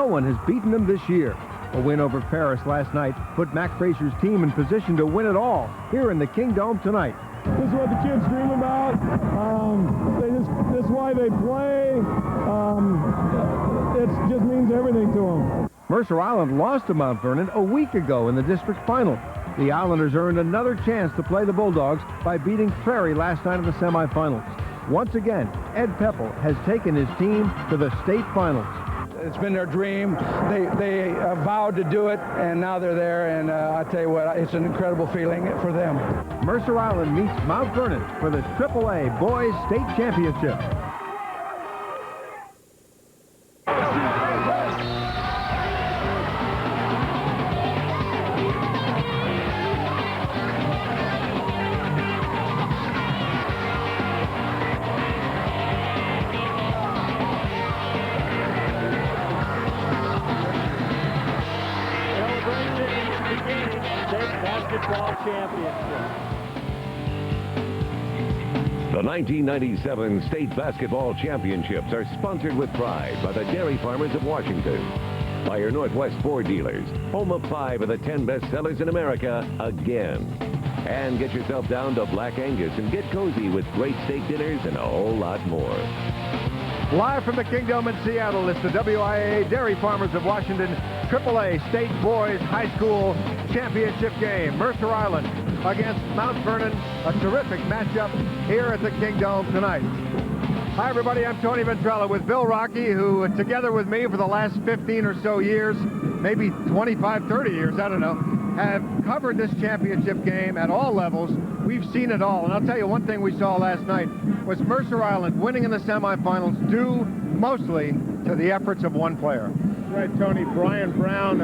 No one has beaten them this year. A win over Paris last night put Mac Fraser's team in position to win it all here in the Kingdome tonight. This is what the kids dream about. This is why they play. It just means everything to them. Mercer Island lost to Mount Vernon a week ago in the district final. The Islanders earned another chance to play the Bulldogs by beating Prairie last night in the semifinals. Once again, Ed Peppel has taken his team to the state finals. It's been their dream. They vowed to do it, and now they're there, and I tell you what, it's an incredible feeling for them. Mercer Island meets Mount Vernon for the AAA Boys State Championship. The 1997 State Basketball Championships are sponsored with pride by the Dairy Farmers of Washington, by your Northwest Ford dealers, home of 5 of the 10 best sellers in America again. And get yourself down to Black Angus and get cozy with great steak dinners and a whole lot more. Live from the Kingdome in Seattle, it's the WIAA Dairy Farmers of Washington AAA State Boys High School Championship game. Mercer Island against Mount Vernon, a terrific matchup here at the Kingdome tonight. Hi everybody, I'm Tony Ventrella with Bill Rocky, who together with me for the last 15 or so years, maybe 25, 30 years, I don't know, have covered this championship game at all levels. We've seen it all, and I'll tell you one thing we saw last night was Mercer Island winning in the semifinals due mostly to the efforts of one player. Right, Tony. Brian Brown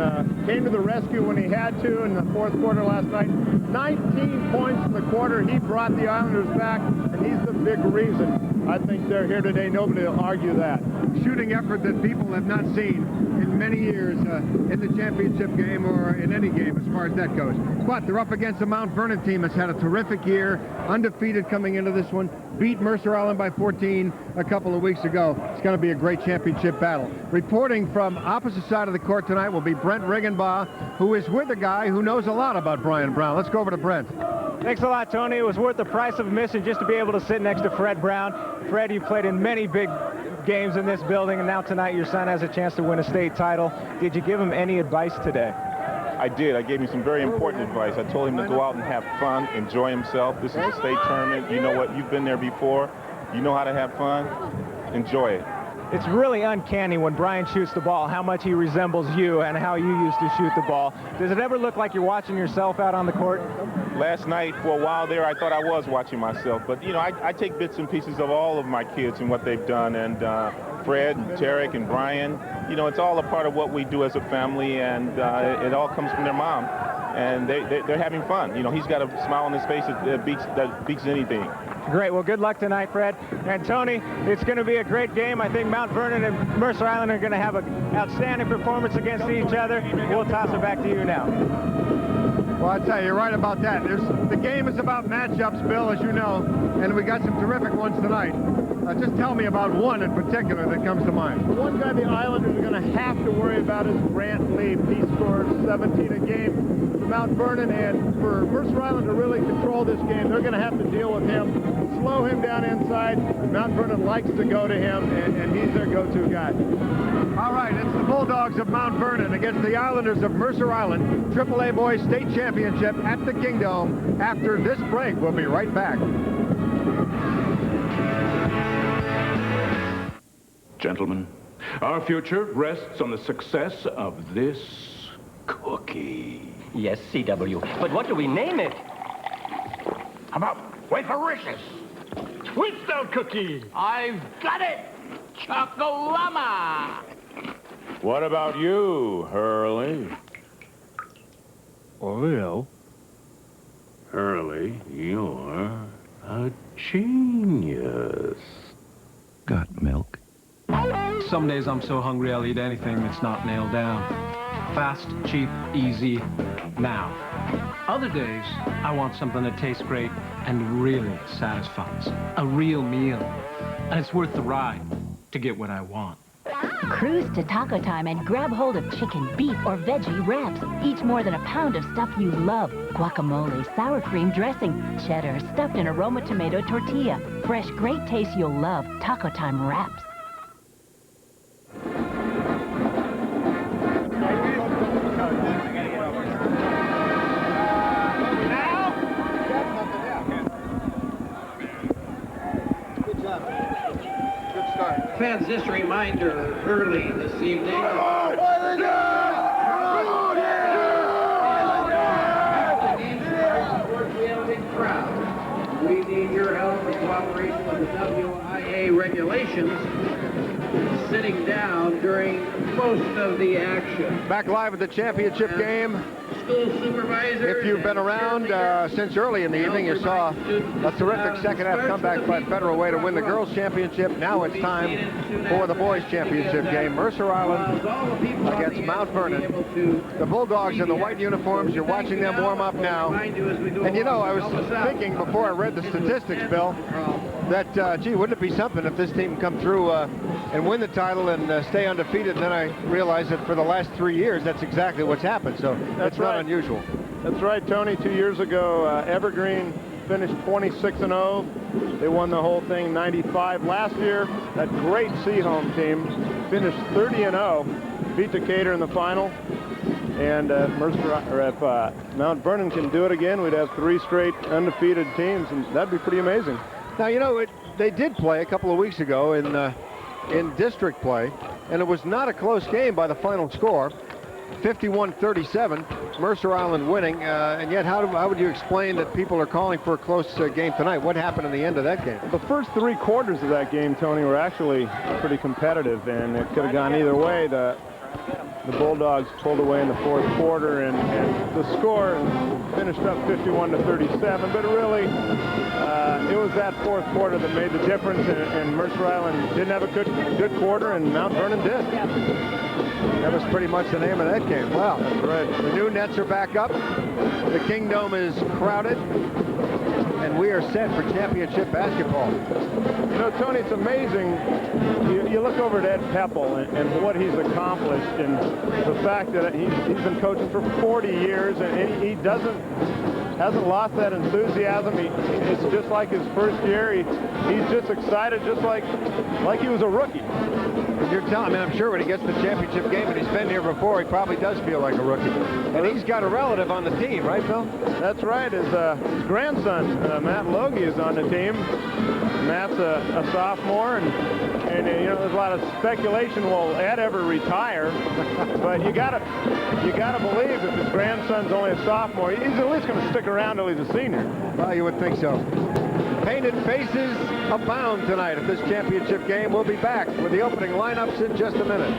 came to the rescue when he had to in the fourth quarter last night. 19 points in the quarter. He brought the Islanders back, and he's the big reason. I think they're here today. Nobody will argue that. Shooting effort that people have not seen in many years in the championship game or in any game as far as that goes. But they're up against a Mount Vernon team that's had a terrific year, undefeated coming into this one, beat Mercer Island by 14 a couple of weeks ago. It's going to be a great championship battle. Reporting from opposite side of the court tonight will be Brent Riggenbaugh, who is with a guy who knows a lot about Brian Brown. Let's go over to Brent. Thanks a lot, Tony. It was worth the price of admission just to be able to sit next to Fred Brown. Fred, you played in many big games in this building, and now tonight your son has a chance to win a state title. Did you give him any advice today? I did. I gave him some very important advice. I told him to go out and have fun, enjoy himself. This is a state tournament. You know what? You've been there before. You know how to have fun. Enjoy it. It's really uncanny when Brian shoots the ball, how much he resembles you and how you used to shoot the ball. Does it ever look like you're watching yourself out on the court? Last night, for a while there, I thought I was watching myself. But, you know, I take bits and pieces of all of my kids and what they've done. And Fred, and Tarek, and Brian, you know, it's all a part of what we do as a family. And it all comes from their mom. And they're having fun. You know, he's got a smile on his face that beats anything. Great. Well, good luck tonight, Fred. And Tony, it's going to be a great game. I think Mount Vernon and Mercer Island are going to have an outstanding performance against each other. We'll toss it back to you now. Well, I tell you, you're right about that. The game is about matchups, Bill, as you know, and we got some terrific ones tonight. Just tell me about one in particular that comes to mind. The one guy the Islanders are going to have to worry about is Grant Lee. He scores 17 a game for Mount Vernon, and for Mercer Island to really control this game, they're going to have to deal with him, slow him down inside. Mount Vernon likes to go to him, and he's their go-to guy. All right, it's the Bulldogs of Mount Vernon against the Islanders of Mercer Island, AAA Boys State Championship at the Kingdome. After this break, we'll be right back. Gentlemen, our future rests on the success of this cookie. Yes, CW. But what do we name it? How about Wafericious? Twister cookie. I've got it! Chocolama! What about you, Hurley? Oreo? Hurley, you're a genius. Got milk? Some days I'm so hungry I'll eat anything that's not nailed down. Fast, cheap, easy, now. Other days, I want something that tastes great and really satisfies. A real meal. And it's worth the ride to get what I want. Cruise to Taco Time and grab hold of chicken, beef, or veggie wraps. Each more than a pound of stuff you love. Guacamole, sour cream dressing, cheddar, stuffed in aroma tomato tortilla. Fresh, great taste you'll love. Taco Time wraps. Fans, just a reminder early this evening. We need your help and cooperation with the WIA regulations, sitting down during most of the action. Back live at the championship game. School supervisor. If you've been around since early in the evening, you saw a terrific second-half comeback by Federal Way to win the girls' championship. Now it's time for the boys' championship game. Mercer Island against Mount Vernon. The Bulldogs in the white uniforms. You're watching them warm up now. And you know, I was thinking before I read the statistics, Bill, that, gee, wouldn't it be something if this team come through and win the title and stay undefeated? And then I realized that for the last 3 years, that's exactly what's happened. So it's not unusual. That's right, Tony. 2 years ago, Evergreen finished 26-0. They won the whole thing 95. Last year, that great Seahome team finished 30-0, beat Decatur in the final. And if Mount Vernon can do it again, we'd have 3 straight undefeated teams, and that'd be pretty amazing. Now, you know, they did play a couple of weeks ago in district play, and it was not a close game by the final score. 51-37, Mercer Island winning, and yet how would you explain that people are calling for a close game tonight? What happened in the end of that game? The first 3 quarters of that game, Tony, were actually pretty competitive, and it could have gone either way. The Bulldogs pulled away in the 4th quarter, and the score finished up 51-37, but really it was that 4th quarter that made the difference, and Mercer Island didn't have a good quarter, and Mount Vernon did. That was pretty much the name of that game. Wow. That's right. The new nets are back up. The Kingdome is crowded. And we are set for championship basketball. You know, Tony, it's amazing. You look over at Ed Pepple and what he's accomplished, and the fact that he's been coaching for 40 years, and he hasn't lost that enthusiasm. It's just like his first year. He's just excited, just like he was a rookie. You're telling me, I'm sure when he gets to the championship game, and he's been here before, he probably does feel like a rookie. And he's got a relative on the team, right, Phil? That's right. His grandson, Matt Logie, is on the team. Matt's a sophomore, and you know, there's a lot of speculation, will Ed ever retire? But you gotta believe if his grandson's only a sophomore, he's at least going to stick around till he's a senior. Well, you would think so. Painted faces abound tonight at this championship game. We'll be back with the opening lineups in just a minute.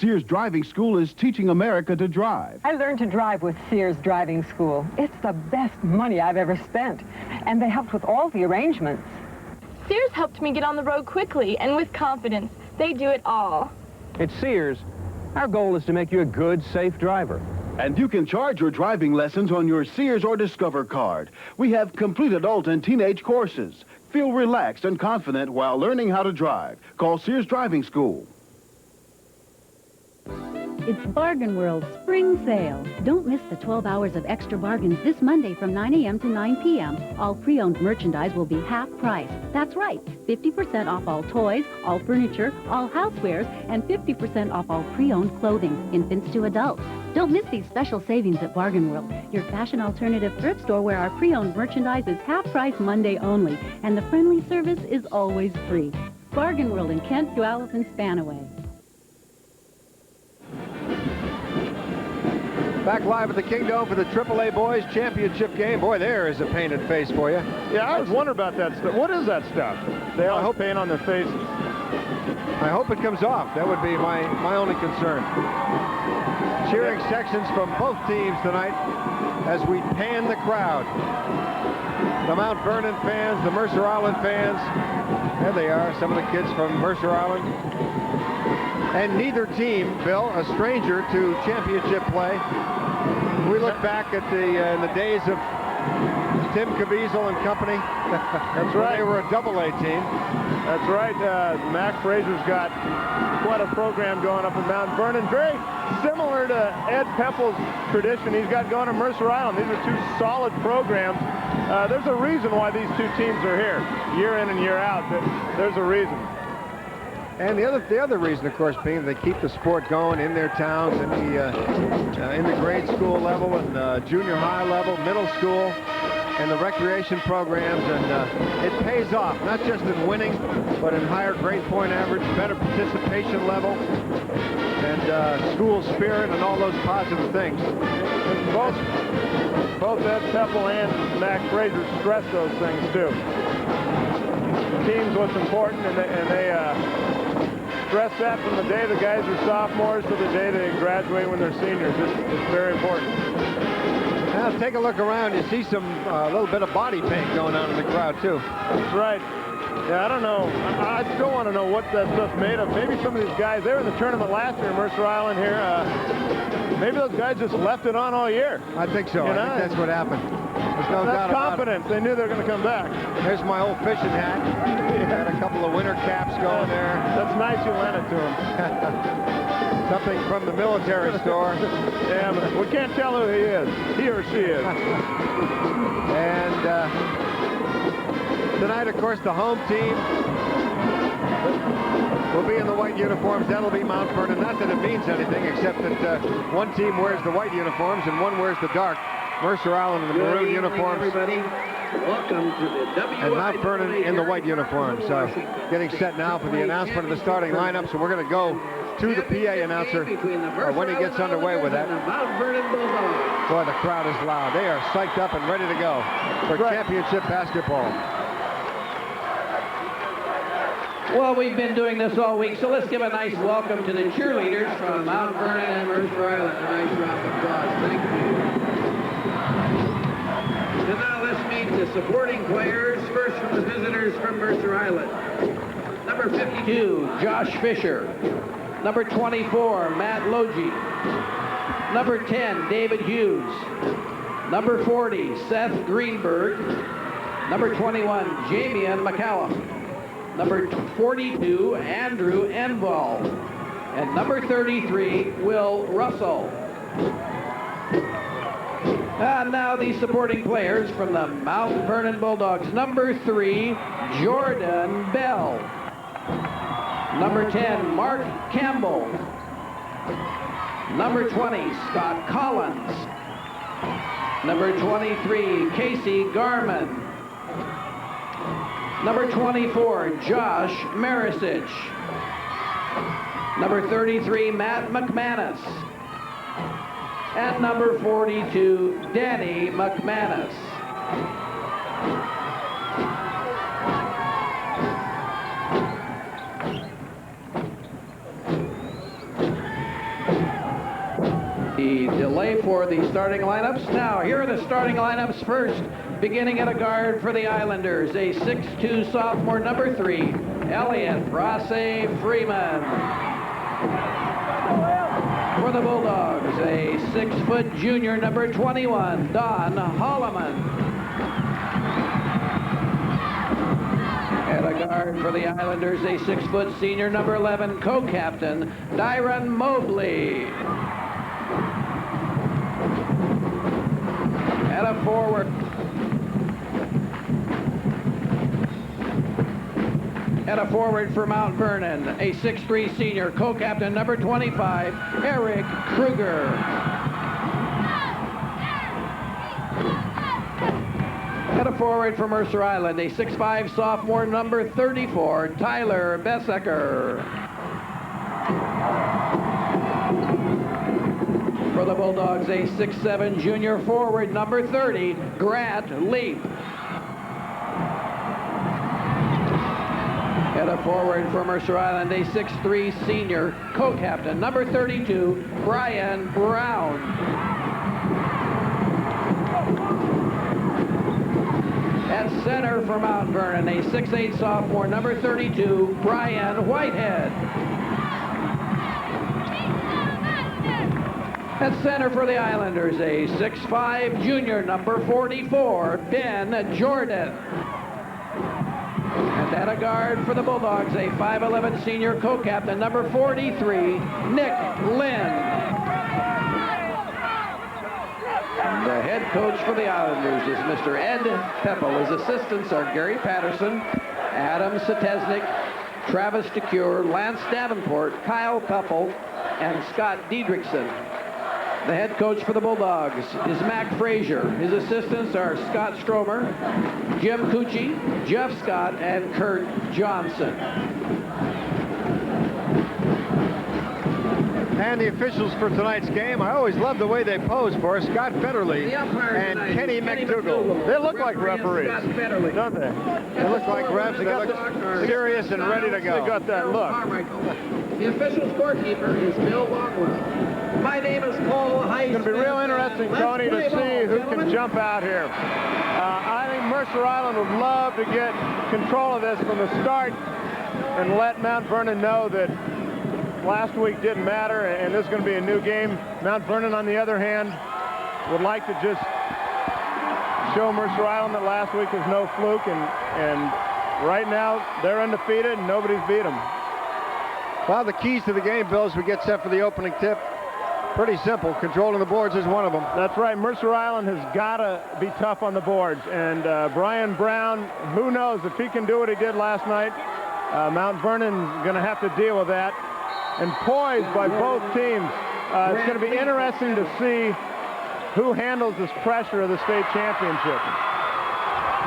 Sears Driving School is teaching America to drive. I learned to drive with Sears Driving School. It's the best money I've ever spent. And they helped with all the arrangements. Sears helped me get on the road quickly and with confidence. They do it all. At Sears, our goal is to make you a good, safe driver. And you can charge your driving lessons on your Sears or Discover card. We have complete adult and teenage courses. Feel relaxed and confident while learning how to drive. Call Sears Driving School. It's Bargain World Spring Sale. Don't miss the 12 hours of extra bargains this Monday from 9 a.m. to 9 p.m. All pre-owned merchandise will be half price. That's right, 50% off all toys, all furniture, all housewares, and 50% off all pre-owned clothing, infants to adults. Don't miss these special savings at Bargain World, your fashion alternative thrift store where our pre-owned merchandise is half price Monday only, and the friendly service is always free. Bargain World in Kent, Dulles, and Spanaway. Back live at the Kingdome for the AAA Boys Championship game. Boy, there is a painted face for you. Yeah, I was wondering about that stuff. What is that stuff? They all hope paint on their faces. I hope it comes off. That would be my only concern. Cheering sections from both teams tonight as we pan the crowd. The Mount Vernon fans, the Mercer Island fans. There they are, some of the kids from Mercer Island. And neither team, Bill, a stranger to championship play. We look back at in the days of Tim Caviezel and company. That's right. They were a double-A team. That's right. Mac Fraser's got quite a program going up in Mount Vernon. Very similar to Ed Peppel's tradition he's got going to Mercer Island. These are two solid programs. There's a reason why these two teams are here, year in and year out. There's a reason. And the other reason, of course, being they keep the sport going in their towns, in the grade school level, and junior high level, middle school, and the recreation programs, and it pays off, not just in winning, but in higher grade point average, better participation level, and school spirit, and all those positive things. And both Ed Peppel and Mac Fraser stress those things too. Team's what's important, and they stress that from the day the guys are sophomores to the day they graduate when they're seniors. It's very important. Now, take a look around. You see some little bit of body paint going on in the crowd, too. That's right. Yeah, I don't know. I still want to know what that stuff's made of. Maybe some of these guys, they were in the tournament last year in Mercer Island here. Maybe those guys just left it on all year. I think so. I think that's what happened. There's no doubt about it. Confidence. They knew they were going to come back. There's my old fishing hat. Got a couple of winter caps going there. That's nice you lent it to him. Something from the military store. Yeah, but we can't tell who he is. He or she is. And tonight, of course, the home team will be in the white uniforms. That'll be Mount Vernon. Not that it means anything, except that one team wears the white uniforms and one wears the dark. Mercer Island in the maroon uniforms. Everybody. Welcome to the WIA. And Mount Vernon in the white uniforms. So getting set now for the announcement of the starting lineup. So we're going to go to the PA announcer when he gets underway with that. Boy, the crowd is loud. They are psyched up and ready to go for championship basketball. Well, we've been doing this all week, so let's give a nice welcome to the cheerleaders from Mount Vernon and Mercer Island. A nice round of applause. Thank you. And now let's meet the supporting players. First from the visitors from Mercer Island. Number 52, Josh Fisher. Number 24, Matt Logie. Number 10, David Hughes. Number 40, Seth Greenberg. Number 21, Jamian McCallum. Number 42, Andrew Enval. And number 33, Will Russell. And now the supporting players from the Mount Vernon Bulldogs. Number 3, Jordan Bell. Number 10, Mark Campbell. Number 20, Scott Collins. Number 23, Casey Garman. Number 24, Josh Marisich. Number 33, Matt McManus. And number 42, Danny McManus. The delay for the starting lineups. Now, here are the starting lineups first. Beginning at a guard for the Islanders, a 6'2" sophomore, number 3, Elliot Rosse Freeman. For the Bulldogs, a 6' junior, number 21, Don Holloman. At a guard for the Islanders, a 6' senior, number 11, co-captain, Dyron Mobley. At a forward. At a forward for Mount Vernon, a 6'3" senior, co-captain number 25, Eric Kruger. At a forward for Mercer Island, a 6'5" sophomore, number 34, Tyler Bessecker. For the Bulldogs, a 6'7" junior forward, number 30, Grant Leap. At a forward for Mercer Island, a 6'3" senior, co-captain, number 32, Brian Brown. At center for Mount Vernon, a 6'8" sophomore, number 32, Brian Whitehead. At center for the Islanders, a 6'5" junior, number 44, Ben Jordan. And at a guard for the Bulldogs, a 5'11" senior co-captain, number 43, Nick Lynn. The head coach for the Islanders is Mr. Ed Peppel. His assistants are Gary Patterson, Adam Setesnik, Travis DeCure, Lance Davenport, Kyle Peppel, and Scott Diedrichson. The head coach for the Bulldogs is Mac Frazier. His assistants are Scott Stromer, Jim Cucci, Jeff Scott, and Kurt Johnson. And the officials for tonight's game, I always love the way they pose for us. Scott Federle and Kenny McDougall. They look like referees, don't they? They look like refs. They look serious and ready to go. They got that look. The official scorekeeper is Bill Longwell. My name is Paul Heist. It's going to be real interesting, Tony, to see who can jump out here. I think Mercer Island would love to get control of this from the start and let Mount Vernon know that last week didn't matter, and this is going to be a new game. Mount Vernon, on the other hand, would like to just show Mercer Island that last week was no fluke, and right now they're undefeated and nobody's beat them. Well, the keys to the game, Bill, as we get set for the opening tip, pretty simple. Controlling the boards is one of them. That's right. Mercer Island has got to be tough on the boards, and Brian Brown, who knows if he can do what he did last night. Mount Vernon's going to have to deal with that. And poised by both teams. It's going to be interesting to see who handles this pressure of the state championship.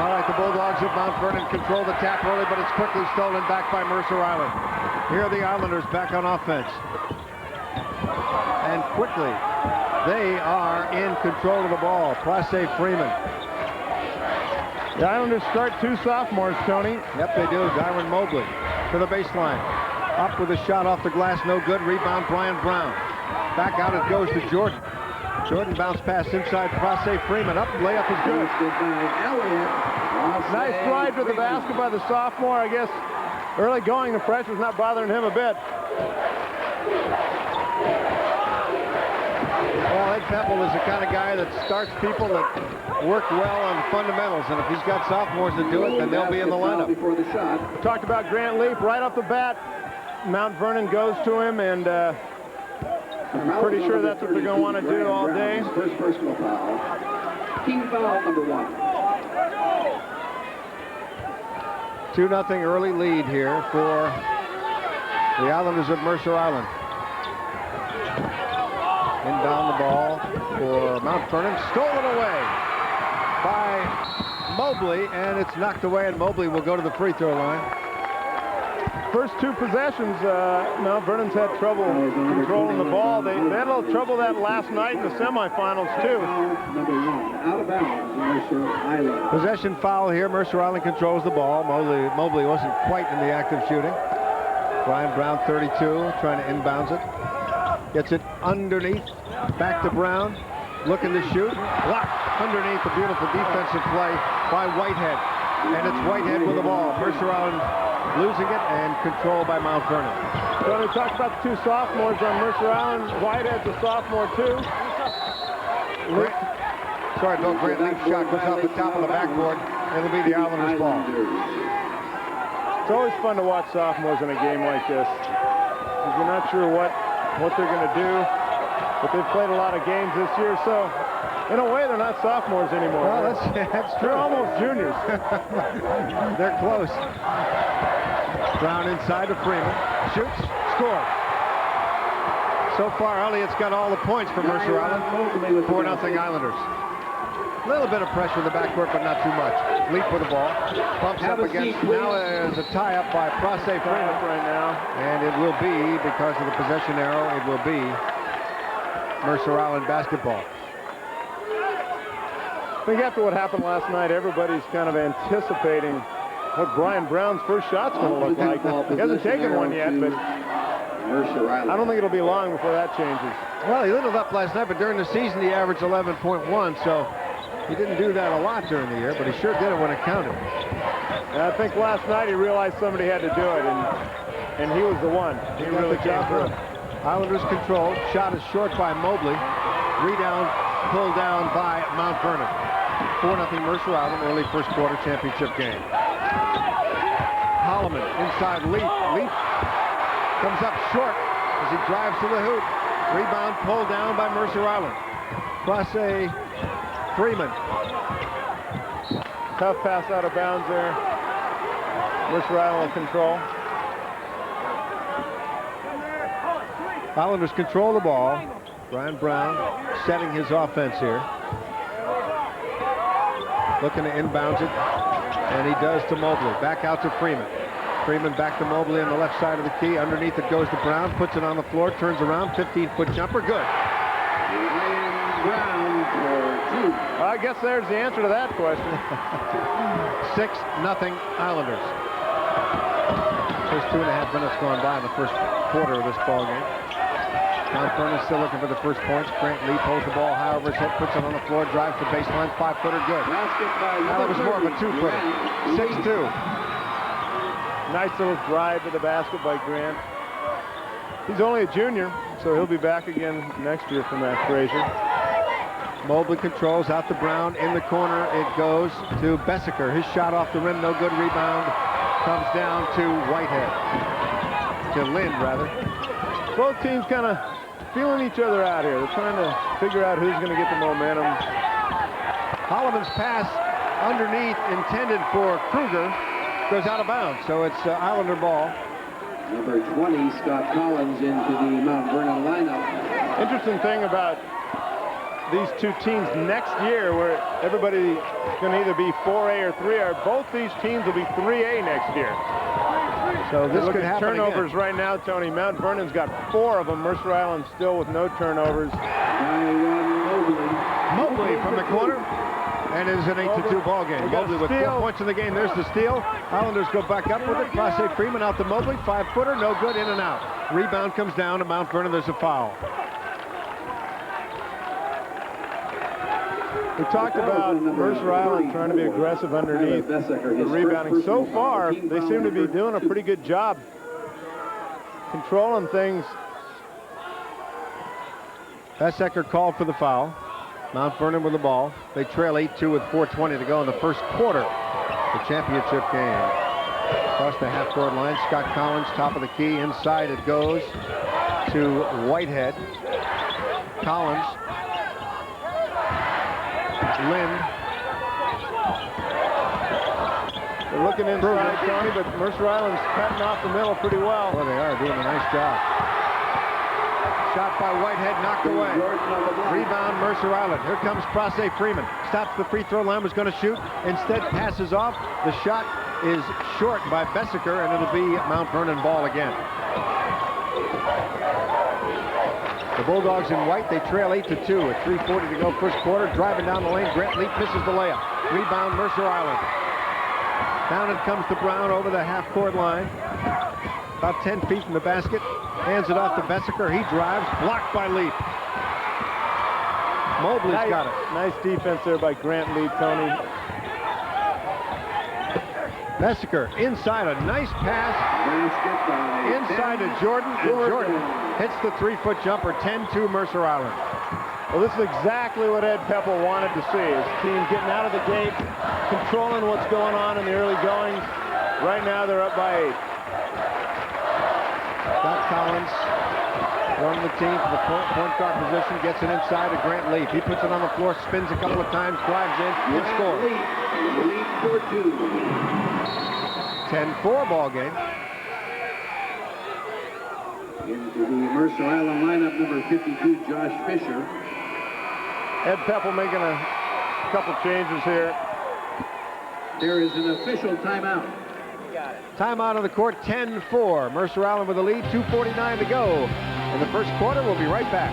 All right, the Bulldogs of Mount Vernon control the tap early, but it's quickly stolen back by Mercer Island. Here are the Islanders back on offense. And quickly, they are in control of the ball. Place Freeman. The Islanders start two sophomores, Tony. Yep, they do. Dyron Mobley to the baseline. Up with a shot off the glass, no good. Rebound, Brian Brown. Back out it goes to Jordan. Jordan bounce pass inside, Place Freeman. Up, layup is good. Nice drive to the basket by the sophomore. I guess early going, the pressure's not bothering him a bit. Well, Ed Peppel is the kind of guy that starts people that work well on the fundamentals, and if he's got sophomores that do it, then they'll be in the lineup. Before the shot. Talked about Grant Leap right off the bat. Mount Vernon goes to him, and pretty sure that's what they're going to want to do all day. First personal foul. Team foul number 1. 2-0 early lead here for the Islanders of Mercer Island. Inbound the ball for Mount Vernon. Stolen away by Mobley, and it's knocked away, and Mobley will go to the free throw line. First two possessions, Mount Vernon's had trouble controlling the ball. They had a little trouble that last night in the semifinals, too. Number 1, out of bounds, Mercer Island. Possession foul here. Mercer Island controls the ball. Mobley wasn't quite in the act of shooting. Brian Brown, 32, trying to inbounds it. Gets it underneath. Back to Brown. Looking to shoot. Blocked underneath. A beautiful defensive play by Whitehead. And it's Whitehead with the ball. Mercer Island losing it, and controlled by Mount Vernon. So we talked about the two sophomores on Mercer Island. Whitehead's a sophomore, too. Sorry, Bill, Grant Leap's shot goes off the top of the backboard. It'll be the Islanders' ball. It's always fun to watch sophomores in a game like this. Because you're not sure what they're going to do. But they've played a lot of games this year, so in a way, they're not sophomores anymore. Well, that's true. They're almost juniors. They're close. Brown inside to Freeman. Shoots. Scores. So far, Elliott's got all the points for Mercer Island. 4-0 Islanders. A little bit of pressure in the backcourt, but not too much. Leap with the ball. Bumps up against. Now there's a tie-up by Place Freeman right now. And it will be, because of the possession arrow, it will be Mercer Island basketball. I think after what happened last night, everybody's kind of anticipating what Brian Brown's first shot's going to look like. He hasn't taken one yet, but I don't think it'll be long before that changes. Well, he lit it up last night, but during the season he averaged 11.1, so he didn't do that a lot during the year, but he sure did it when it counted. And I think last night he realized somebody had to do it, and he was the one. He really came through. Islanders control. Shot is short by Mobley. Rebound pulled down by Mount Vernon. 4-0 Mercer Island, early first quarter championship game. Holloman inside Leaf. Leaf comes up short as he drives to the hoop. Rebound pulled down by Mercer Island. Crosse Freeman. Tough pass out of bounds there. Mercer Island will control. Islanders control the ball. Brian Brown setting his offense here. Looking to inbounds it, and he does to Mobley. Back out to Freeman. Freeman back to Mobley on the left side of the key. Underneath it goes to Brown, puts it on the floor, turns around, 15-foot jumper, good. Brown for 2. I guess there's the answer to that question. 6-0 Islanders. First 2.5 minutes gone by in the first quarter of this ball game. Mount Vernon still looking for the first points. Grant Lee pulls the ball high over his head, puts it on the floor, drives the baseline, 5-footer, good. Now that was more of a 2-footer. 6-2. Nice little drive to the basket by Grant. He's only a junior, so he'll be back again next year for Matt Frazier. Mobley controls out to Brown. In the corner it goes to Bessiker. His shot off the rim, no good. Rebound comes down to Whitehead. To Lind, rather. Both teams kind of feeling each other out here. They're trying to figure out who's going to get the momentum. Holloman's pass underneath, intended for Kruger, goes out of bounds. So it's Islander ball. Number 20, Scott Collins, into the Mount Vernon lineup. Interesting thing about these two teams next year, where everybody's going to either be 4A or 3A. Both these teams will be 3A next year. So this could happen turnovers again. right now, Tony. Mount Vernon's got 4 of them. Mercer Island still with no turnovers. Mobley from the corner. And it is an 8-2 ball game. Mobley with 4 points in the game. There's the steal. Islanders go back up with it. Crosse Freeman out to Mobley. 5-footer, no good, in and out. Rebound comes down to Mount Vernon. There's a foul. We talked about Mercer Island trying to be aggressive underneath the rebounding. So far, they seem to be doing a pretty good job controlling things. Bessecker called for the foul. Mount Vernon with the ball. They trail 8-2 with 4:20 to go in the first quarter. The championship game. Across the half-court line, Scott Collins, top of the key. Inside it goes to Whitehead. Collins. Lind. They're looking inside, Tony, but Mercer Island's cutting off the middle pretty well. Well, they are doing a nice job. Shot by Whitehead, knocked away. Rebound, Mercer Island. Here comes Crosse Freeman. Stops the free throw line, was going to shoot. Instead, passes off. The shot is short by Bessiker, and it'll be Mount Vernon ball again. The Bulldogs in white, they trail 8-2 with 3:40 to go first quarter. Driving down the lane, Grant Leap misses the layup. Rebound, Mercer Island. Down it comes to Brown over the half-court line. About 10 feet from the basket. Hands it off to Bessiker. He drives, blocked by Leap. Mobley's got it. Nice defense there by Grant Leap, Tony. Bessiker inside, a nice pass. Inside to Jordan. And Jordan hits the 3-foot jumper, 10-2 Mercer Island. Well, this is exactly what Ed Peppel wanted to see. His team getting out of the gate, controlling what's going on in the early goings. Right now, they're up by 8. Scott Collins, one of the team from the point guard position, gets it inside to Grant Leap. He puts it on the floor, spins a couple of times, drives in, and scores. Leap for 2. 10-4 ball game. Into the Mercer Island lineup, number 52, Josh Fisher. Ed Peppel making a couple changes here. There is an official timeout. Timeout on the court, 10-4. Mercer Island with the lead, 2:49 to go. In the first quarter, we'll be right back.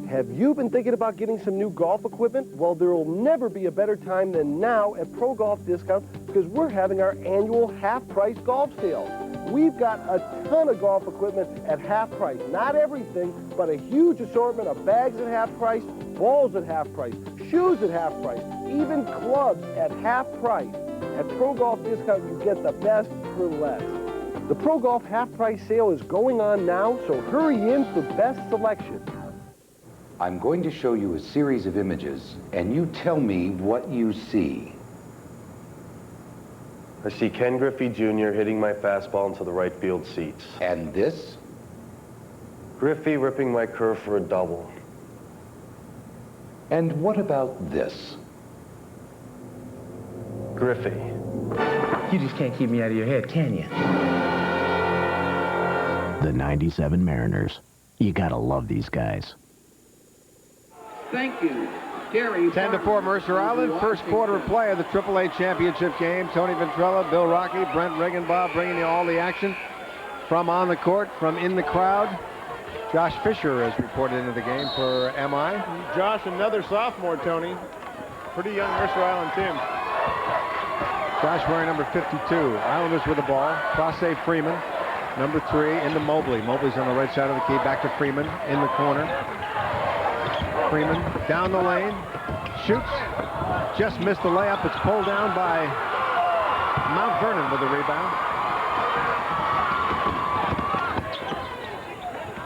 Have you been thinking about getting some new golf equipment? Well, there will never be a better time than now at Pro Golf Discount because we're having our annual half-price golf sale. We've got a ton of golf equipment at half price. Not everything, but a huge assortment of bags at half price, balls at half price, shoes at half price, even clubs at half price. At Pro Golf Discount, you get the best for less. The Pro Golf half-price sale is going on now, so hurry in for best selection. I'm going to show you a series of images, and you tell me what you see. I see Ken Griffey Jr. hitting my fastball into the right field seats. And this? Griffey ripping my curve for a double. And what about this? Griffey. You just can't keep me out of your head, can you? The 97 Mariners. You gotta love these guys. Thank you, Gary. 10-4 Mercer Island. First quarter of play of the AAA championship game. Tony Ventrella, Bill Rocky, Brent Regenbaugh bringing you all the action from on the court, from in the crowd. Josh Fisher is reported into the game for MI. Josh, another sophomore, Tony. Pretty young Mercer Island team. Josh wearing number 52. Islanders with the ball. Cross-save Freeman. Number 3 into Mobley. Mobley's on the right side of the key. Back to Freeman in the corner. Freeman down the lane. Shoots. Just missed the layup. It's pulled down by Mount Vernon with the rebound.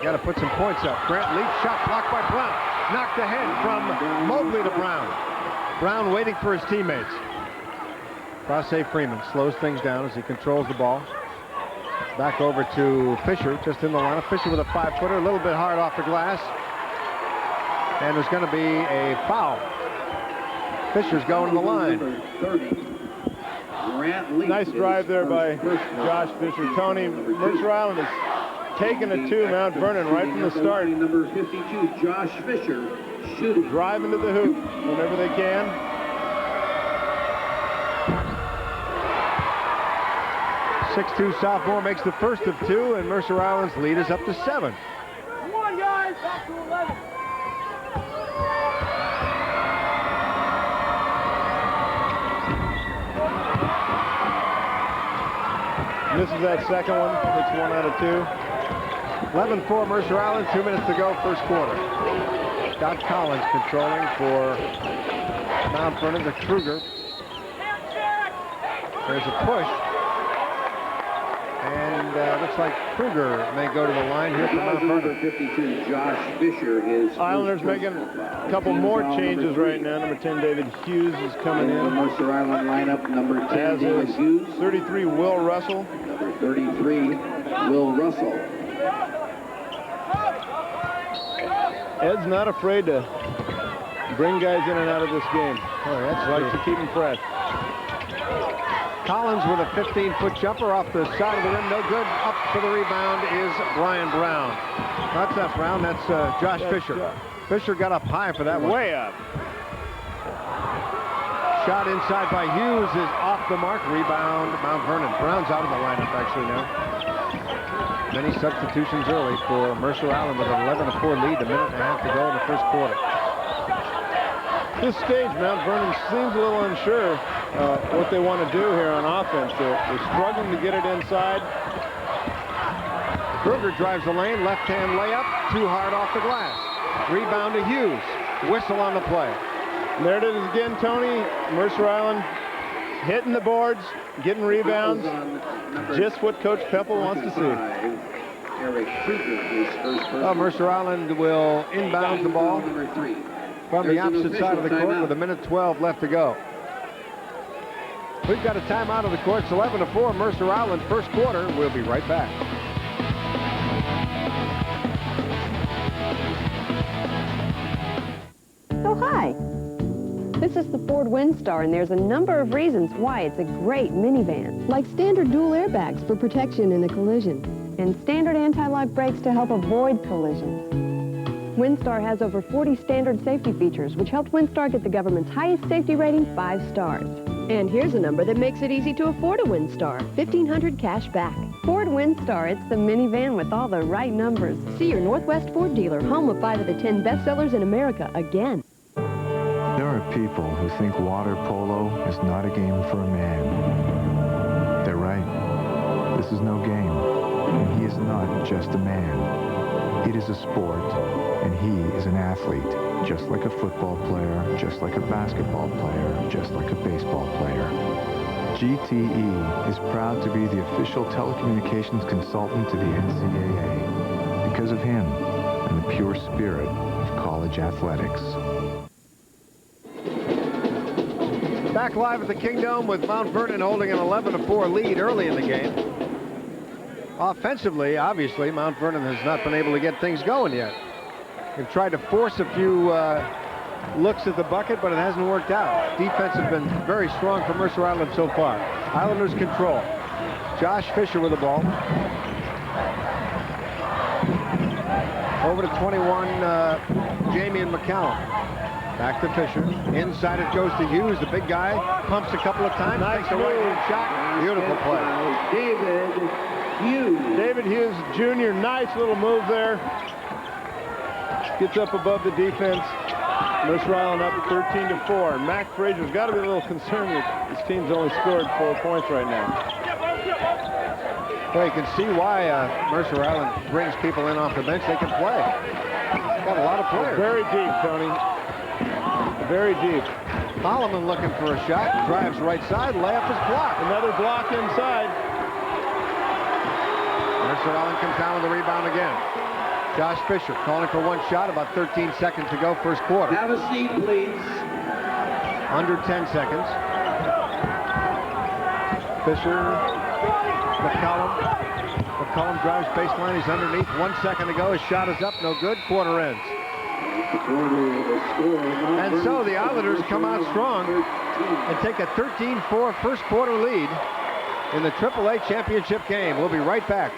Got to put some points up. Grant leads. Shot blocked by Brown. Knocked ahead from Mobley to Brown. Brown waiting for his teammates. Cross-save Freeman slows things down as he controls the ball. Back over to Fisher, just in the lineup. Fisher with a 5-footer, a little bit hard off the glass. And there's going to be a foul. Fisher's going to the line. Nice drive there by Josh Fisher. Tony, Mercer Island has taken it to Mount Vernon right from the start. Number 52, Josh Fisher, shooting. Drive into the hoop whenever they can. 6'2" sophomore makes the first of 2, and Mercer Island's lead is up to 7. Come on, guys, back to 11. Misses that second one. It's 1 out of 2. 11-4 Mercer Island, 2 minutes to go, first quarter. Scott Collins controlling for Mount Vernon to Kruger. There's a push. And looks like Kruger may go to the line here for Mount Vernon. 52, Josh Fisher is. Islanders making a couple more changes right now. Number 10, David Hughes is coming in. Mercer Island lineup, number 10, as David is Hughes. 33, Will Russell. Number 33, Will Russell. Ed's not afraid to bring guys in and out of this game. Oh, that's likes to keep them fresh. Collins with a 15-foot jumper off the side of the rim, no good. Up for the rebound is Brian Brown. That's not Brown, that's Josh Fisher. Fisher got up high for that one. Way up. Shot inside by Hughes is off the mark. Rebound, Mount Vernon. Brown's out of the lineup actually now. Many substitutions early for Mercer Island with an 11-4 lead, a minute and a half to go in the first quarter. This stage, Mount Vernon seems a little unsure what they want to do here on offense. They're struggling to get it inside. Kruger drives the lane, left-hand layup, too hard off the glass. Rebound to Hughes. Whistle on the play. And there it is again, Tony. Mercer Island hitting the boards, getting rebounds. Just what Coach Peppel wants to see. Mercer Island will inbound the ball from the opposite side of the court with a minute 12 left to go. We've got a timeout of the court. It's 11-4 Mercer Island, first quarter. We'll be right back. Oh, hi. This is the Ford Windstar, and there's a number of reasons why it's a great minivan. Like standard dual airbags for protection in a collision, and standard anti-lock brakes to help avoid collisions. Windstar has over 40 standard safety features, which helped Windstar get the government's highest safety rating, 5 stars. And here's a number that makes it easy to afford a Windstar, $1,500 cash back. Ford Windstar, it's the minivan with all the right numbers. See your Northwest Ford dealer, home of 5 of the 10 bestsellers in America, again. There are people who think water polo is not a game for a man. They're right. This is no game, and he is not just a man. It is a sport, and he is an athlete, just like a football player, just like a basketball player, just like a baseball player. GTE is proud to be the official telecommunications consultant to the NCAA because of him and the pure spirit of college athletics. Back live at the Kingdome with Mount Vernon holding an 11-4 lead early in the game. Offensively, obviously, Mount Vernon has not been able to get things going yet. They've tried to force a few looks at the bucket, but it hasn't worked out. Defense has been very strong for Mercer Island so far. Islanders control. Josh Fisher with the ball. Over to 21, Jamie and McCallum. Back to Fisher. Inside it goes to Hughes, the big guy. Pumps a couple of times. Nice takes a right-hand shot. Beautiful play. David Hughes Jr., nice little move there. Gets up above the defense. Mercer Island up 13-4. And Mac Frazier's got to be a little concerned that his team's only scored 4 points right now. Well, you can see why Mercer Island brings people in off the bench. They can play. Got a lot of players. Very deep, Tony. Very deep. Holloman looking for a shot. Drives right side. Layup is blocked. Another block inside. Mercer Island comes down with the rebound again. Josh Fisher calling for one shot. About 13 seconds to go, first quarter. Have a seat, please. Under 10 seconds. Fisher, McCollum drives baseline. He's underneath. 1 second to go. His shot is up. No good. Quarter ends. And so the Islanders come out strong and take a 13-4 first quarter lead in the AAA championship game. We'll be right back.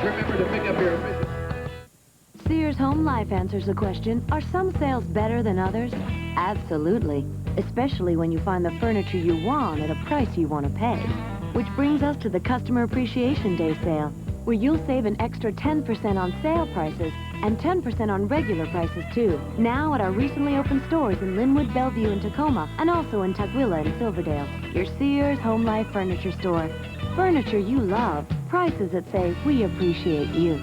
Remember to pick up your... Sears Home Life answers the question, are some sales better than others? Absolutely, especially when you find the furniture you want at a price you want to pay. Which brings us to the Customer Appreciation Day sale, where you'll save an extra 10% on sale prices and 10% on regular prices too. Now at our recently opened stores in Linwood, Bellevue, and Tacoma, and also in Tukwila and Silverdale. Your Sears Home Life Furniture Store. Furniture you love. Prices that say we appreciate you.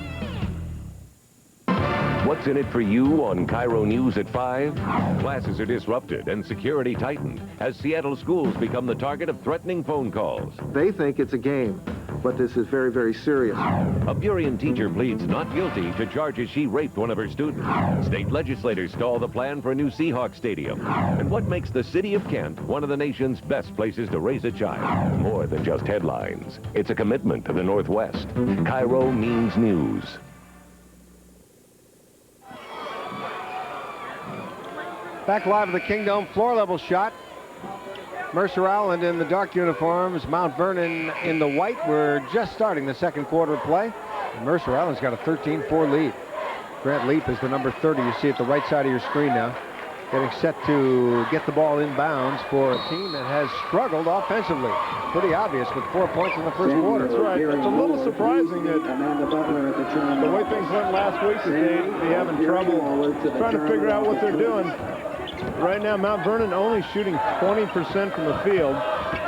What's in it for you on Cairo News at 5? Classes are disrupted and security tightened as Seattle schools become the target of threatening phone calls. They think it's a game, but this is very, very serious. A Burien teacher pleads not guilty to charges she raped one of her students. State legislators stall the plan for a new Seahawks stadium. And what makes the city of Kent one of the nation's best places to raise a child? More than just headlines. It's a commitment to the Northwest. Cairo means news. Back live at the Kingdome, floor level shot. Mercer Island in the dark uniforms, Mount Vernon in the white. We're just starting the second quarter of play. And Mercer Island's got a 13-4 lead. Grant Leap is the number 30. You see at the right side of your screen now. Getting set to get the ball inbounds for a team that has struggled offensively. Pretty obvious with 4 points in the first quarter. That's right. It's a little surprising that the way things went last week, that they be having trouble trying to figure out what they're doing. Right now, Mount Vernon only shooting 20% from the field,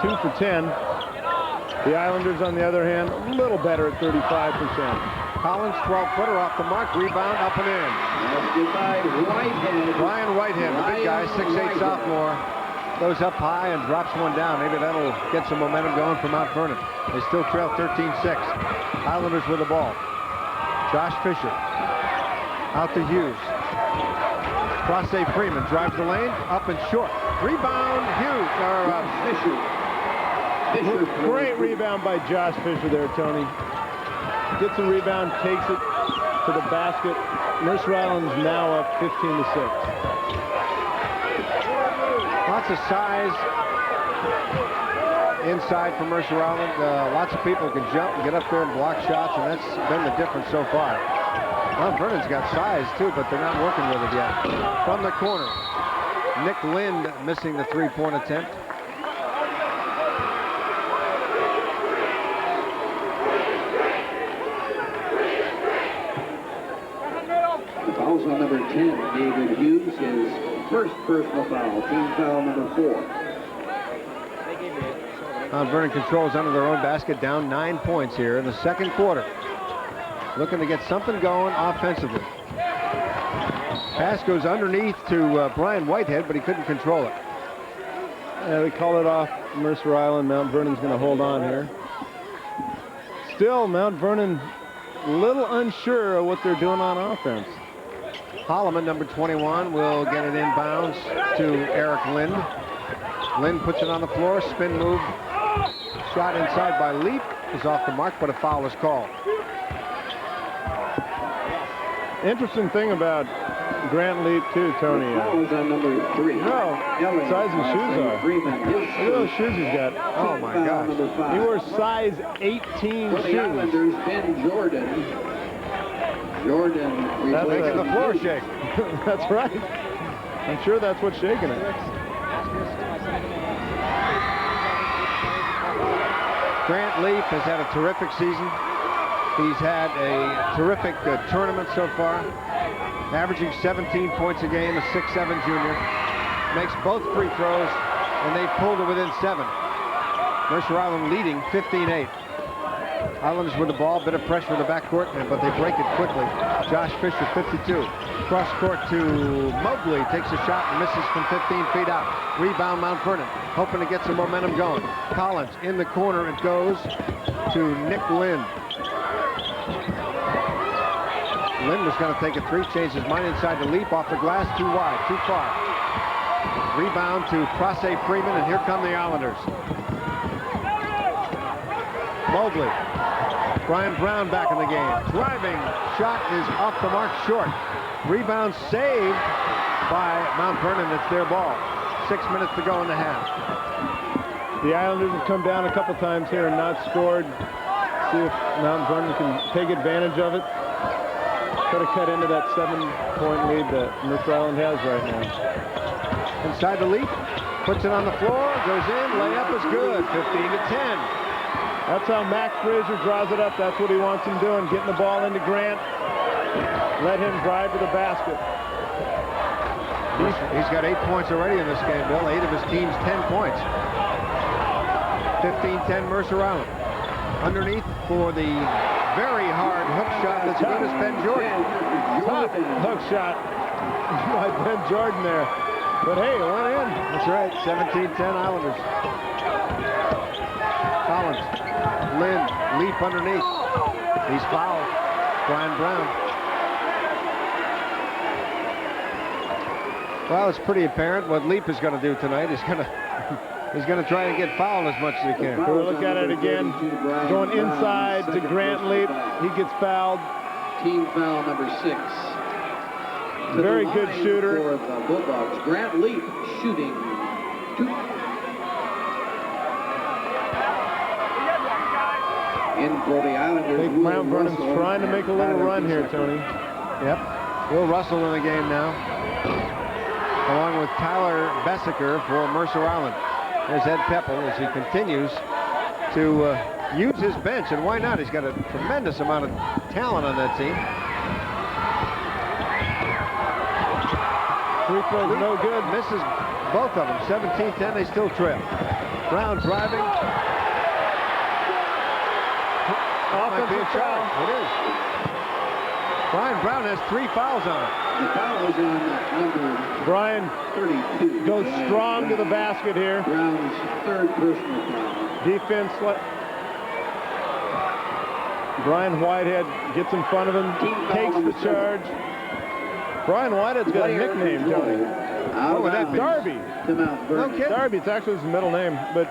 2 for 10. The Islanders, on the other hand, a little better at 35%. Collins, 12-footer off the mark, rebound up and in. Brian Whitehead, the big guy, 6'8" sophomore, goes up high and drops one down. Maybe that'll get some momentum going for Mount Vernon. They still trail 13-6. Islanders with the ball. Josh Fisher out to Hughes. Crosse Freeman drives the lane, up and short. Rebound, Hughes, Fisher. Great rebound by Josh Fisher there, Tony. Gets the rebound, takes it to the basket. Mercer Island's now up 15-6. Lots of size inside for Mercer Island. Lots of people can jump and get up there and block shots, and that's been the difference so far. Mount Vernon's got size, too, but they're not working with it yet. From the corner, Nick Lind missing the three-point attempt. The foul's on number 10, David Hughes, his first personal foul, team foul number 4. Mount Vernon controls under their own basket, down 9 points here in the second quarter. Looking to get something going offensively. Pass goes underneath to Brian Whitehead, but he couldn't control it. They call it off Mercer Island. Mount Vernon's going to hold on here. Still, Mount Vernon a little unsure of what they're doing on offense. Holloman, number 21, will get it inbounds to Eric Lind. Lind puts it on the floor, spin move. Shot inside by Leap is off the mark, but a foul is called. Interesting thing about Grant Leap, too, Tony. On number 3. No, size his shoes are. Look at those shoes he's got. Oh, my gosh. He wore size 18 For the shoes. Islanders, Ben Jordan. Jordan That's making the floor shake. That's right. I'm sure that's what's shaking it. Grant Leap has had a terrific season. He's had a terrific tournament so far, averaging 17 points a game, a 6'7" junior. Makes both free throws, and they pulled it within 7. Mercer Island leading 15-8. Islanders with the ball, bit of pressure in the backcourt, but they break it quickly. Josh Fisher, 52. Cross court to Mobley, takes a shot and misses from 15 feet out. Rebound Mount Vernon, hoping to get some momentum going. Collins in the corner, it goes to Nick Lind. Lind was going to take a 3, changed his mind inside the Leap, off the glass, too wide, too far. Rebound to Prasse Freeman, and here come the Islanders. Mobley. Brian Brown back in the game. Driving shot is off the mark, short. Rebound saved by Mount Vernon. It's their ball. 6 minutes to go in the half. The Islanders have come down a couple times here and not scored. See if Mount Vernon can take advantage of it. Try to cut into that 7-point lead that Mercer Island has right now. Inside the Leap. Puts it on the floor. Goes in. Layup is good. 15-10. That's how Max Frazier draws it up. That's what he wants him doing, getting the ball into Grant. Let him drive to the basket. He's got 8 points already in this game, Bill. 8 of his team's 10 points. 15-10 Mercer Island. Underneath for the very hard hook shot that's good as Ben Jordan. Tough hook shot by Ben Jordan there. But hey, it went in. That's right, 17-10 Islanders. Collins, Lind, Leap underneath. He's fouled. Brian Brown. Well, it's pretty apparent what Leap is going to do tonight. He's going to try and get fouled as much as he can. We'll look at it again. Going inside to Grant Leap. He gets fouled. Team foul number 6. Very good shooter. For the Bulldogs. Grant Leap shooting 2. In for the Islanders. I think Mount Vernon's trying to make a little run here, Tony. Yep. Will Russell in the game now, along with Tyler Bessiker for Mercer Island. There's Ed Pepple as he continues to use his bench, and why not? He's got a tremendous amount of talent on that team. Free throw no good. Misses both of them. 17-10, they still trail. Brown driving. Offensive foul. It is. Brian Brown has 3 fouls on it. The foul is on number Brian 32. Goes strong to the basket here. Brown's 3rd personal foul. Defense. Brian Whitehead gets in front of him, takes the charge. Brian Whitehead's got a nickname, Tony. What would that be? Darby. No kidding. Darby, it's actually his middle name, but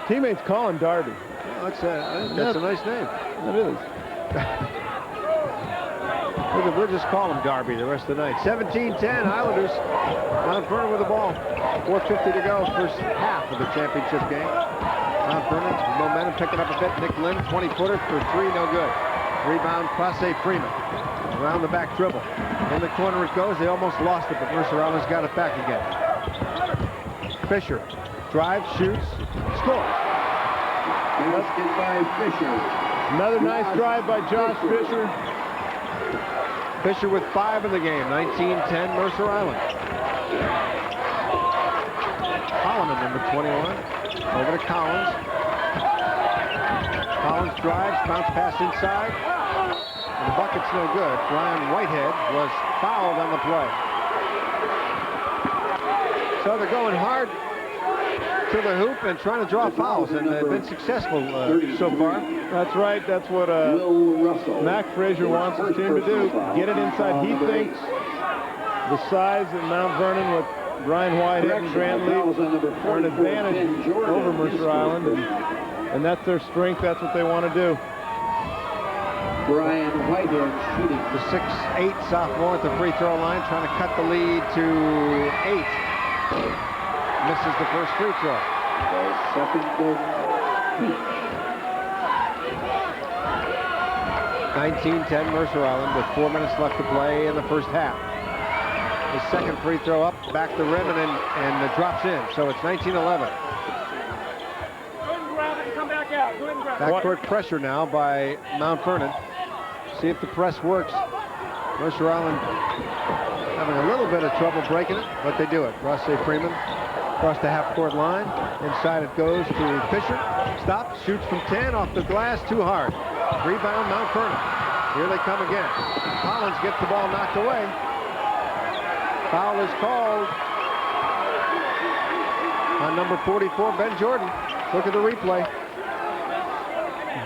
teammates call him Darby. That's a nice name. It is. We'll just call him Darby the rest of the night. 17-10 Islanders. Mount Vernon with the ball. 4:50 to go, first half of the championship game. Mount Vernon, momentum picking up a bit. Nick Lind, 20-footer for 3, no good. Rebound, Prasse Freeman. Around the back dribble. In the corner it goes. They almost lost it, but Mercer Island's got it back again. Fisher drives, shoots, scores. Basket by Fisher. Another nice drive by Josh Fisher. Fisher with 5 in the game. 19-10 Mercer Island. Holloman, number 21. Over to Collins. Collins drives, bounce pass inside. And the bucket's no good. Brian Whitehead was fouled on the play. So they're going hard to the hoop and trying to draw fouls, and been successful so far. That's right. That's what Mac Frazier wants his team to do. Get it inside. He thinks the size at Mount Vernon with Brian Whitehead and Grant Lee are an advantage over Mercer Island, and that's their strength. That's what they want to do. Brian Whitehead shooting. The 6'8" sophomore at the free throw line, trying to cut the lead to 8. Misses the first free throw. Second each. 19-10 Mercer Island with 4 minutes left to play in the first half. The second free throw up, back the rim, and drops in. So it's 19-11. Go ahead and grab it and come back out. Go ahead and grab it. Backcourt pressure now by Mount Vernon. See if the press works. Mercer Island having a little bit of trouble breaking it, but they do it. Rossi Freeman across the half-court line. Inside it goes to Fisher. Stops, shoots from 10, off the glass, too hard. Rebound, Mount Vernon. Here they come again. Collins gets the ball knocked away. Foul is called on number 44, Ben Jordan. Look at the replay.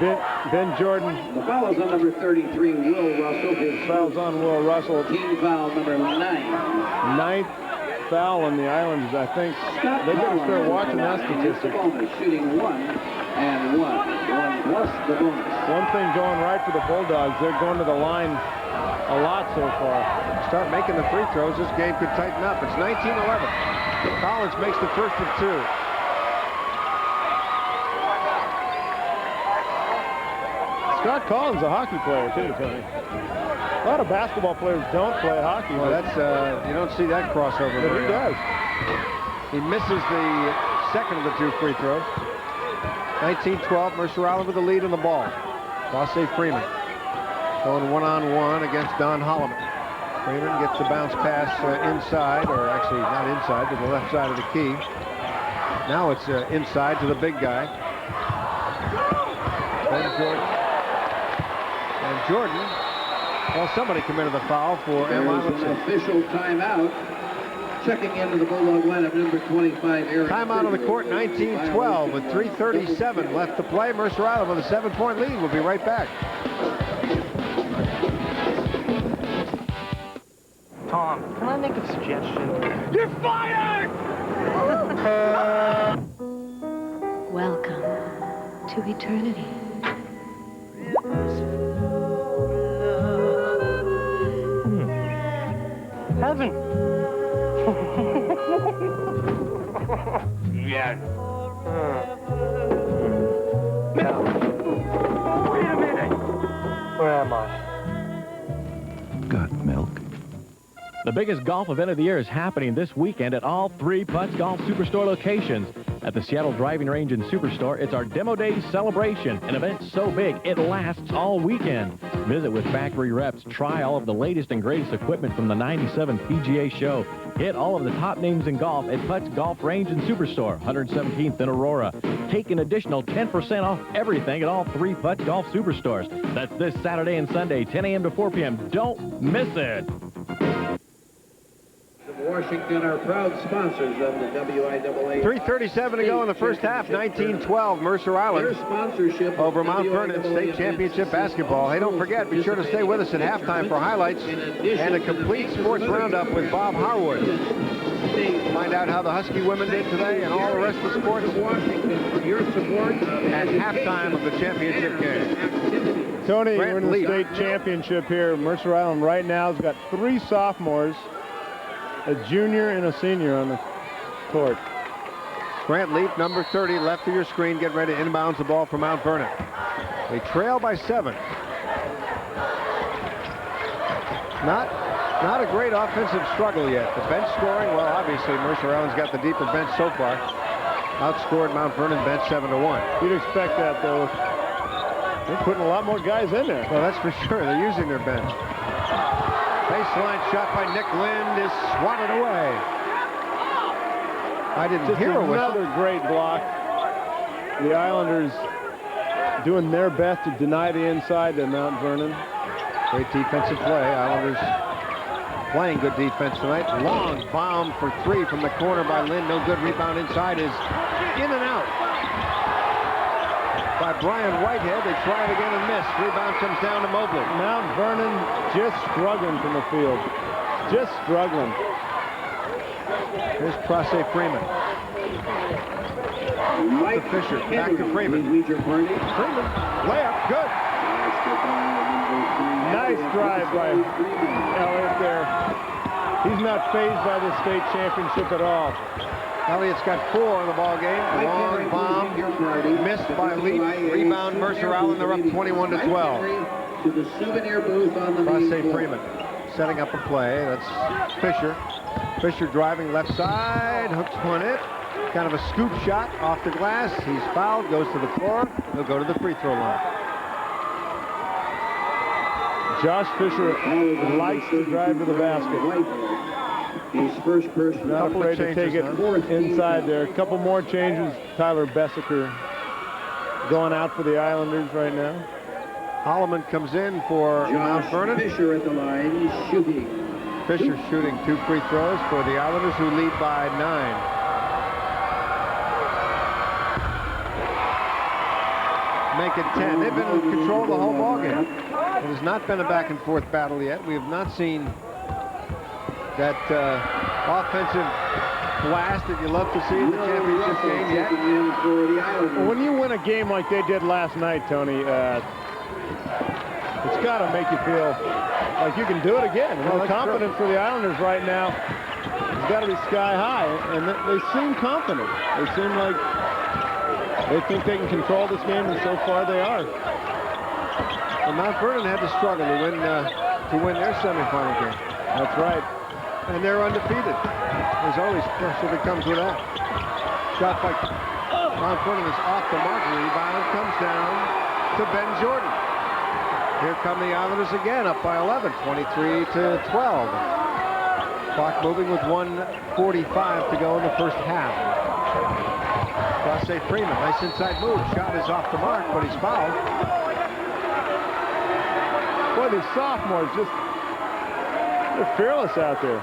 Ben Jordan. The foul is on number 33, Will Russell. His foul's on Will Russell. Team foul number 9. Ninth foul on the Islanders, I think. They better start watching that statistic. Shooting 1 and 1. 1 plus the bonus. One thing going right for the Bulldogs. They're going to the line a lot so far. Start making the free throws. This game could tighten up. It's 19-11. Collins makes the first of 2. Scott Collins, a hockey player, too, Tony. A lot of basketball players don't play hockey. Well, that's, you don't see that crossover. But he does. He misses the second of the 2 free throws. 19-12, Mercer Island with the lead in the ball. Rossi Freeman going one-on-one against Don Holloman. Freeman gets the bounce pass inside, or actually not inside, to the left side of the key. Now it's inside to the big guy. Ben Jordan. And Jordan, well, somebody committed the foul for There's M. an official timeout. Checking into the Bulldog lineup, number 25, Eric. Timeout on the court, 19-12 with 3:37 left to play. Mercer Island with a 7-point lead. We'll be right back. Tom, can I make a suggestion? You're fired! Welcome to eternity. Heaven. Yeah. Now, wait a minute. Where am I? Got milk? The biggest golf event of the year is happening this weekend at all 3 Putts Golf Superstore locations. At the Seattle Driving Range and Superstore, it's our Demo Day celebration, an event so big it lasts all weekend. Visit with factory reps, try all of the latest and greatest equipment from the 97 PGA Show. Hit all of the top names in golf at Putts Golf Range and Superstore, 117th in Aurora. Take an additional 10% off everything at all 3 Putts Golf Superstores. That's this Saturday and Sunday, 10 a.m. to 4 p.m. Don't miss it. Washington are proud sponsors of the WIAA. 3:37 to go in the first half. 19-12 Mercer Island Their sponsorship over Mount Vernon State Championship basketball. Hey, don't forget, be sure to stay with us at halftime for highlights and a complete sports roundup with Bob Harwood. Find out how the Husky women did today and all the rest of the sports for your support at halftime of the championship game. Tony, we're in the state championship here. Mercer Island right now has got 3 sophomores, a junior and a senior on the court. Grant Leaf, number 30, left of your screen, getting ready to inbounds the ball for Mount Vernon. They trail by 7. Not a great offensive struggle yet. The bench scoring, well, obviously Mercer Island's got the deeper bench so far. Outscored Mount Vernon bench 7-1. You'd expect that, though. They're putting a lot more guys in there. Well, that's for sure. They're using their bench. Baseline shot by Nick Lind is swatted away. I didn't hear a whistle. Another great block. The Islanders doing their best to deny the inside to Mount Vernon. Great defensive play. Islanders playing good defense tonight. Long bomb for 3 from the corner by Lind. No good. Rebound inside is In and out by Brian Whitehead. They try it again and miss. Rebound comes down to Mobley. Mount Vernon just struggling from the field. Just struggling. Here's Prase Freeman. Up to Fisher. Back to Freeman. Freeman. Layup. Good. Nice drive by Elliott there. He's not fazed by the state championship at all. Elliott's got 4 in the ball game. Long bomb missed by Leach. Rebound Mercer Island. They're up 21-12. To the souvenir booth on the main Prase floor. Freeman setting up a play. That's Fisher. Fisher driving left side. Hooks one in. Kind of a scoop shot off the glass. He's fouled. Goes to the floor. He'll go to the free throw line. Josh Fisher likes to drive to the basket. His first person. Not afraid to take it inside there. A couple more changes. Tyler Bessiker going out for the Islanders right now. Holloman comes in for Mount Vernon. Fisher at the line, shooting. Fisher shooting 2 free throws for the Islanders, who lead by 9. Make it 10. They've been in control the whole ballgame. It has not been a back-and-forth battle yet. We have not seen that offensive blast that you love to see in the championship game yet. When you win a game like they did last night, Tony, it's got to make you feel like you can do it again. You know, the confidence for the Islanders right now has got to be sky high, and they seem confident. They seem like they think they can control this game, and so far they are. Well, Mount Vernon had to struggle to win their semifinal game. That's right. And they're undefeated. There's always pressure that comes with that. Shot by Mount Vernon is off the mark. Rebound comes down to Ben Jordan. Here come the Islanders again, up by 11, 23-12. Clock moving with 1:45 to go in the first half. Prase Freeman, nice inside move. Shot is off the mark, but he's fouled. Boy, these sophomores they're fearless out there.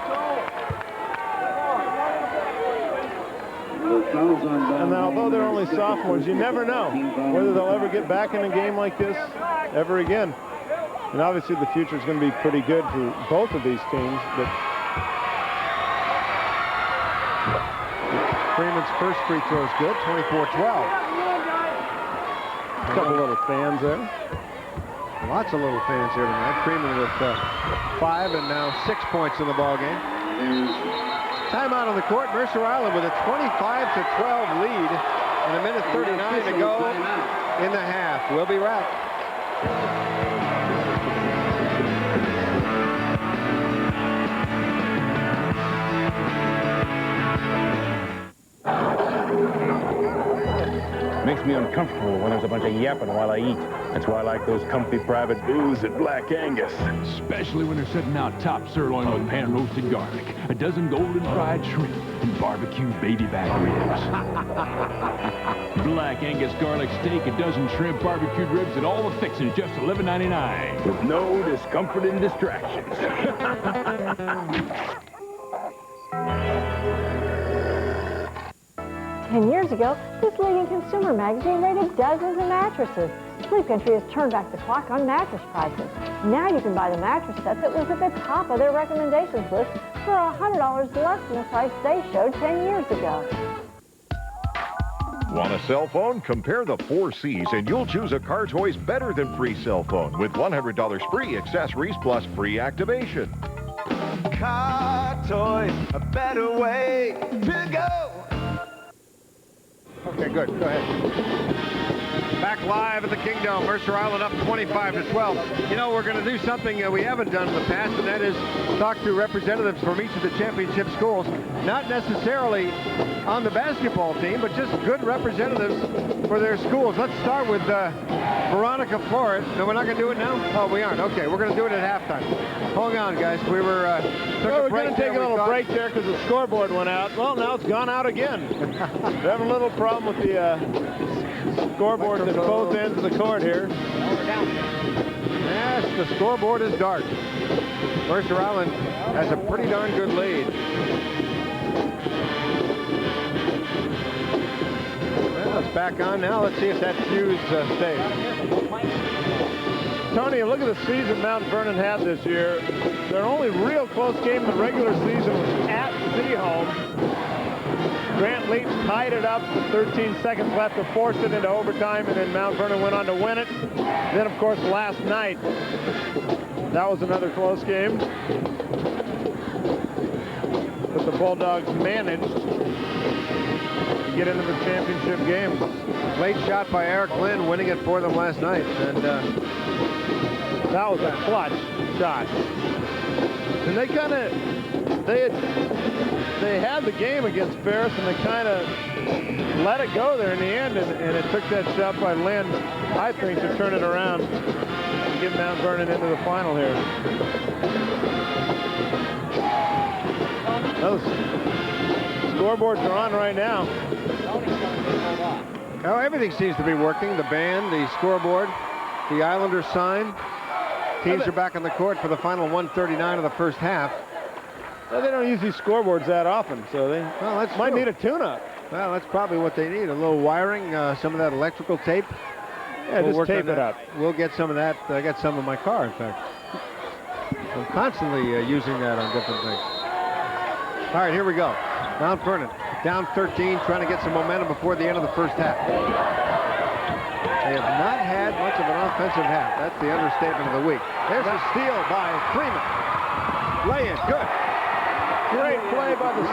And although they're only sophomores, you never know whether they'll ever get back in a game like this ever again. And obviously the future is going to be pretty good for both of these teams. But Freeman's first free throw is good, 24-12. A couple little fans there. Lots of little fans here tonight. Freeman with 5 and now 6 points in the ball game. Timeout on the court. Mercer Island with a 25-12 lead and a minute 39 to go in the half. We'll be back. Makes me uncomfortable when there's a bunch of yapping while I eat. That's why I like those comfy private booths at Black Angus. Especially when they're setting out top sirloin with pan-roasted garlic, a dozen golden fried shrimp, and barbecue baby back ribs. Black Angus garlic steak, a dozen shrimp, barbecued ribs, and all the fixings, just $11.99. With no discomfort and distractions. 10 years ago, this leading consumer magazine rated dozens of mattresses. Sleep Country has turned back the clock on mattress prices. Now you can buy the mattress set that was at the top of their recommendations list for $100 less than the price they showed 10 years ago. Want a cell phone? Compare the 4 C's and you'll choose a Car Toys better than free cell phone with $100 free accessories plus free activation. Car Toys, a better way to go. Okay, good. Go ahead. Back live at the Kingdome. Mercer Island up 25-12. You know, we're going to do something we haven't done in the past, and that is talk to representatives from each of the championship schools. Not necessarily on the basketball team, but just good representatives for their schools. Let's start with Veronica Flores. No, we're not going to do it now? Oh, we aren't. Okay, we're going to do it at halftime. Hold on, guys. We were we're going to take a little break there because the scoreboard went out. Well, now it's gone out again. We're having a little problem with the scoreboards at both ends of the court here. Yes, the scoreboard is dark. Mercer Island has a pretty darn good lead. back on now. Let's see if that fuse stays. Tony, look at the season Mount Vernon had this year. Their only real close game in the regular season was at City Home. Grant Leach tied it up with 13 seconds left to force it into overtime, and then Mount Vernon went on to win it. Then, of course, last night, that was another close game. But the Bulldogs managed to get into the championship game. Late shot by Eric Lynn, winning it for them last night. And that was a clutch shot. And they kind of, they had the game against Ferris, and they kind of let it go there in the end, and it took that shot by Lynn, I think, to turn it around and get Mount Vernon into the final here. Those scoreboards are on right now. Oh, everything seems to be working. The band, the scoreboard, the Islanders sign. Teams are back on the court for the final 1:39 of the first half. Well, they don't use these scoreboards that often, so they might need a tune-up. Well, that's probably what they need. A little wiring, some of that electrical tape. Yeah, just tape it up. We'll get some of that. I got some in my car, in fact. I'm constantly using that on different things. All right, here we go. Mount Vernon down 13, trying to get some momentum before the end of the first half. They have not had much of an offensive half. That's the understatement of the week. There's a steal by Freeman. Lay it, good. Great play by the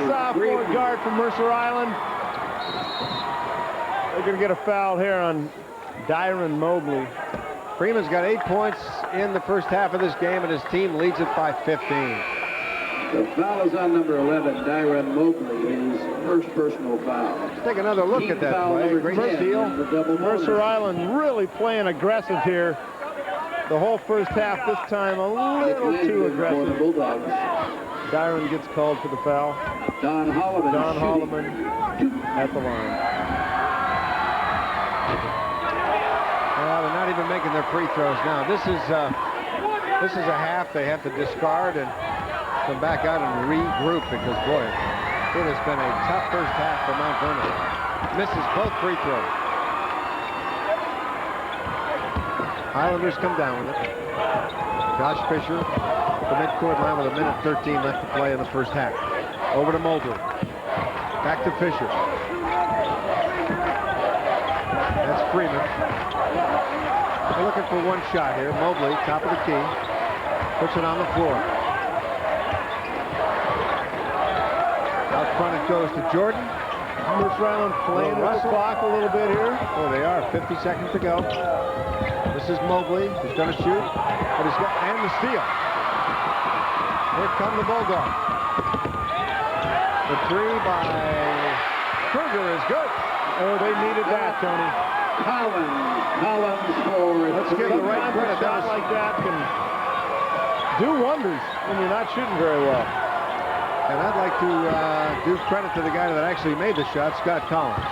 sophomore guard from Mercer Island. They're going to get a foul here on Dyron Mobley. Freeman's got 8 points in the first half of this game, and his team leads it by 15. The foul is on number 11, Dyron Mobley, his first personal foul. Let's take another look at that play. Great steal. Mercer Island really playing aggressive here. The whole first half, this time a little too aggressive. Dyron gets called for the foul. Don Holloman at the line. Well, they're not even making their free throws now. This is a half they have to discard and come back out and regroup, because, boy, it has been a tough first half for Mount Vernon. Misses both free throws. Islanders come down with it. Josh Fisher at the midcourt line with 1:13 left to play in the first half. Over to Mobley. Back to Fisher. That's Freeman. They're looking for one shot here. Mobley, top of the key. Puts it on the floor. Out front it goes to Jordan. Mercer Island playing with the clock a little bit here. Oh, they are. 50 seconds to go. This is Mobley, who's going to shoot, but he's got, and the steal. Here come the Bulldogs. The three by Kruger is good. Oh, they needed that, Tony. Collins for Let's give the right credit. A shot like that can do wonders when you're not shooting very well. And I'd like to do credit to the guy that actually made the shot, Scott Collins.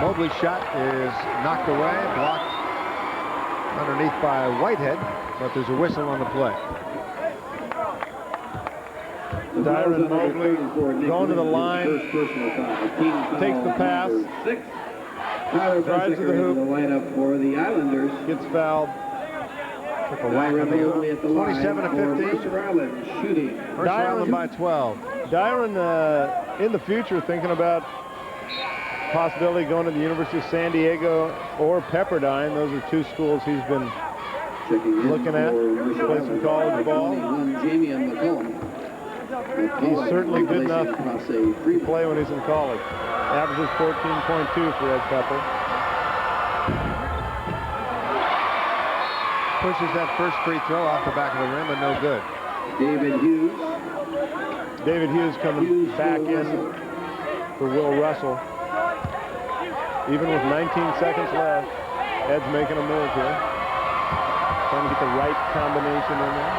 Mobley's shot is knocked away, blocked underneath by Whitehead, but there's a whistle on the play. Dyron Mobley going to the line, takes the pass, drives to the hoop, lineup for the Islanders. Gets fouled. Took a whack on the hoop. 27 to 15. Mercer Island shooting. Mercer Island by 12. Dyron in the future thinking about possibility going to the University of San Diego or Pepperdine. Those are two schools he's been looking at. Play some college ball. He's certainly good enough to play when he's in college. Averages 14.2 for Ed Pepper. Pushes that first free throw off the back of the rim, but no good. David Hughes coming back in for Will Russell. Even with 19 seconds left, Ed's making a move here. Trying to get the right combination in there.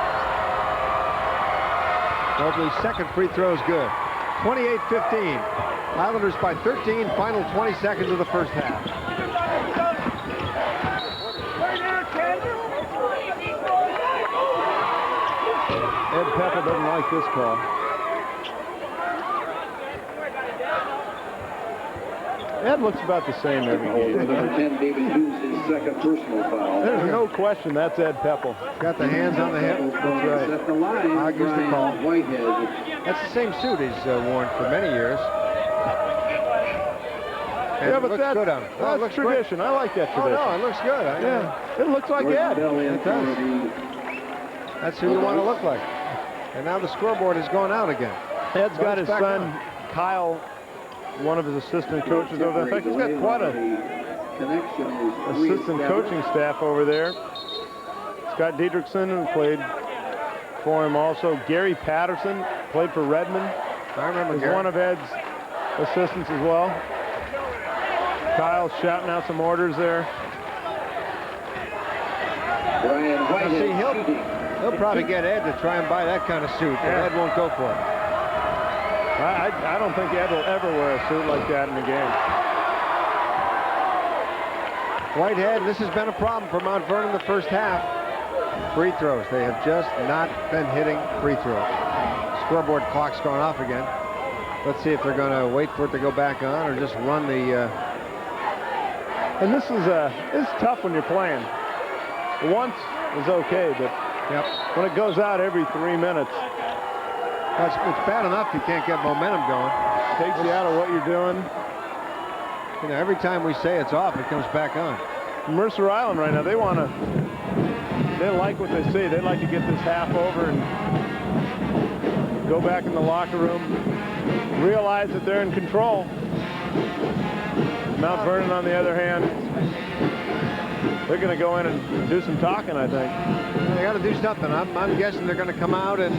Mobley's second free throw is good. 28-15. Islanders by 13, final 20 seconds of the first half. Ed Pepper doesn't like this call. That looks about the same every game. Number 10, David Hughes, his second personal foul. There's no question that's Ed Peppel. Got the hands on the hip. That's right. At the line, Argues the call. Whitehead. That's the same suit he's worn for many years. And Yeah, it but looks good on him. Oh, it that's looks tradition. great. I like that Oh, tradition. no, it looks good. Yeah, it looks like Ed. It does. That's who you want to look like. And now the scoreboard has gone out again. Ed's So got it's his back son, on. Kyle, one of his assistant coaches over there. In fact, he's got quite a assistant coaching staff over there. Scott Diedrichson played for him also. Gary Patterson played for Redmond. I remember He's Gary. one of Ed's assistants as well. Kyle's shouting out some orders there. Brian Whitehead See, shooting. he'll probably get Ed to try and buy that kind of suit, but Ed won't go for it. I don't think Ed will ever wear a suit like that in the game. Whitehead, this has been a problem for Mount Vernon the first half. Free throws. They have just not been hitting free throws. Scoreboard clock's going off again. Let's see if they're going to wait for it to go back on or just run the... And this is it's tough when you're playing. Once is okay, but when it goes out every 3 minutes, it's bad enough you can't get momentum going. Takes you out of what you're doing. You know, every time we say it's off, it comes back on. Mercer Island right now, they like what they see. They'd like to get this half over and go back in the locker room, realize that they're in control. Mount Vernon, on the other hand, they're going to go in and do some talking, I think. They got to do something. I'm guessing they're going to come out and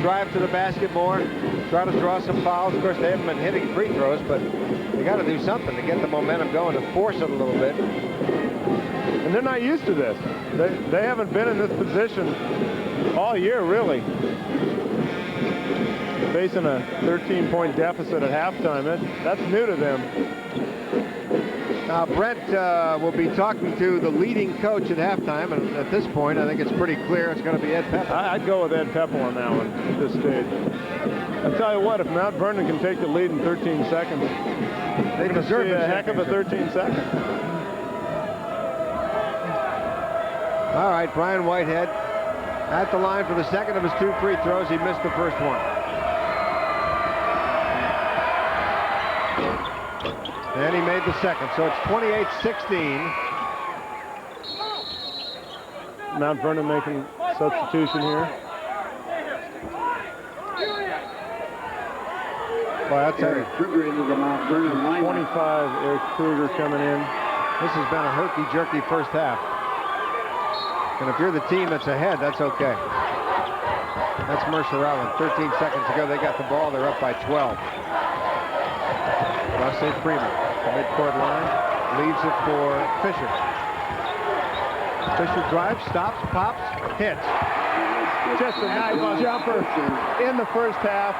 drive to the basket more, try to draw some fouls. Of course, they haven't been hitting free throws, but they got to do something to get the momentum going, to force it a little bit. And they're not used to this. They haven't been in this position all year, really. Facing a 13-point deficit at halftime, that's new to them. Now, Brent will be talking to the leading coach at halftime, and at this point, I think it's pretty clear it's going to be Ed Peppel. I'd go with Ed Peppel on that one at this stage. I'll tell you what, if Mount Vernon can take the lead in 13 seconds, they deserve a heck of a 13 seconds. All right, Brian Whitehead at the line for the second of his 2 free throws. He missed the first one. And he made the second, so it's 28-16. Mount Vernon making substitution here. Well, that's Eric Kruger into the Mount Vernon line. 25, Eric Kruger coming in. This has been a herky-jerky first half. And if you're the team that's ahead, that's okay. That's Mercer Island. 13 seconds ago, they got the ball. They're up by 12. Ross St. Freeman, the midcourt line, leaves it for Fisher. Fisher drives, stops, pops, hits. Just a nice jumper in the first half.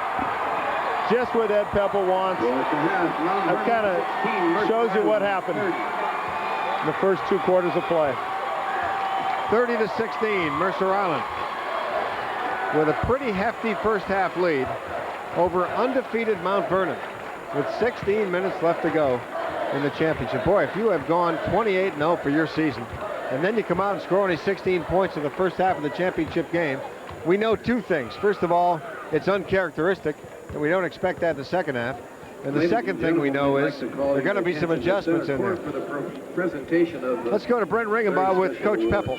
Just what Ed Peppel wants. That kind of shows you what happened in the first 2 quarters of play. 30-16, Mercer Island with a pretty hefty first half lead over undefeated Mount Vernon with 16 minutes left to go in the championship. Boy, if you have gone 28-0 for your season, and then you come out and score only 16 points in the first half of the championship game, we know 2 things. First of all, it's uncharacteristic, and we don't expect that in the second half. And the second thing we know is there are going to be some adjustments in there. Let's go to Brent Ringenbaugh with Coach Peppel.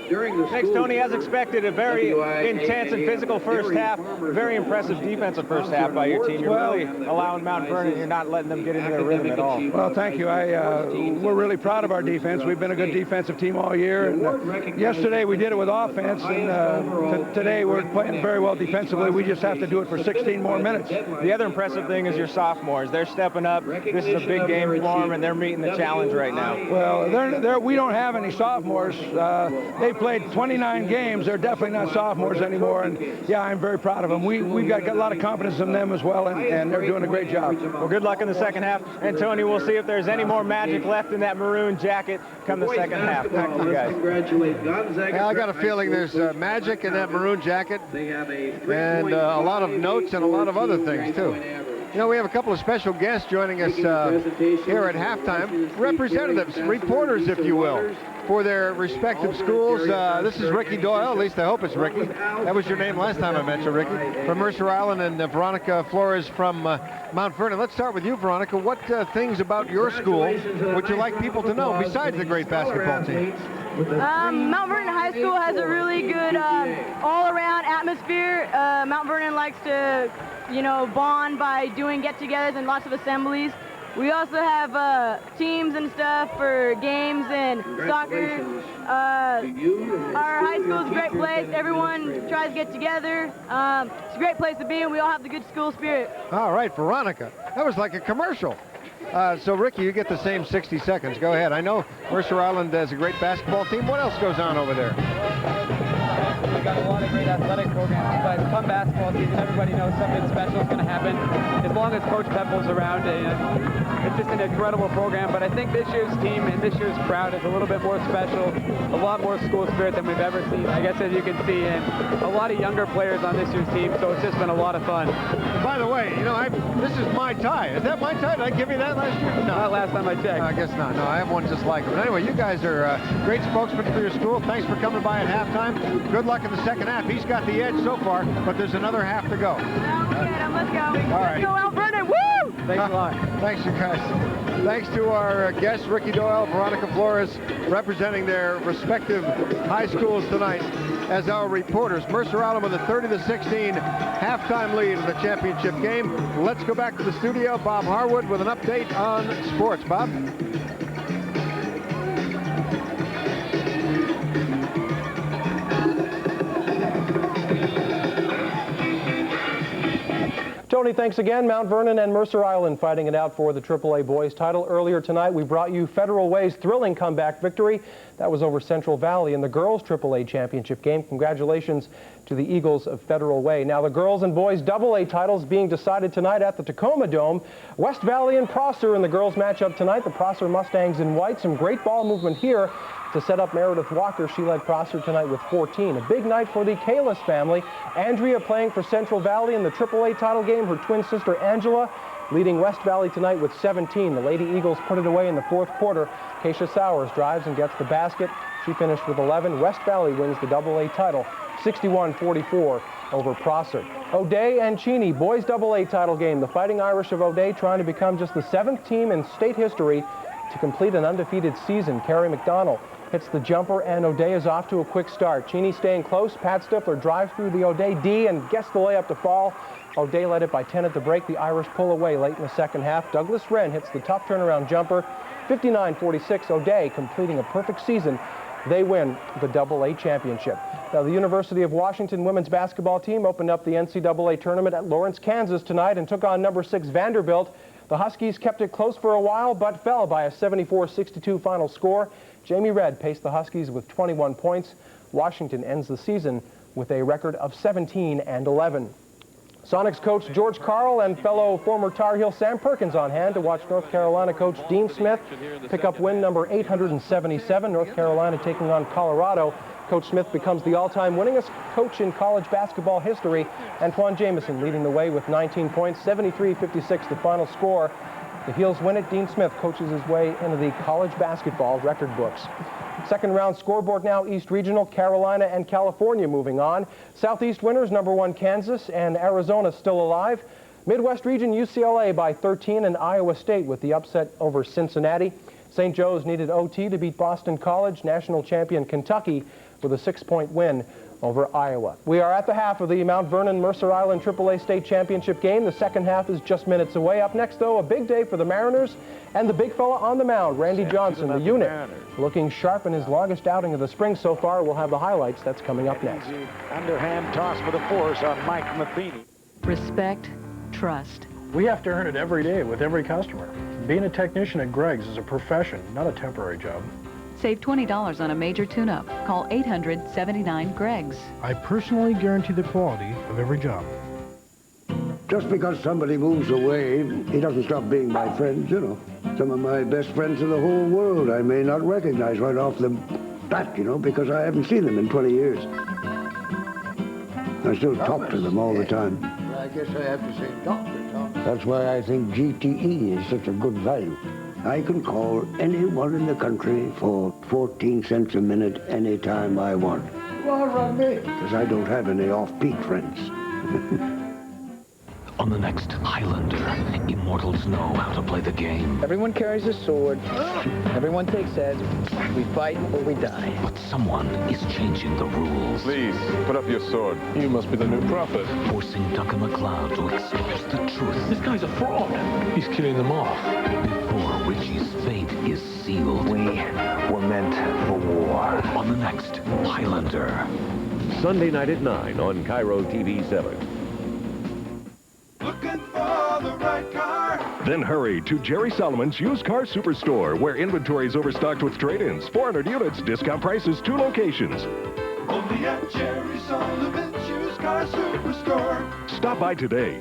Thanks, Tony. As expected, a very intense and physical first half. Very impressive defensive first half by your team. You're really allowing Mount Vernon. You're not letting them get into their rhythm at all. Well, thank you. We're really proud of our defense. We've been a good defensive team all year. And yesterday we did it with offense, and today we're playing very well defensively. We just have to do it for 16 more minutes. The other impressive thing is your sophomores. They're stepping up. This is a big game for them, and they're meeting the challenge right now. Well, we don't have any sophomores. They played 29 games. They're definitely not sophomores anymore, and yeah, I'm very proud of them. We've got a lot of confidence in them as well, and they're doing a great job. Well, good luck in the second half, and Tony, we'll see if there's any more magic left in that maroon jacket come the second half. Thank you, guys. I got a feeling there's magic in that maroon jacket, and a lot of notes and a lot of other things too. You know, we have a couple of special guests joining us here at halftime. Representatives, reporters, if you will, for their respective schools. This is Ricky Doyle, at least I hope it's Ricky. That was your name last time I met you, Ricky. From Mercer Island, and Veronica Flores from Mount Vernon. Let's start with you, Veronica. What things about your school would you like people to know besides the great basketball team? Mount Vernon High School has a really good all-around atmosphere. Mount Vernon likes to, you know, bond by doing get-togethers and lots of assemblies. We also have teams and stuff for games and soccer. Our high school is a great place. Everyone tries to get together. It's a great place to be, and we all have the good school spirit. All right, Veronica. That was like a commercial. So, Ricky, you get the same 60 seconds. Go ahead. I know Mercer Island has a great basketball team. What else goes on over there? We've got a lot of great athletic programs, but come basketball season, everybody knows something special is going to happen. As long as Coach Peppel's around, it's just an incredible program. But I think this year's team and this year's crowd is a little bit more special, a lot more school spirit than we've ever seen, I guess, as you can see, and a lot of younger players on this year's team, so it's just been a lot of fun. By the way, you know, this is my tie. Is that my tie? Did I give you that last year? No. Not last time I checked. I guess not. No, I have one just like it. But anyway, you guys are great spokesmen for your school. Thanks for coming by at halftime. Good luck in the second half. He's got the edge so far, but there's another half to go. Let's go. All right. Let's go, Mount Vernon. Woo! Thanks a lot. Thanks, you guys. Thanks to our guests, Ricky Doyle, Veronica Flores, representing their respective high schools tonight as our reporters. Mercer Island with a 30-16 halftime lead in the championship game. Let's go back to the studio. Bob Harwood with an update on sports. Bob? Tony, thanks again. Mount Vernon and Mercer Island fighting it out for the AAA boys title. Earlier tonight, we brought you Federal Way's thrilling comeback victory. That was over Central Valley in the girls AAA championship game. Congratulations to the Eagles of Federal Way. Now the girls and boys AA titles being decided tonight at the Tacoma Dome. West Valley and Prosser in the girls matchup tonight. The Prosser Mustangs in white. Some great ball movement here to set up Meredith Walker. She led Prosser tonight with 14. A big night for the Kalis family. Andrea playing for Central Valley in the AAA title game. Her twin sister Angela leading West Valley tonight with 17. The Lady Eagles put it away in the fourth quarter. Keisha Sowers drives and gets the basket. She finished with 11. West Valley wins the AA title 61-44 over Prosser. O'Day and Cheney, boys AA title game. The Fighting Irish of O'Day trying to become just the 7th team in state history to complete an undefeated season. Carrie McDonald hits the jumper, and O'Day is off to a quick start. Cheney staying close. Pat Stifler drives through the O'Day D and gets the layup to fall. O'Day led it by 10 at the break. The Irish pull away late in the second half. Douglas Wren hits the tough turnaround jumper. 59-46. O'Day completing a perfect season. They win the AA championship. Now, the University of Washington women's basketball team opened up the NCAA tournament at Lawrence, Kansas tonight and took on number 6 Vanderbilt. The Huskies kept it close for a while, but fell by a 74-62 final score. Jamie Redd paced the Huskies with 21 points. Washington ends the season with a record of 17-11. Sonics coach George Carl and fellow former Tar Heel Sam Perkins on hand to watch North Carolina coach Dean Smith pick up win number 877. North Carolina taking on Colorado. Coach Smith becomes the all-time winningest coach in college basketball history. Antoine Jameson leading the way with 19 points, 73-56 the final score. The Heels win it. Dean Smith coaches his way into the college basketball record books. Second round scoreboard now, East Regional, Carolina and California moving on. Southeast winners, number 1 Kansas and Arizona still alive. Midwest region, UCLA by 13 and Iowa State with the upset over Cincinnati. St. Joe's needed OT to beat Boston College. National champion Kentucky with a 6-point win over Iowa. We are at the half of the Mount Vernon Mercer Island AAA State Championship game. The second half is just minutes away. Up next, though, a big day for the Mariners and the big fella on the mound, Randy Johnson, the unit, looking sharp in his longest outing of the spring so far. We'll have the highlights. That's coming up next. Underhand toss for the force on Mike Matheny. Respect, trust. We have to earn it every day with every customer. Being a technician at Greg's is a profession, not a temporary job. Save $20 on a major tune-up. Call 800-79-GREGS. I personally guarantee the quality of every job. Just because somebody moves away, he doesn't stop being my friend, you know. Some of my best friends in the whole world I may not recognize right off the bat, you know, because I haven't seen them in 20 years. I still talk to them all the time. Well, I guess I have to say Dr. Thomas. That's why I think GTE is such a good value. I can call anyone in the country for 14 cents a minute anytime I want. Well, run me. Because I don't have any off-peak friends. On the next Highlander, immortals know how to play the game. Everyone carries a sword. Everyone takes heads. We fight or we die. But someone is changing the rules. Please, put up your sword. You must be the new prophet. Forcing Duncan MacLeod to expose the truth. This guy's a fraud. He's killing them off. Before Richie's fate is sealed. We were meant for war. On the next Highlander. Sunday night at 9 on Cairo TV 7. Looking for the right car. Then hurry to Jerry Solomon's Used Car Superstore, where inventory is overstocked with trade-ins, 400 units, discount prices, 2 locations. Only at Jerry Sullivan's Used Car Superstore. Stop by today.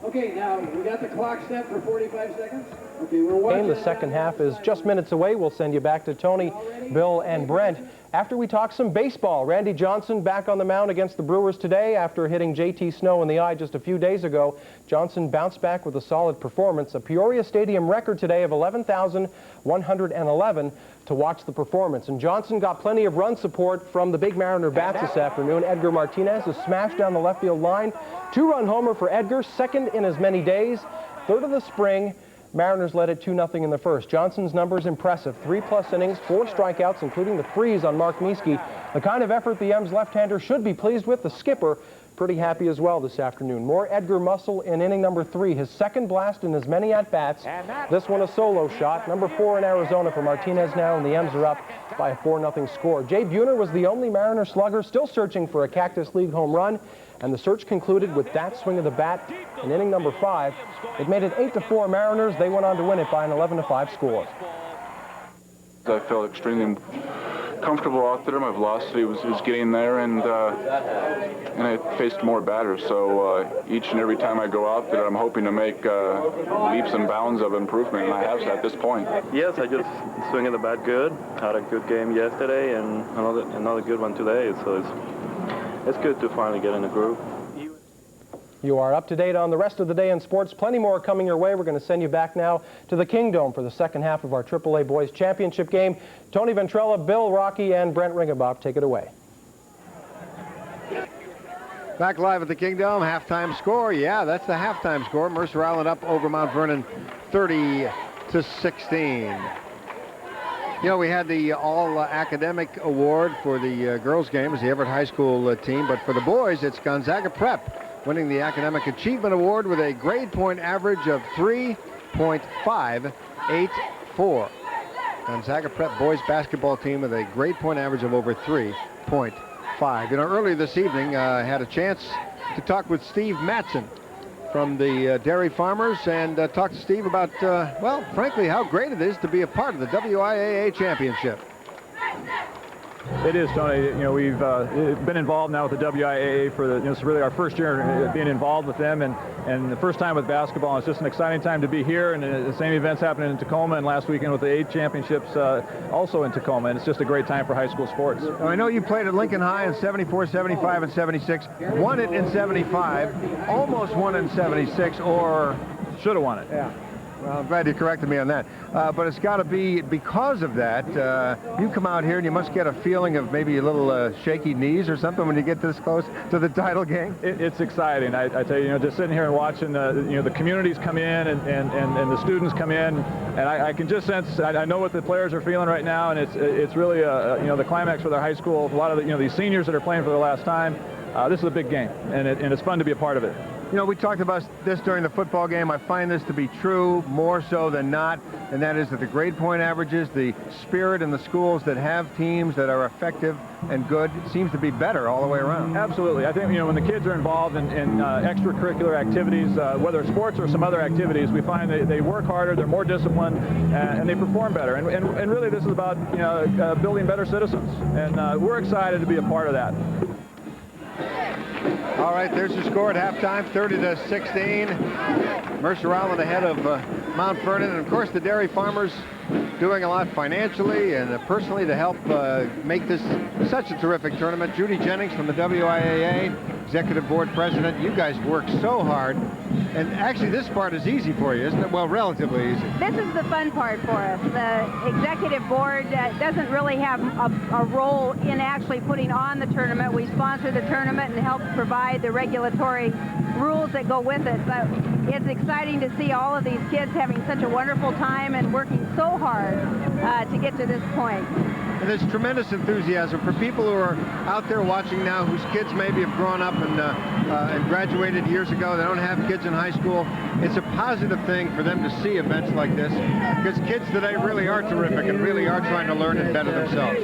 Okay, now we got the clock set for 45 seconds. Okay, we're watching. The second half is just minutes away. We'll send you back to Tony, Bill, and Brent. After we talk some baseball, Randy Johnson back on the mound against the Brewers today after hitting JT Snow in the eye just a few days ago. Johnson bounced back with a solid performance. A Peoria Stadium record today of 11,111 to watch the performance. And Johnson got plenty of run support from the big Mariner bats this afternoon. Edgar Martinez has smashed down the left field line. 2-run homer for Edgar, second in as many days, third of the spring. Mariners led it 2-0 in the first. Johnson's numbers impressive. 3+ innings, 4 strikeouts, including the freeze on Mark Mieske. The kind of effort the M's left-hander should be pleased with. The skipper pretty happy as well this afternoon. More Edgar Muscle in inning number 3. His second blast in as many at-bats. This one a solo shot. Number 4 in Arizona for Martinez now, and the M's are up by a 4-0 score. Jay Buhner was the only Mariner slugger still searching for a Cactus League home run. And the search concluded with that swing of the bat in inning number 5. It made it 8-4 Mariners. They went on to win it by an 11-5 score. I felt extremely comfortable out there. My velocity was getting there, and I faced more batters. So each and every time I go out there, I'm hoping to make leaps and bounds of improvement, and I have at this point. Yes, I just swinging the bat good. Had a good game yesterday, and another good one today. So it's good to finally get in the groove. You are up to date on the rest of the day in sports. Plenty more coming your way. We're going to send you back now to the Kingdome for the second half of our AAA Boys Championship game. Tony Ventrella, Bill Rocky, and Brent Ringebob, take it away. Back live at the Kingdome, halftime score. Yeah, that's the halftime score. Mercer Island up over Mount Vernon 30-16. You know, we had the all-academic award for the girls' game as the Everett High School team, but for the boys, it's Gonzaga Prep winning the Academic Achievement Award with a grade point average of 3.584. Gonzaga Prep boys basketball team with a grade point average of over 3.5. You know, earlier this evening, I had a chance to talk with Steve Matson from the dairy farmers and talk to Steve about, well, frankly, how great it is to be a part of the WIAA championship. It is, Tony. You know, we've been involved now with the WIAA for it's really our first year being involved with them, and the first time with basketball. It's just an exciting time to be here, and the same events happening in Tacoma, and last weekend with the 8 championships also in Tacoma, and it's just a great time for high school sports. Now, I know you played at Lincoln High in 74, 75, and 76, won it in 75, almost won in 76, or should have won it. Yeah. Well, I'm glad you corrected me on that. But it's got to be because of that. You come out here and you must get a feeling of maybe a little shaky knees or something when you get this close to the title game. It's exciting. I tell you, just sitting here and watching the communities come in and the students come in, and I can just sense. I know what the players are feeling right now, and it's really the climax for their high school. A lot of these seniors that are playing for the last time. This is a big game, and it's fun to be a part of it. You know, we talked about this during the football game. I find this to be true more so than not, and that is that the grade point averages, the spirit in the schools that have teams that are effective and good, seems to be better all the way around. Absolutely. I think, when the kids are involved in extracurricular activities, whether it's sports or some other activities, we find they work harder, they're more disciplined, and they perform better. And really this is about, building better citizens. And we're excited to be a part of that. All right, there's your score at halftime, 30-16. Mercer Island ahead of Mount Vernon. And, of course, the dairy farmers doing a lot financially and personally to help make this such a terrific tournament. Judy Jennings from the WIAA executive board president. You guys work so hard. And actually, this part is easy for you, isn't it? Well, relatively easy. This is the fun part for us. The executive board doesn't really have a role in actually putting on the tournament. We sponsor the tournament and help provide the regulatory rules that go with it. But it's exciting to see all of these kids having such a wonderful time and working so hard to get to this point. And there's tremendous enthusiasm for people who are out there watching now, whose kids maybe have grown up and graduated years ago. They don't have kids in high school. It's a positive thing for them to see events like this, because kids today really are terrific and really are trying to learn and better themselves.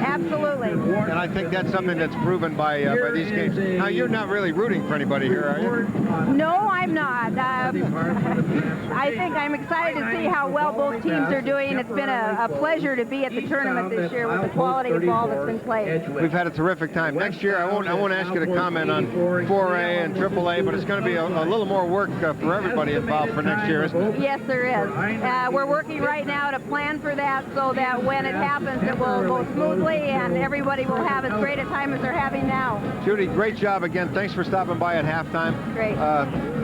Absolutely. And I think that's something that's proven by these games. Now, you're not really rooting for anybody here, are you? No, I'm not. I think I'm excited to see how well both teams are doing. It's been a pleasure to be at the tournament this year with the quality of ball that's been played. We've had a terrific time. Next year, I won't ask you to comment on 4A and AAA, but it's going to be a little more work for everybody involved for next year, isn't it? Yes, there is. We're working right now to plan for that so that when it happens, it will go smoothly and everybody will have as great a time as they're having now. Judy, great job again. Thanks for stopping by at halftime. Great.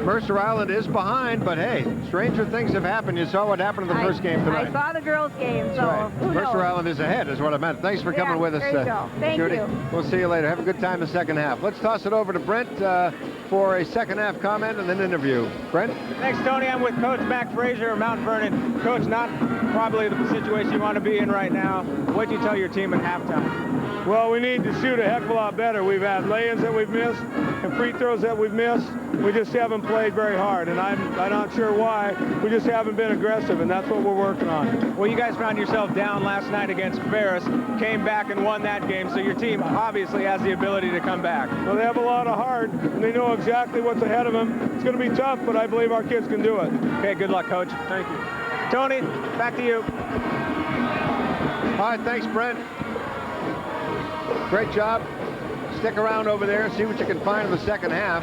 Mercer Island is behind, but hey, stranger things have happened. You saw what happened in the first game tonight. I saw the girls' game, so who knows? Mercer Island is ahead, is what I meant. Thanks for coming with us, there you go. Thank Judy. you. We'll see you later. Have a good time in the second half. Let's toss it over to Brent for a second half comment and then interview. Brent? Thanks, Tony. I'm with Coach Mac Frazier of Mount Vernon. Coach, not probably the situation you want to be in right now. What did you tell your team at halftime? Well, we need to shoot a heck of a lot better. We've had lay-ins that we've missed and free throws that we've missed. We just haven't played very hard, and I'm not sure why. We just haven't been aggressive, and that's what we're working on. Well, you guys found yourself down last night against Ferris, came back and won that game, so your team obviously has the ability to come back. Well, they have a lot of heart, and they know exactly what's ahead of them. It's going to be tough, but I believe our kids can do it. Okay, good luck, Coach. Thank you. Tony, back to you. All right, thanks, Brent. Great job. Stick around over there and see what you can find in the second half.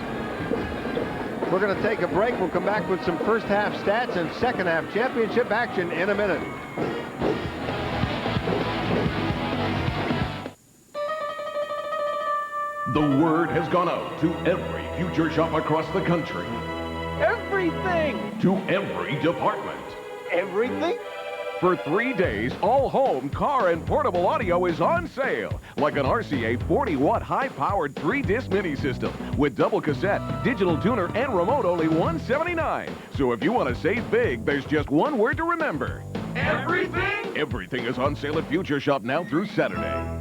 We're going to take a break. We'll come back with some first half stats and second half championship action in a minute. The word has gone out to every future shop across the country. Everything! To every department. Everything? For 3 days, all home, car, and portable audio is on sale. Like an RCA 40-watt high-powered 3-disc mini system with double cassette, digital tuner, and remote, only $179. So if you want to save big, there's just one word to remember. Everything? Everything is on sale at Future Shop now through Saturday.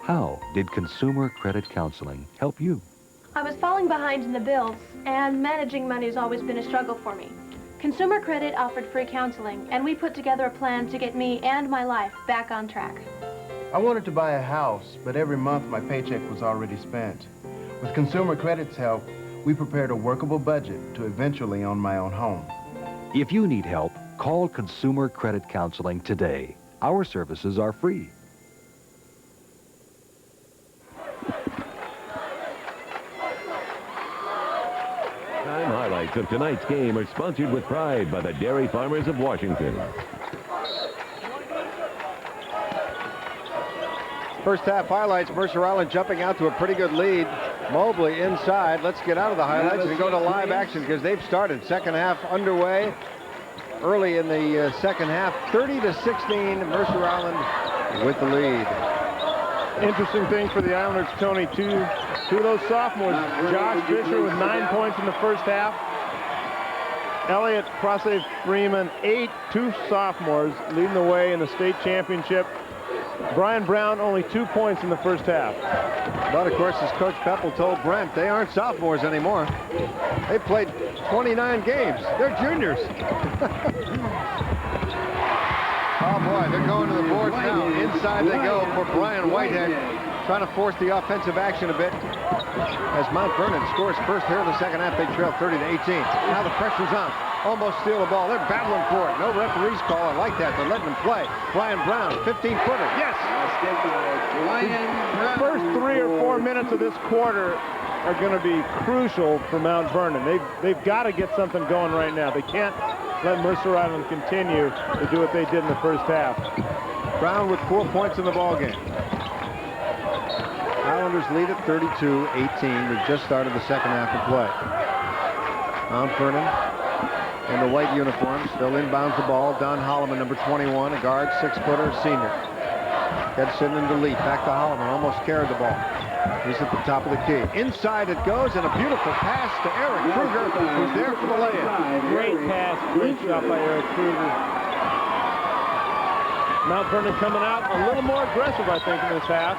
How did Consumer Credit Counseling help you? I was falling behind in the bills, and managing money has always been a struggle for me. Consumer Credit offered free counseling, and we put together a plan to get me and my life back on track. I wanted to buy a house, but every month my paycheck was already spent. With Consumer Credit's help, we prepared a workable budget to eventually own my own home. If you need help, call Consumer Credit Counseling today. Our services are free. Time highlights of tonight's game are sponsored with pride by the Dairy Farmers of Washington. First half highlights, Mercer Island jumping out to a pretty good lead. Mobley inside. Let's get out of the highlights and go to live action because they've started. Second half underway. Early in the second half, 30-16, Mercer Island with the lead. Interesting thing for the Islanders, Tony, two of those sophomores, Josh Fisher with 9 points in the first half. Elliott Prosse Freeman, 8, 2 sophomores leading the way in the state championship. Brian Brown, only 2 points in the first half. But, of course, as Coach Peppel told Brent, they aren't sophomores anymore. They played 29 games. They're juniors. Oh, boy, they're going to the boards now. Inside they go for Brian Whitehead, trying to force the offensive action a bit. As Mount Vernon scores first here in the second half, they trail 30-18. Now the pressure's on. Almost steal the ball. They're battling for it. No referee's call. I like that. They're letting them play. Brian Brown, 15-footer. Yes! First 3 or 4 minutes of this quarter are going to be crucial for Mount Vernon. They've got to get something going right now. They can't let Mercer Island continue to do what they did in the first half. Brown with 4 points in the ball game. Islanders lead at 32-18. We've just started the second half of play. Mount Vernon in the white uniforms. They'll inbounds the ball. Don Holloman, number 21, a guard, 6-footer, senior. Gets it into Leaf. Back to Holloman. Almost carried the ball. He's at the top of the key. Inside it goes, and a beautiful pass to Eric Kruger, who's there for the lay-in. Great pass. Great shot by Eric Kruger. Mount Vernon coming out a little more aggressive, I think, in this half.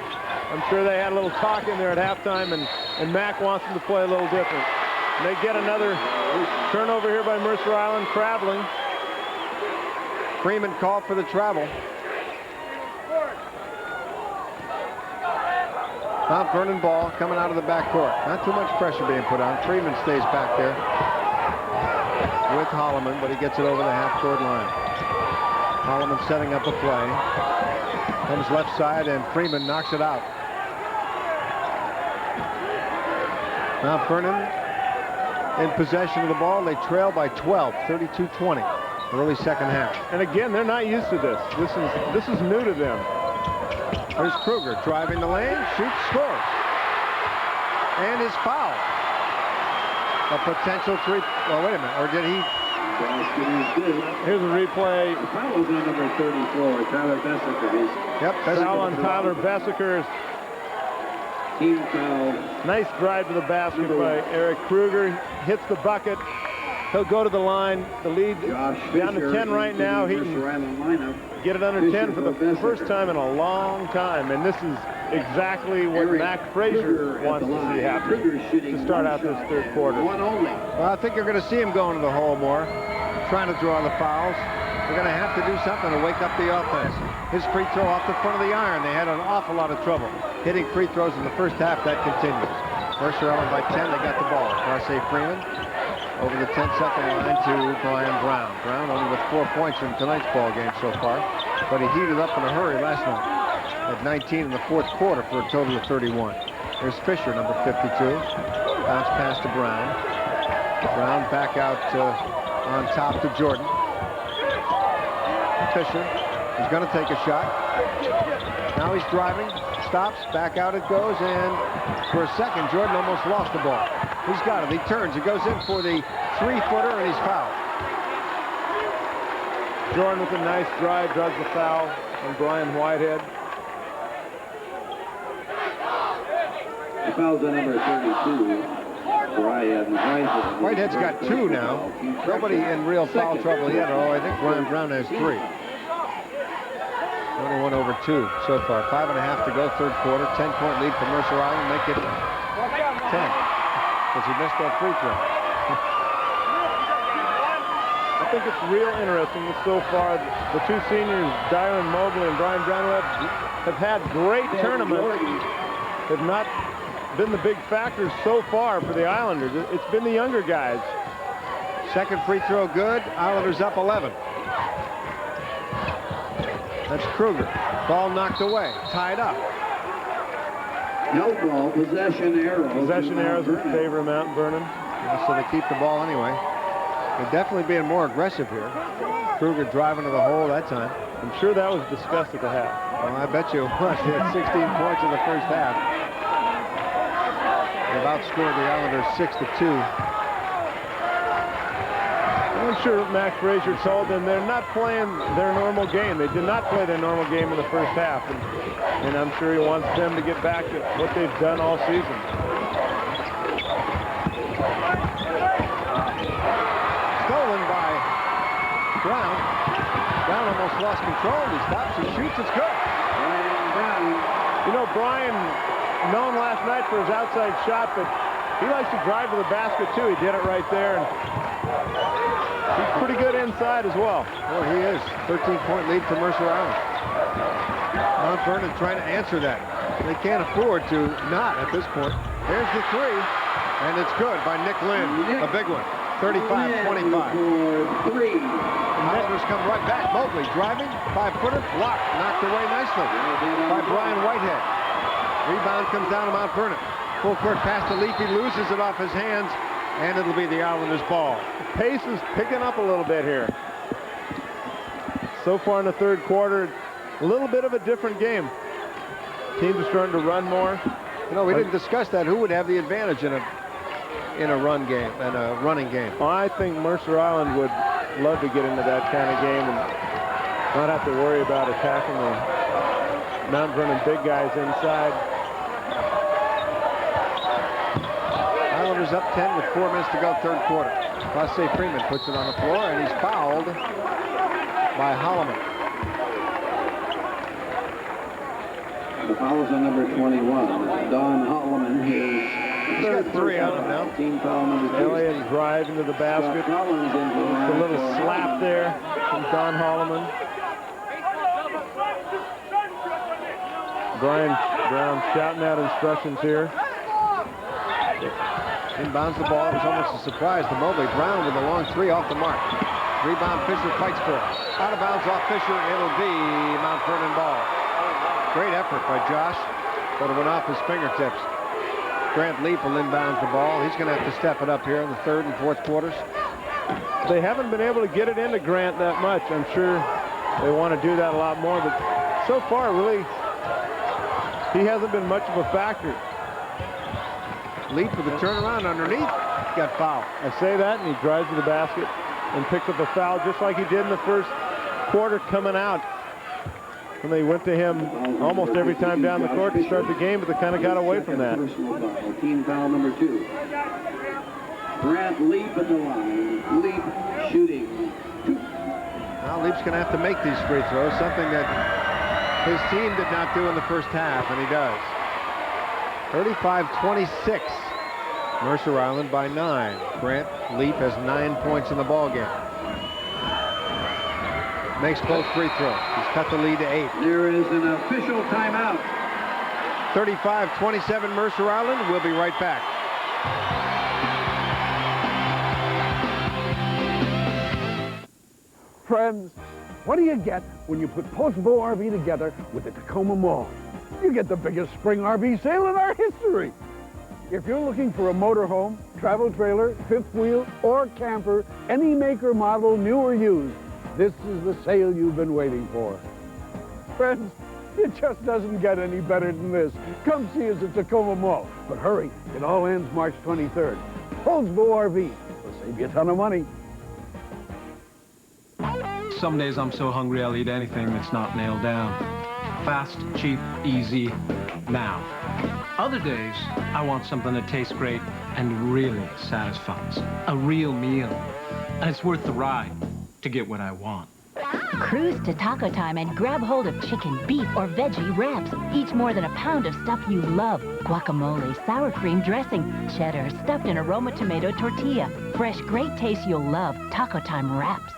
I'm sure they had a little talk in there at halftime, and Mac wants them to play a little different. And they get another turnover here by Mercer Island, traveling. Freeman called for the travel. Mount Vernon ball coming out of the backcourt. Not too much pressure being put on. Freeman stays back there with Holloman, but he gets it over the half-court line. Holloman setting up a play. Comes left side, and Freeman knocks it out. Mount Vernon in possession of the ball. They trail by 12, 32-20. Early second half. And again, they're not used to this. This is new to them. There's Kruger driving the lane, shoots, scores. And is fouled. A potential three. Well, wait a minute. Or did he? Here's a replay. The foul was on number 34, Tyler Bessiker. Yep, foul on Tyler Bessiker's. Team foul. Nice drive to the basket by Eric Kruger. Hits the bucket. He'll go to the line. The lead down to 10 right now. He can get it under 10 for the first time in a long time. And this is exactly what Mac Frazier wants to see happen to start out this third quarter. Well, I think you're going to see him going to the hole more, trying to draw the fouls. They're going to have to do something to wake up the offense. His free throw off the front of the iron. They had an awful lot of trouble hitting free throws in the first half. That continues. Mercer Island by 10. They got the ball. Marseille Freeman over the 10-second line to Brian Brown. Brown only with 4 points in tonight's ball game so far, but he heated up in a hurry last night at 19 in the fourth quarter for a total of 31. There's Fisher, number 52. Bounce pass to Brown. Brown back out on top to Jordan. Fisher is going to take a shot. Now he's driving, stops, back out it goes, and for a second, Jordan almost lost the ball. He's got it. He turns. He goes in for the 3-footer, and he's fouled. Jordan with a nice drive draws the foul on Brian Whitehead. The foul's on number 32. Brian Whitehead. Whitehead's got 2 now. Nobody in real foul trouble yet. Oh, I think Brian Brown has 3. Only 1 over 2 so far. 5.5 to go, third quarter. 10-point lead for Mercer Island. Make it 10. Because he missed that free throw. I think it's real interesting so far. The 2 seniors, Dyron Mobley and Brian Brown, have had great tournaments. Have not been the big factors so far for the Islanders. It's been the younger guys. Second free throw good. Islanders up 11. That's Kruger. Ball knocked away. Tied up. No ball. Possession arrow. Possession arrows in favor of Mount Vernon. Yeah, so they keep the ball anyway. They're definitely being more aggressive here. Kruger driving to the hole that time. I'm sure that was discussed at the half. Well, I bet you it was. They had 16 points in the first half. They've outscored the Islanders 6-2. I'm sure Mac Frazier told them they're not playing their normal game. They did not play their normal game in the first half. And I'm sure he wants them to get back to what they've done all season. Stolen by Brown. Brown almost lost control. He stops, he shoots, it's good. You know, Brian, known last night for his outside shot, but he likes to drive to the basket too. He did it right there. And he's pretty good inside as well. Well, he is. 13-point lead for Mercer Island. Mount Vernon trying to answer that. They can't afford to not at this point. Here's the three, and it's good by Nick Lynn. A big one. 35-25. Islanders come right back. Mobley driving, 5-footer, blocked, knocked away nicely by Brian Whitehead. Rebound comes down to Mount Vernon. Full court pass to Leaf. He loses it off his hands, and it'll be the Islanders' ball. The pace is picking up a little bit here. So far in the third quarter, a little bit of a different game. Teams are starting to run more. You know, we didn't discuss that. Who would have the advantage in a run game and a running game? Well, I think Mercer Island would love to get into that kind of game and not have to worry about attacking the Mount Vernon big guys inside. Islanders up 10 with 4 minutes to go, third quarter. Classe Freeman puts it on the floor, and he's fouled by Holloman. The foul is on number 21. Don Holloman. He's got 3 on him now. Team foul number 2. Elliott drive into the basket. Just a little slap there from Don Holloman. Brian Brown shouting out instructions here. Inbounds the ball. It was almost a surprise to Mobley. Brown with a long 3 off the mark. Rebound, Fisher fights for it. Out of bounds off Fisher. It'll be Mount Vernon ball. Great effort by Josh, but it went off his fingertips. Grant Leap will inbounds the ball. He's going to have to step it up here in the third and fourth quarters. They haven't been able to get it into Grant that much. I'm sure they want to do that a lot more, but so far, really, he hasn't been much of a factor. Leap with the turnaround underneath. Got fouled. I say that, and he drives to the basket and picks up a foul just like he did in the first quarter coming out. And they went to him almost every time down the court to start the game, but they kind of got away from that. Team foul number 2. Grant Leap at the line. Leap shooting. 2. Now Leap's going to have to make these free throws, something that his team did not do in the first half, and he does. 35-26. Mercer Island by 9. Grant Leap has 9 points in the ballgame. Makes both free throws. He's cut the lead to 8. There is an official timeout. 35-27 Mercer Island. We'll be right back. Friends, what do you get when you put Postbo RV together with the Tacoma Mall? You get the biggest spring RV sale in our history. If you're looking for a motorhome, travel trailer, fifth wheel, or camper, any maker, model, new or used, this is the sale you've been waiting for. Friends, it just doesn't get any better than this. Come see us at Tacoma Mall. But hurry, it all ends March 23rd. Postbo RV will save you a ton of money. Some days I'm so hungry I'll eat anything that's not nailed down. Fast, cheap, easy, now. Other days, I want something that tastes great and really satisfies. A real meal. And it's worth the ride to get what I want. Cruise to Taco Time and grab hold of chicken, beef, or veggie wraps. Each more than a pound of stuff you love. Guacamole, sour cream dressing, cheddar, stuffed in aroma tomato tortilla. Fresh, great taste you'll love. Taco Time wraps.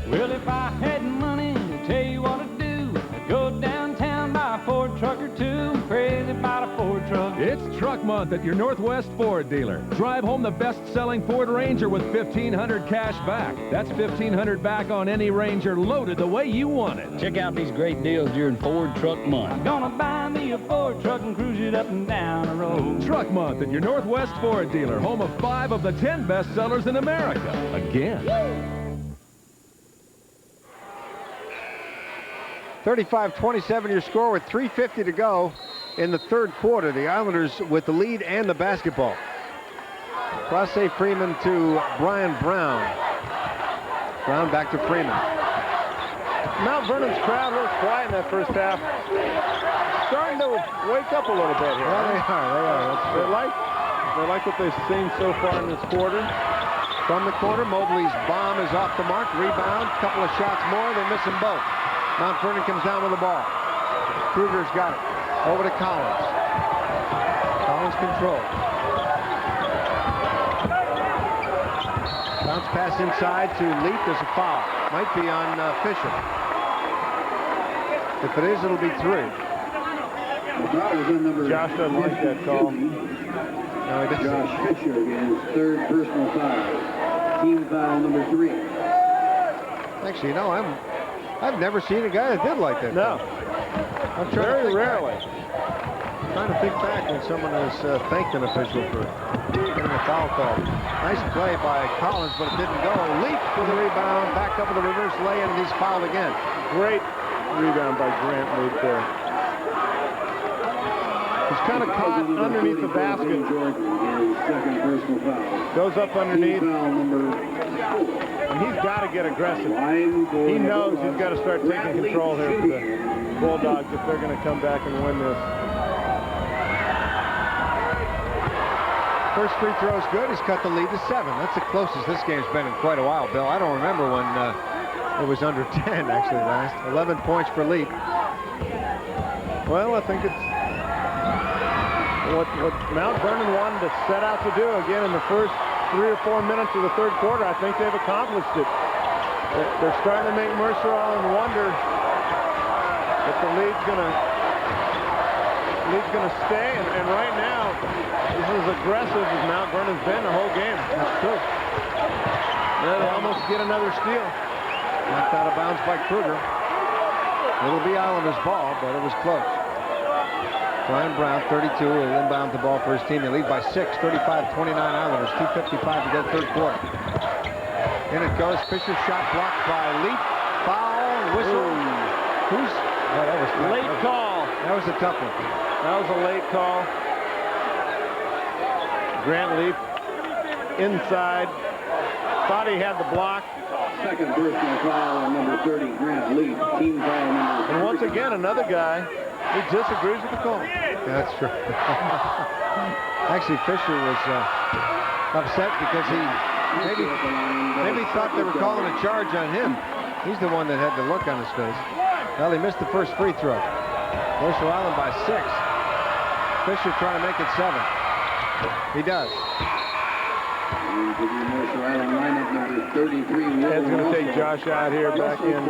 Well, if I had money to tell you what to do, I'd go downtown, buy a Ford truck or two. I'm crazy about a Ford truck. It's Truck Month at your Northwest Ford dealer. Drive home the best-selling Ford Ranger with $1,500 cash back. That's $1,500 back on any Ranger loaded the way you want it. Check out these great deals during Ford Truck Month. I'm gonna buy me a Ford truck and cruise it up and down the road. Truck Month at your Northwest Ford dealer, home of 5 of the 10 best sellers in America. Again. 35-27 your score with 3:50 to go in the third quarter. The Islanders with the lead and the basketball. Classe Freeman to Brian Brown. Brown back to Freeman. Mount Vernon's crowd was quiet in that first half. Starting to wake up a little bit here. Well, they are. They like what they've seen so far in this quarter. From the corner, Mobley's bomb is off the mark. Rebound, couple of shots more. They miss them both. Mount Vernon comes down with the ball. Kruger's got it. Over to Collins. Collins controls. Bounce pass inside to Leap. There's a foul. Might be on Fisher. If it is, it'll be 3. Josh doesn't like that call. No, he doesn't. Josh Fisher, his third personal foul. Team foul number 3. Actually, you know, I've never seen a guy that did like that. No. I'm trying Very to think rarely. Trying to think back when someone has thanked an official for getting a foul call. Nice play by Collins, but it didn't go. Leap for the rebound, back up with the reverse lay-in, and he's fouled again. Great rebound by Grant Leap there. He's kind of caught underneath the basket. Goes up underneath. And he's got to get aggressive. He knows he's got to start taking control here for the Bulldogs if they're going to come back and win this. First free throw is good. He's cut the lead to 7. That's the closest this game's been in quite a while, Bill. I don't remember when it was under 10, actually, last. 11 points for Leap. Well, I think it's what Mount Vernon wanted to set out to do again in the first 3 or 4 minutes of the third quarter. I think they've accomplished it. They're starting to make Mercer Island wonder if the lead's gonna stay, and right now this is as aggressive as Mount Vernon's been the whole game. That's true. They almost get another steal. Knocked out of bounds by Kruger. It'll be Islanders' ball, but it was close. Brian Brown, 32, will inbound the ball for his team. They lead by 6, 35-29 Islanders. 2:55 to go third quarter. In it goes. Fisher shot blocked by Leap. Foul, whistle. Who's? Oh, that was late call. That was a tough one. That was a late call. Grant Leap inside. Thought he had the block. Second personal foul on number 30, Grant Leap. Team foul number 3. And once again, another guy who disagrees with the call. Yeah, that's true. Actually, Fisher was upset because he maybe thought they were calling a charge on him. He's the one that had the look on his face. Well, he missed the first free throw. Mercer Island by 6. Fisher trying to make it 7. He does. Mercer Island lineup number 33. Ed's going to take Josh out here back in.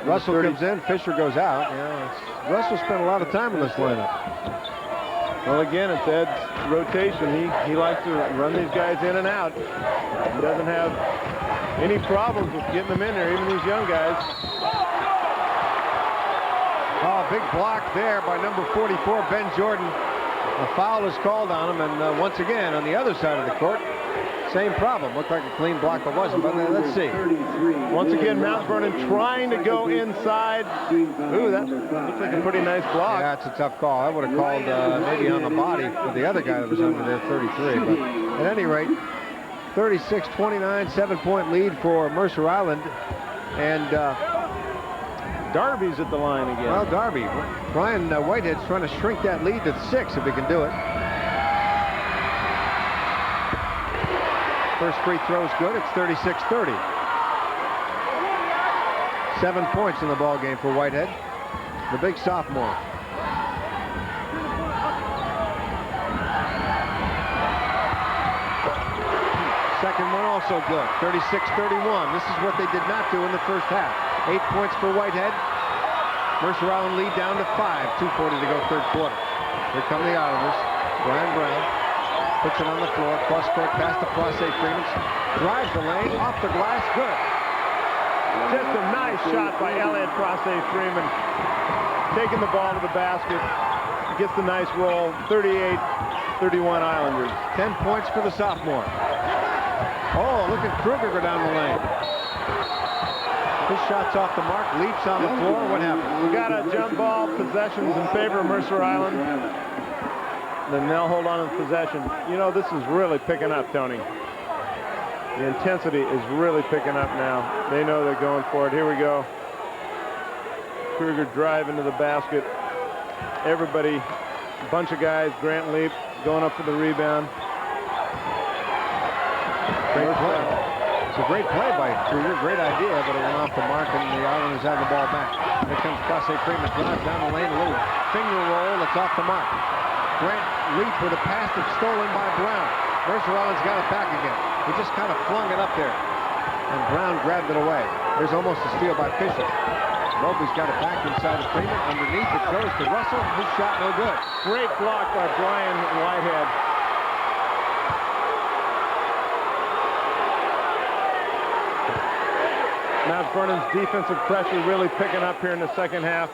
Russell comes in, Fisher goes out. Yeah, Russell spent a lot of time in this lineup. Well, again, it's Ed's rotation. He likes to run these guys in and out. He doesn't have any problems with getting them in there, even these young guys. Oh, big block there by number 44, Ben Jordan. A foul is called on him, and once again, on the other side of the court, same problem. Looked like a clean block, but wasn't. But let's see. Once again, Mount Vernon trying to go inside. Ooh, that looks like a pretty nice block. Yeah, it's a tough call. I would have called maybe on the body for the other guy that was under there, 33. But at any rate, 36-29, 7-point lead for Mercer Island. And Darby's at the line again. Well, Darby. Brian Whitehead's trying to shrink that lead to 6 if he can do it. First free throw is good. It's 36-30. 7 points in the ball game for Whitehead, the big sophomore. Second one also good. 36-31. This is what they did not do in the first half. 8 points for Whitehead. Mercer Island lead down to 5. 2:40 to go third quarter. Here come the Islanders. Brian Brown puts it on the floor. Cross court pass to Prosse Freeman. Drives the lane. Off the glass. Good. Just a nice shot by Elliot Prosse Freeman. Taking the ball to the basket. Gets the nice roll. 38-31 Islanders. 10 points for the sophomore. Oh, look at Kruger go down the lane. His shot's off the mark, leaps on the floor. What happened? We got a jump ball, possessions in favor of Mercer Island. Then they'll hold on to the possession. You know, this is really picking up, Tony. The intensity is really picking up now. They know they're going for it. Here we go. Kruger drive into the basket. Everybody, a bunch of guys, Grant Leap going up for the rebound. Great play. It's a great play by Kruger. Great idea, but it went off the mark, and the Islanders have the ball back. Here comes Prosse Freeman. Drives down the lane. A little finger roll. It's off the mark. Grant Leap with a pass that's stolen by Brown. Mercer Island's got it back again. He just kind of flung it up there, and Brown grabbed it away. There's almost a steal by Fisher. Roby's got it back inside of Freeman. Underneath, it goes to Russell. His shot no good. Great block by Brian Whitehead. Mount Vernon's defensive pressure really picking up here in the second half.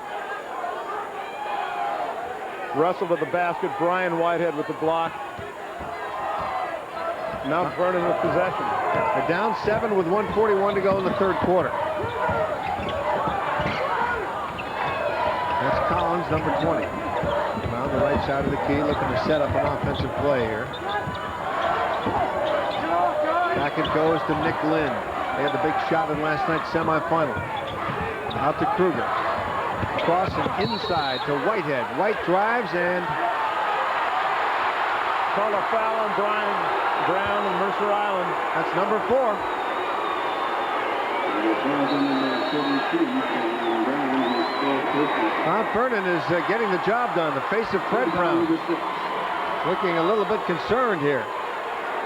Russell to the basket. Brian Whitehead with the block. Mount Vernon with possession. They're down 7 with 1:41 to go in the third quarter. That's Collins, number 20. Around the right side of the key, looking to set up an offensive play here. Back it goes to Nick Lynn. They had the big shot in last night's semifinal. Out to Kruger. Cross and inside to Whitehead. White drives and... Call a foul on Brian Brown and Mercer Island. That's number 4. Mount Vernon is getting the job done. The face of Fred Brown. Looking a little bit concerned here.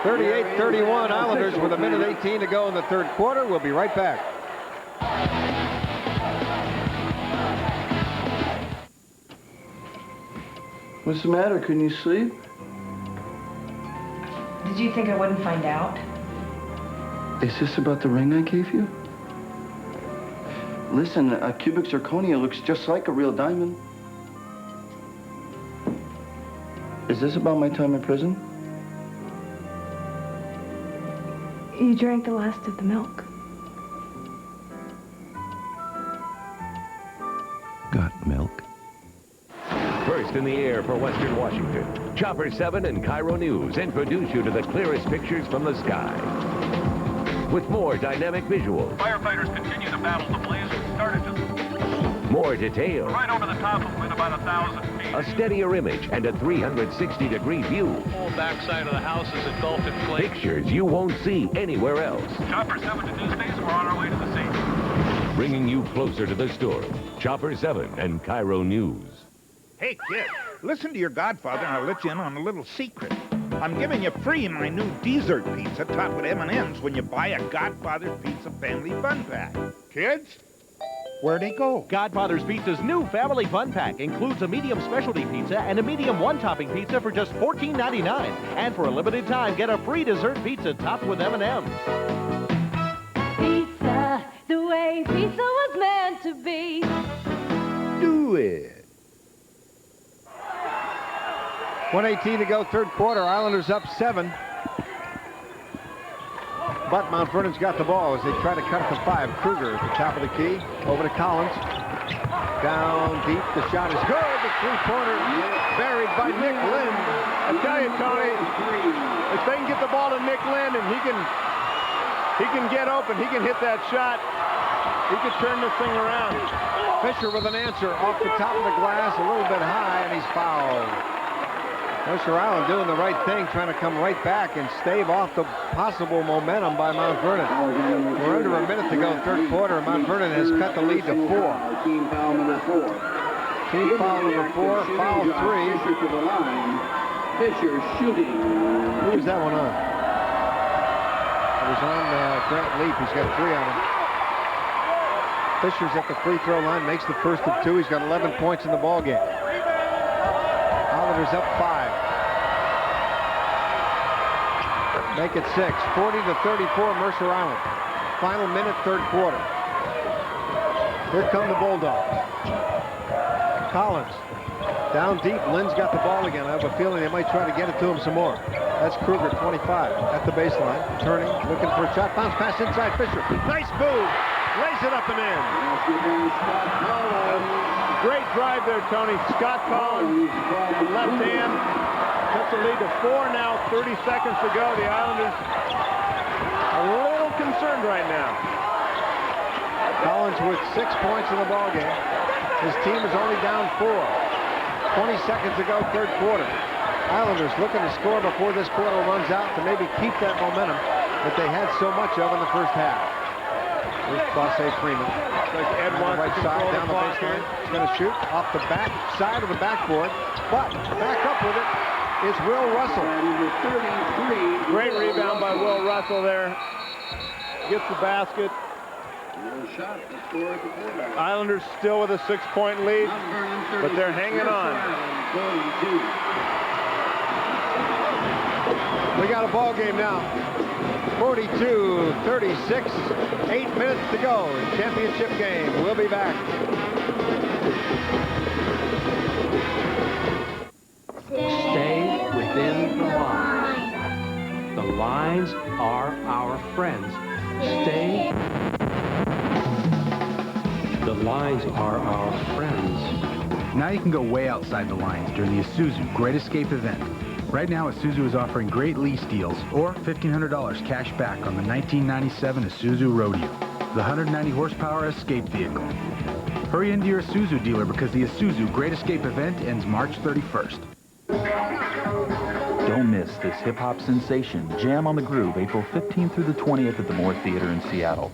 38-31 Islanders with 1:18 to go in the third quarter. We'll be right back. What's the matter? Couldn't you sleep? Did you think I wouldn't find out? Is this about the ring I gave you? Listen, a cubic zirconia looks just like a real diamond. Is this about my time in prison? You drank the last of the milk. Got milk? First in the air for Western Washington, Chopper 7 and Cairo News introduce you to the clearest pictures from the sky. With more dynamic visuals. Firefighters continue the battle. The blaze started just more detail. right over the top of with about 1,000 feet. A steadier image and a 360-degree view. The whole backside of the house is engulfed in flames. Pictures you won't see anywhere else. Chopper 7 to Newspace. We're on our way to the scene. Bringing you closer to the story. Chopper 7 and Cairo News. Hey, kid, listen to your godfather and I'll let you in on a little secret. I'm giving you free my new dessert pizza topped with M&Ms when you buy a Godfather's Pizza Family Fun Pack. Kids, where'd they go? Godfather's Pizza's new Family Fun Pack includes a medium specialty pizza and a medium one-topping pizza for just $14.99. And for a limited time, get a free dessert pizza topped with M&Ms. Pizza, the way pizza was meant to be. Do it. 1:18 to go, third quarter. Islanders up 7. But Mount Vernon's got the ball as they try to cut it to 5. Kruger at the top of the key. Over to Collins. Down deep. The shot is good. The three-pointer buried by Nick Lynn. I tell you, Tony, if they can get the ball to Nick Lynn and he can get open, he can hit that shot, he can turn this thing around. Fisher with an answer off the top of the glass, a little bit high, and he's fouled. Mercer Island doing the right thing, trying to come right back and stave off the possible momentum by Mount Vernon. We're under a minute to go, third quarter. Mount Vernon has cut the lead to 4. Team foul number 4. Team foul number 4, foul 3. Fisher to the line. Fisher shooting. Who was that one on? It was on Grant Leap. He's got 3 on him. Fisher's at the free throw line, makes the first of 2. He's got 11 points in the ball game. Islanders up 5. Make it 6. 40-34, Mercer Island. Final minute, third quarter. Here come the Bulldogs. Collins down deep. Lynn's got the ball again. I have a feeling they might try to get it to him some more. That's Kruger, 25, at the baseline. Turning, looking for a shot. Bounce pass inside Fisher. Nice move. Lays it up and in. Great drive there, Tony. Scott Collins, left hand, cuts the lead to 4 now, 30 seconds to go. The Islanders a little concerned right now. Collins with 6 points in the ball game. His team is only down 4. 20 seconds to go, third quarter. Islanders looking to score before this quarter runs out to maybe keep that momentum that they had so much of in the first half. Here's Claude Freeman. Ed on the right side, down the baseline. He's going to shoot off the back side of the backboard. But back up with it is Will Russell. Great rebound by Will Russell there. Gets the basket. Islanders still with a 6-point lead, but they're hanging on. We got a ball game now. 42-36, 8 minutes to go. Championship game. We'll be back. Stay within the lines. The lines are our friends. Stay. The lines are our friends. Now you can go way outside the lines during the Isuzu Great Escape event. Right now, Isuzu is offering great lease deals or $1,500 cash back on the 1997 Isuzu Rodeo, the 190 horsepower escape vehicle. Hurry into your Isuzu dealer because the Isuzu Great Escape event ends March 31st. Don't miss this hip-hop sensation, Jam on the Groove, April 15th through the 20th at the Moore Theater in Seattle.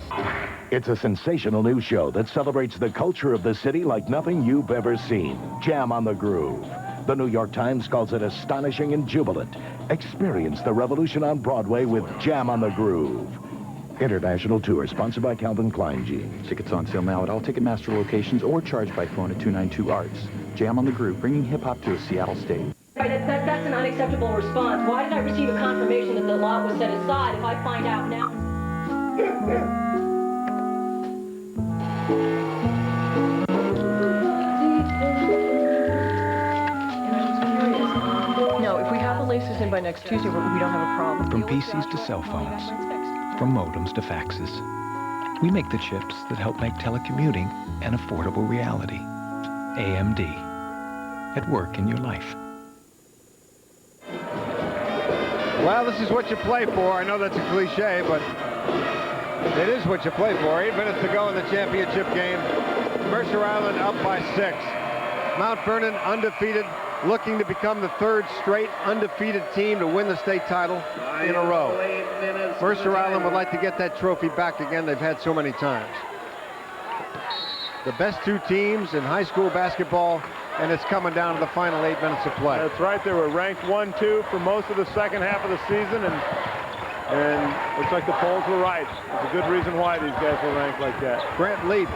It's a sensational new show that celebrates the culture of the city like nothing you've ever seen. Jam on the Groove. The New York Times calls it astonishing and jubilant. Experience the revolution on Broadway with Jam on the Groove. International tour sponsored by Calvin Klein Jeans. Tickets on sale now at all Ticketmaster locations or charged by phone at 292-ARTS. Jam on the Groove, bringing hip-hop to a Seattle state. That's an unacceptable response. Why did I receive a confirmation that the lot was set aside if I find out now? No, if we have the laces in by next Tuesday, we don't have a problem. From PCs to cell phones, from modems to faxes, we make the chips that help make telecommuting an affordable reality. AMD. At work in your life. Well, this is what you play for. I know that's a cliche, but it is what you play for. 8 minutes to go in the championship game. Mercer Island up by 6. Mount Vernon undefeated, looking to become the third straight undefeated team to win the state title in a row. Mercer Island would like to get that trophy back again. They've had so many times. The best two teams in high school basketball, and it's coming down to the final 8 minutes of play. That's right. They were ranked 1-2 for most of the second half of the season, and looks like the polls were right. There's a good reason why these guys were ranked like that. Grant Leap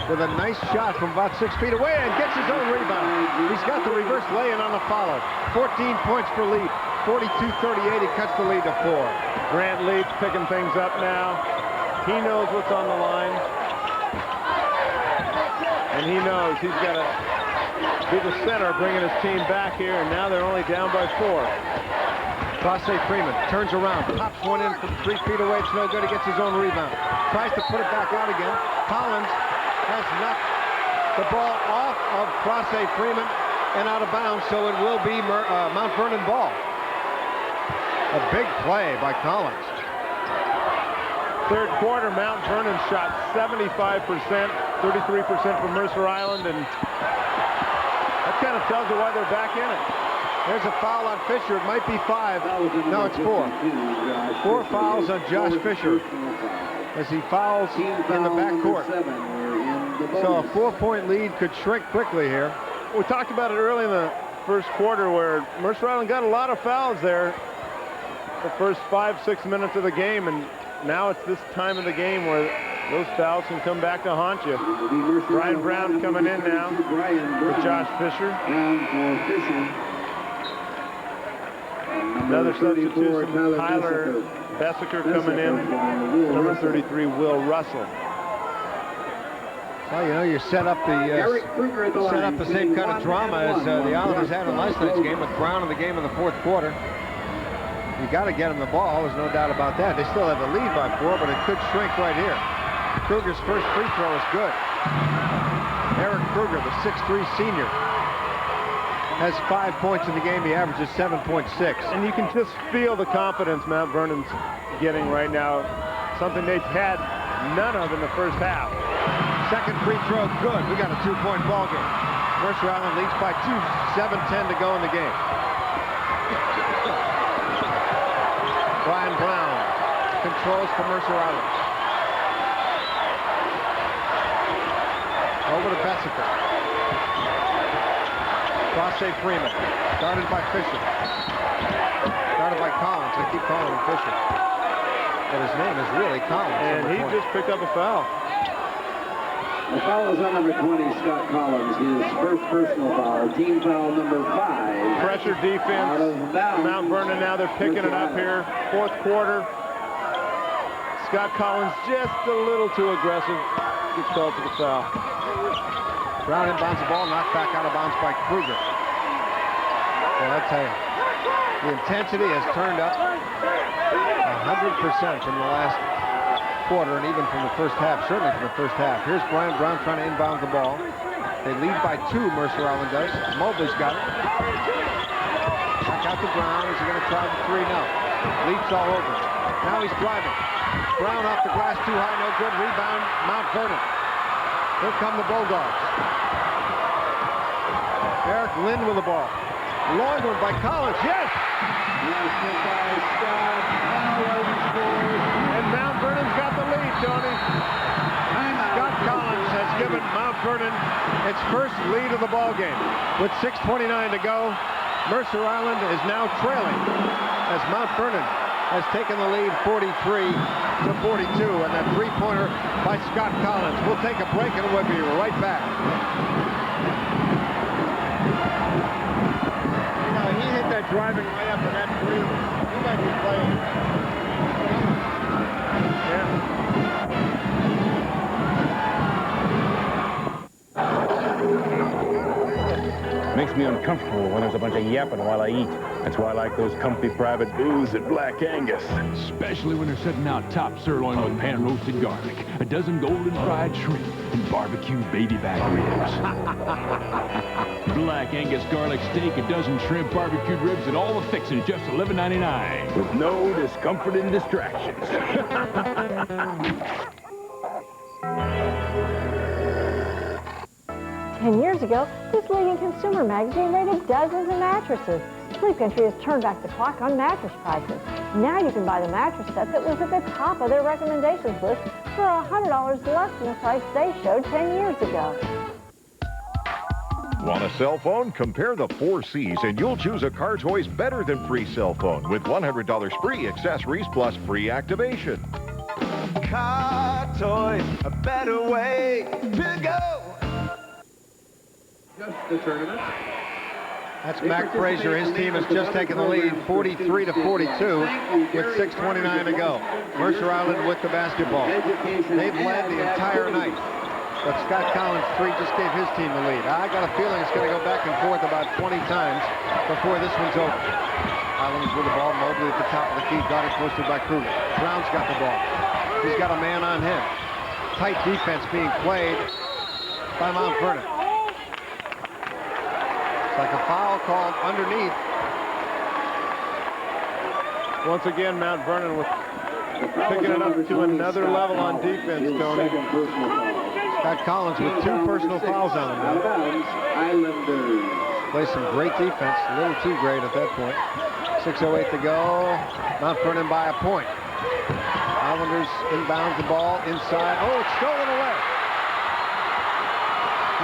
with a nice shot from about 6 feet away and gets his own rebound. He's got the reverse lay-in on the follow. 14 points for Leap. 42-38, he cuts the lead to 4. Grant Leap picking things up now. He knows what's on the line. And he knows he's got to be the center, bringing his team back here, and now they're only down by 4. Crosse Freeman turns around, pops one in from 3 feet away. It's no good. He gets his own rebound. Tries to put it back out again. Collins has knocked the ball off of Crosse Freeman and out of bounds, so it will be Mount Vernon ball. A big play by Collins. Third quarter, Mount Vernon shot 75%, 33% from Mercer Island, and that kind of tells you why they're back in it. There's a foul on Fisher. It might be 5. No, it's 4. 4 fouls on Josh Fisher as he fouls in the backcourt. So a 4-point lead could shrink quickly here. We talked about it early in the first quarter where Mercer Island got a lot of fouls there the first 5-6 minutes of the game, and now it's this time of the game where those fouls can come back to haunt you. Brian Brown coming in now for Josh Fisher. Another substitution, Tyler Bessiker coming in. Number 33, Will Russell. Well, you know, you set up the same kind of drama as the Islanders had in last night's game with Brown in the game in the fourth quarter. You got to get them the ball. There's no doubt about that. They still have the lead by 4, but it could shrink right here. Kruger's first free throw is good. Eric Kruger, the 6'3" senior, has 5 points in the game. He averages 7.6. And you can just feel the confidence Mount Vernon's getting right now. Something they've had none of in the first half. Second free throw, good. We got a 2-point ball game. Mercer Island leads by 2. 7:10 to go in the game. Brian Brown controls for Mercer Island. Over to Bessiker. Crosse Freeman, guarded by Fisher. Guarded by Collins. I keep calling him Fisher. But his name is really Collins. And he just picked up a foul. The foul is on number 20, Scott Collins. His first personal foul, team foul number 5. Pressure defense. Mount Vernon now they're picking it up here. Fourth quarter. Scott Collins just a little too aggressive. Gets called for the foul. Brown inbounds the ball, knocked back out of bounds by Kruger. Well, I tell you, the intensity has turned up 100% from the last quarter and even from the first half, certainly from the first half. Here's Brian Brown trying to inbound the ball. They lead by 2, Mercer Island does. Mobley's got it. Back out to Brown. Is he going to try the 3? No. Leaps all over. Now he's driving. Brown off the glass, too high, no good. Rebound, Mount Vernon. Here come the Bulldogs. Eric Lynn with the ball. Long one by Collins. Yes! And Mount Vernon's got the lead, Tony. Scott Collins has given Mount Vernon its first lead of the ball game. With 6:29 to go, Mercer Island is now trailing as Mount Vernon has taken the lead 43 to 42, and that three-pointer by Scott Collins. We'll take a break and we'll be right back. You know, he hit that driving layup and that 3. He might be playing. Makes me uncomfortable when there's a bunch of yapping while I eat. That's why I like those comfy private booths at Black Angus. Especially when they're setting out top sirloin with pan-roasted garlic, a dozen golden fried shrimp, and barbecue baby back ribs. Black Angus garlic steak, a dozen shrimp, barbecued ribs, and all the fixings, just $11.99. With no discomfort and distractions. 10 years ago, this leading consumer magazine rated dozens of mattresses. Sleep Country has turned back the clock on mattress prices. Now you can buy the mattress set that was at the top of their recommendations list for $100 less than the price they showed 10 years ago. Want a cell phone? Compare the 4 C's and you'll choose a Car Toys better than free cell phone with $100 free accessories plus free activation. Car Toys, a better way to go. Just the tournament. That's Mac Frazier. His team has just taken the lead 43 to 42 with 6:29 to go. Mercer Island with the basketball. They've led the entire night. But Scott Collins' 3 just gave his team the lead. I got a feeling it's going to go back and forth about 20 times before this one's over. Islanders with the ball. Mobley at the top of the key. Guarded posted by Kruger. Brown's got the ball. He's got a man on him. Tight defense being played by Mount Vernon. It's like a foul called underneath. Once again, Mount Vernon with picking it up to another level on defense, Tony. Scott Collins with 2 personal fouls on him now. Plays some great defense, a little too great at that point. 6:08 to go. Mount Vernon by a point. Islanders inbounds the ball inside. Oh, it's stolen away.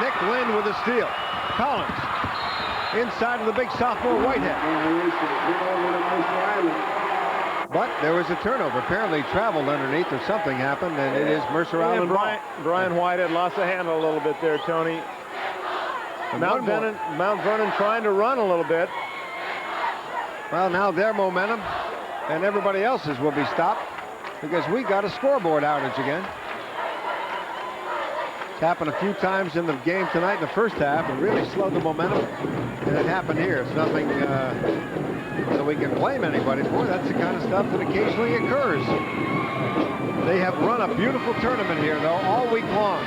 Nick Lynn with a steal. Collins inside of the big sophomore Whitehead. But there was a turnover. Apparently traveled underneath or something happened, and it is Mercer Island. Brian Whitehead lost the handle a little bit there, Tony. Mount Vernon trying to run a little bit. Well, now their momentum and everybody else's will be stopped because we got a scoreboard outage again. It's happened a few times in the game tonight in the first half and really slowed the momentum. And it happened here. It's nothing that we can blame anybody for. That's the kind of stuff that occasionally occurs. They have run a beautiful tournament here, though, all week long.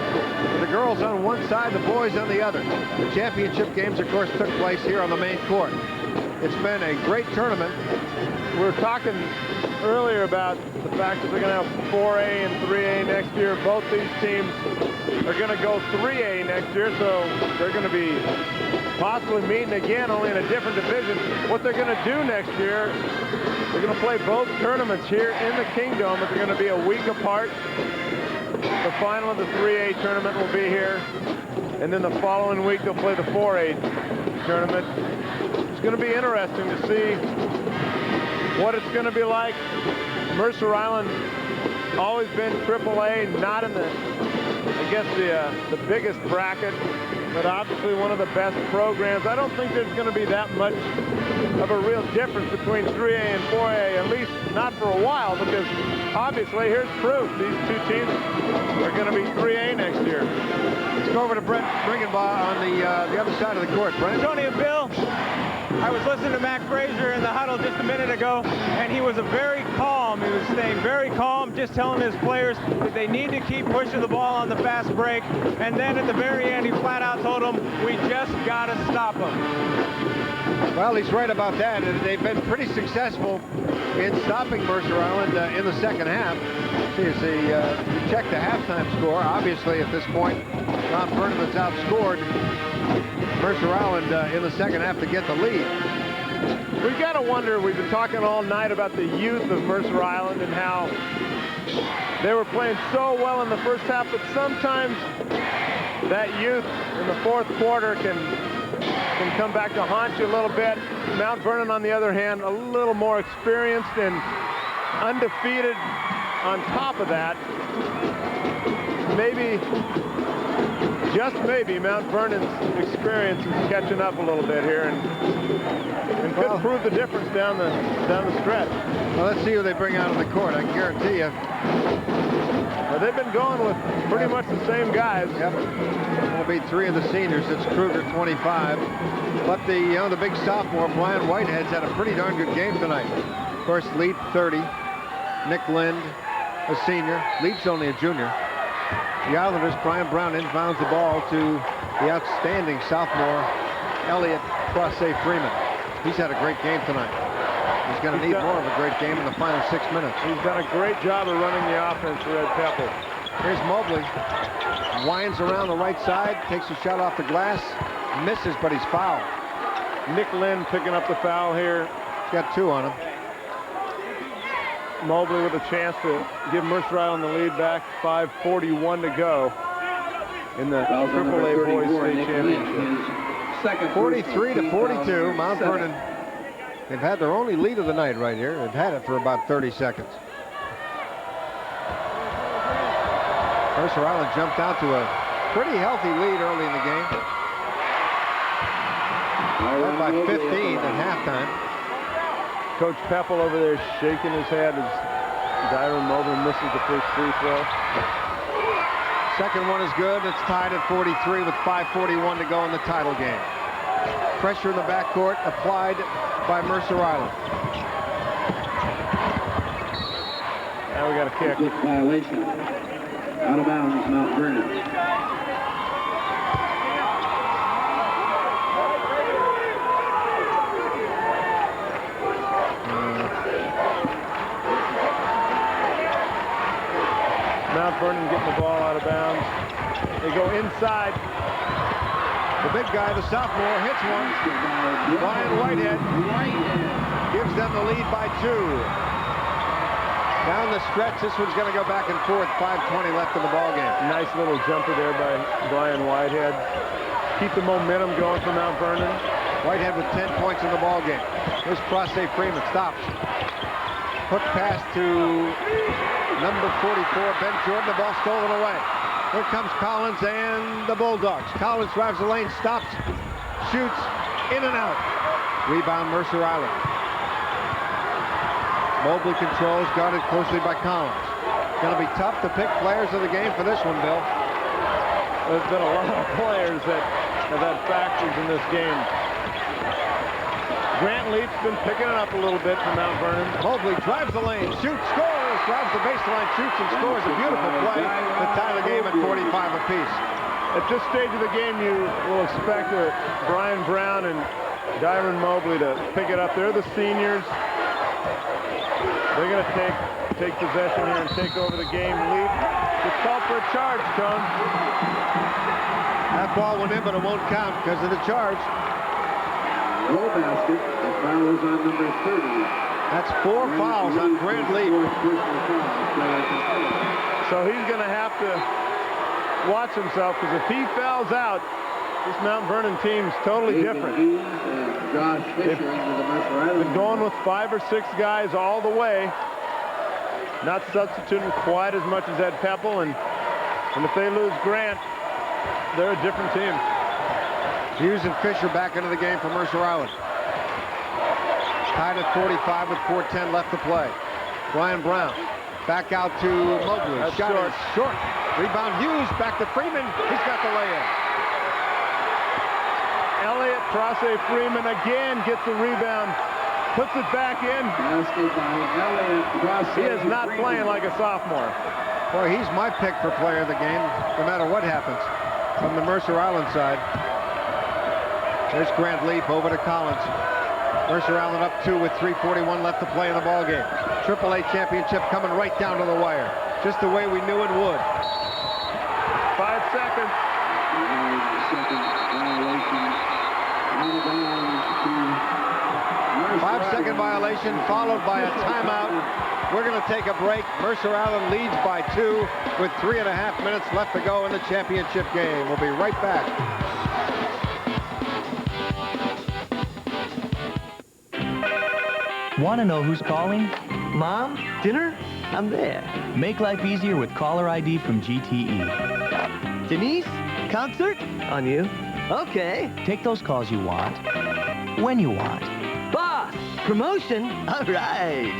The girls on one side, the boys on the other. The championship games, of course, took place here on the main court. It's been a great tournament. We were talking earlier about the fact that they're going to have 4A and 3A next year. Both these teams are going to go 3A next year, so they're going to be possibly meeting again, only in a different division. What they're going to do next year, they're going to play both tournaments here in the Kingdom, but they're going to be a week apart. The final of the 3A tournament will be here, and then the following week they'll play the 4A tournament. It's going to be interesting to see what it's going to be like. Mercer Island always been AAA, not in the against the biggest bracket, but obviously one of the best programs. I don't think there's going to be that much of a real difference between 3A and 4A, at least not for a while, because obviously here's proof. These two teams are going to be 3A next year. Let's go over to Brent Bringenbaugh on the other side of the court. Brent? Tony and Bill, I was listening to Mac Frazier in the huddle just a minute ago, and he was very calm. He was staying very calm, just telling his players that they need to keep pushing the ball on the fast break. And then at the very end, he flat out told them, we just got to stop them. Well, he's right about that. They've been pretty successful in stopping Mercer Island in the second half. See, as they check the halftime score, obviously at this point, Mount Vernon has outscored Mercer Island in the second half to get the lead. We've got to wonder, we've been talking all night about the youth of Mercer Island and how they were playing so well in the first half, but sometimes that youth in the fourth quarter can come back to haunt you a little bit. Mount Vernon, on the other hand, a little more experienced and undefeated on top of that. Maybe, just maybe, Mount Vernon's experience is catching up a little bit here and could prove the difference down the stretch. Well, let's see who they bring out on the court. I can guarantee you. Well, they've been going with pretty much the same guys. Yep. It'll be three of the seniors. It's Kruger, 25. But the big sophomore, Brian Whitehead's had a pretty darn good game tonight. Of course, Leap, 30. Nick Lind, a senior. Leap's only a junior. The Islanders, Brian Brown inbounds the ball to the outstanding sophomore, Elliot Crosse Freeman. He's had a great game tonight. He's going to need more of a great game in the final 6 minutes. He's done a great job of running the offense for Ed Pepple. Here's Mobley. Winds around the right side, takes a shot off the glass, misses, but he's fouled. Nick Lind picking up the foul here. He's got 2 on him. Mobley with a chance to give Mercer Island the lead back. 5:41 to go in the AAA Boys State Championship. 43 to 42. Mount Vernon. They've had their only lead of the night right here. They've had it for about 30 seconds. Mercer Island jumped out to a pretty healthy lead early in the game. Led by 15 at halftime. Coach Pepple over there shaking his head as Dyron Mobley misses the first free throw. Second one is good. It's tied at 43 with 5:41 to go in the title game. Pressure in the backcourt applied by Mercer Island. Now we got a kick. Violation. Out of bounds, Mount Vernon. Mount Vernon getting the ball out of bounds. They go inside. The big guy, the sophomore, hits one. Brian Whitehead gives them the lead by 2. Down the stretch, this one's going to go back and forth. 5:20 left in the ball game. Nice little jumper there by Brian Whitehead. Keep the momentum going for Mount Vernon. Whitehead with 10 points in the ball game. Here's Crosse Freeman, stops. Hook pass to number 44, Ben Jordan. The ball stolen away. Here comes Collins and the Bulldogs. Collins drives the lane, stops, shoots, in and out. Rebound, Mercer Island. Mobley controls, guarded closely by Collins. Going to be tough to pick players of the game for this one, Bill. There's been a lot of players that have had factors in this game. Grant Leach's been picking it up a little bit for Mount Vernon. Mobley drives the lane, shoots, scores, drives the baseline, shoots, and scores. A beautiful play to tie the game at 45 apiece. At this stage of the game, you will expect Brian Brown and Dyron Mobley to pick it up. They're the seniors. They're going to take possession here and take over the game. Leach, it's called for a charge, Tone. That ball went in, but it won't count because of the charge. Low basket. The foul is on number 30. That's 4 fouls on Grant Leach. So he's going to have to watch himself, because if he fouls out, this Mount Vernon team's totally different. Josh Fisher into the Mercer Island. Been going with 5 or 6 guys all the way. Not substituting quite as much as Ed Pepple, and And if they lose Grant, they're a different team. Hughes and Fisher back into the game for Mercer Island. Tied at 45 with 4:10 left to play. Brian Brown back out to Mobley. That's Shot short. is short. Rebound Hughes back to Freeman. He's got the lay-in. Elliott Prosse Freeman again gets the rebound. Puts it back in. He is not playing like a sophomore. Boy, he's my pick for player of the game, no matter what happens from the Mercer Island side. There's Grant Leap over to Collins. Mercer Island up 2 with 3:41 left to play in the ball game. AAA championship coming right down to the wire, just the way we knew it would. 5 seconds. 5-second violation followed by a timeout. We're going to take a break. Mercer Island leads by 2 with 3.5 minutes left to go in the championship game. We'll be right back. Want to know who's calling? Mom? Dinner? I'm there. Make life easier with caller ID from GTE. Denise? Concert? On you. Okay. Take those calls you want, when you want. Boss! Promotion? All right.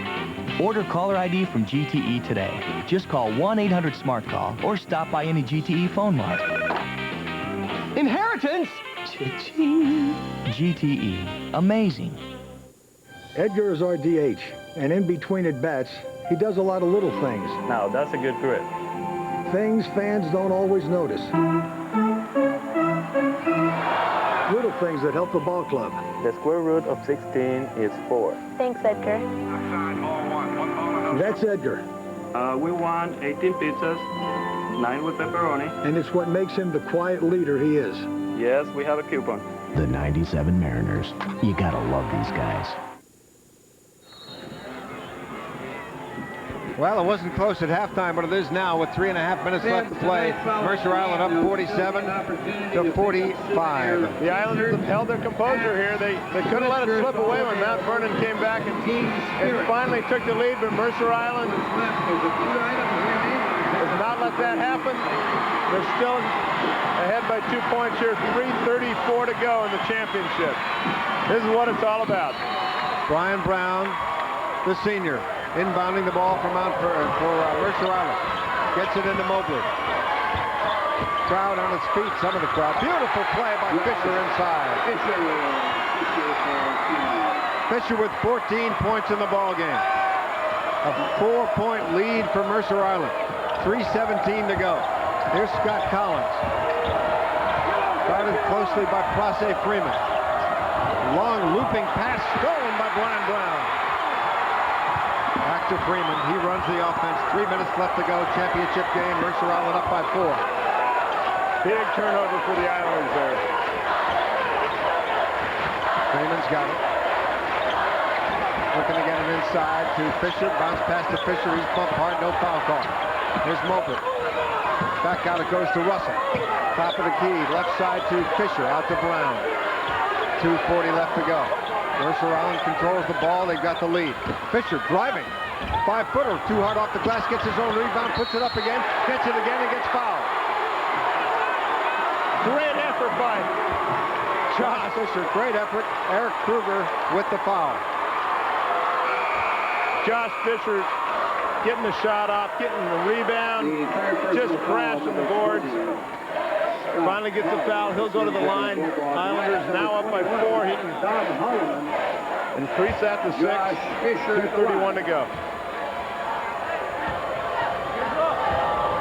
Order caller ID from GTE today. Just call 1-800-SMART-CALL or stop by any GTE phone mart. Inheritance? Cha-ching. GTE. Amazing. Edgar is our DH, and in between at bats, he does a lot of little things. Now, that's a good grip. Things fans don't always notice. Little things that help the ball club. The square root of 16 is 4. Thanks, Edgar. That's Edgar. We want 18 pizzas, 9 with pepperoni. And it's what makes him the quiet leader he is. Yes, we have a coupon. The 97 Mariners. You gotta love these guys. Well, it wasn't close at halftime, but it is now with 3.5 minutes left to play. Mercer Island up 47 to 45. The Islanders have held their composure here. They couldn't let it slip away when Mount Vernon came back and finally took the lead, but Mercer Island has not let that happen. They're still ahead by 2 points here. 3:34 to go in the championship. This is what it's all about. Brian Brown, the senior, inbounding the ball for Mercer Island. Gets it into Mobley. Crowd on its feet, some of the crowd. Beautiful play by Fisher inside. Fisher with 14 points in the ball game. A 4-point lead for Mercer Island. 3:17 to go. Here's Scott Collins. Guarded closely by Prosse Freeman. Long looping pass stolen by Brian Brown. Back to Freeman. He runs the offense. 3 minutes left to go. Championship game. Mercer Island up by 4. Big turnover for the Islanders there. Freeman's got it. Looking to get it inside to Fisher. Bounce pass to Fisher. He's bumped hard. No foul call. Here's Mobley. Back out it goes to Russell. Top of the key. Left side to Fisher. Out to Brown. 2:40 left to go. Mercer Island controls the ball. They've got the lead. Fisher driving. 5-footer. Too hard off the glass. Gets his own rebound. Puts it up again. Gets it again and gets fouled. Great effort by Josh Fisher. Great effort. Eric Kruger with the foul. Josh Fisher getting the shot off, getting the rebound, just crashing the boards. Finally gets the foul. He'll go to the line. Islanders now up by 4. He can increase that to 6. 2:31 to go.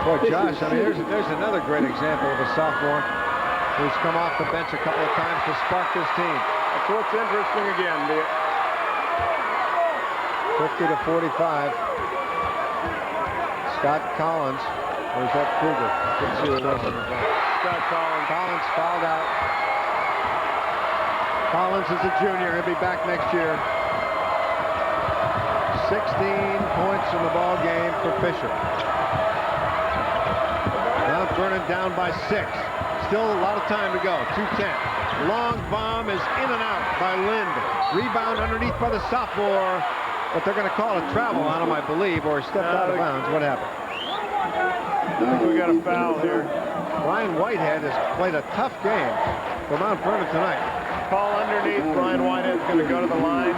Boy, Josh, I mean, there's another great example of a sophomore who's come off the bench a couple of times to spark this team. That's what's interesting again. 50 to 45. Scott Collins. Or is that Kruger? Let's see what else. Scott Collins. Collins fouled out. Collins is a junior. He'll be back next year. 16 points in the ball game for Fisher. Mount Vernon down by 6. Still a lot of time to go. 2:10. Long bomb is in and out by Lind. Rebound underneath by the sophomore. But they're going to call a travel on him, I believe, or he stepped out of bounds. What happened? I think we got a foul here. Brian Whitehead has played a tough game for Mount Vernon tonight. Call underneath. Brian Whitehead's going to go to the line.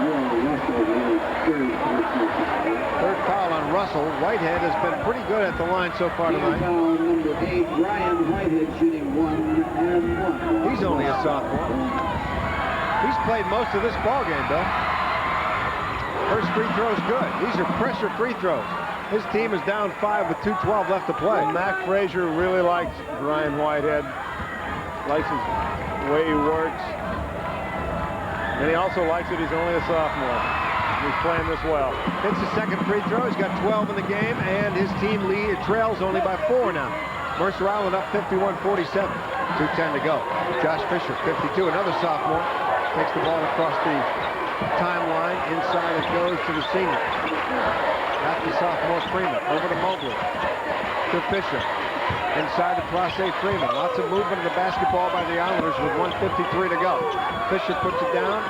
Third foul on Russell. Whitehead has been pretty good at the line so far tonight. Foul number 8, Brian Whitehead shooting 1 and 1. He's only a sophomore. He's played most of this ball game, Bill. First free throw's good. These are pressure free throws. His team is down 5 with 2:12 left to play. Mac Frazier really likes Brian Whitehead. Likes his way he works. And he also likes that he's only a sophomore. He's playing this well. Hits his second free throw. He's got 12 in the game, and his team trails only by 4 now. Mercer Island up 51-47. 2:10 to go. Josh Fisher, 52, another sophomore. Takes the ball across the timeline. Inside it goes to the senior. Back to sophomore Freeman. Over to Mobley. To Fisher. Inside to Proce Freeman. Lots of movement in the basketball by the Islanders with 1:53 to go. Fisher puts it down.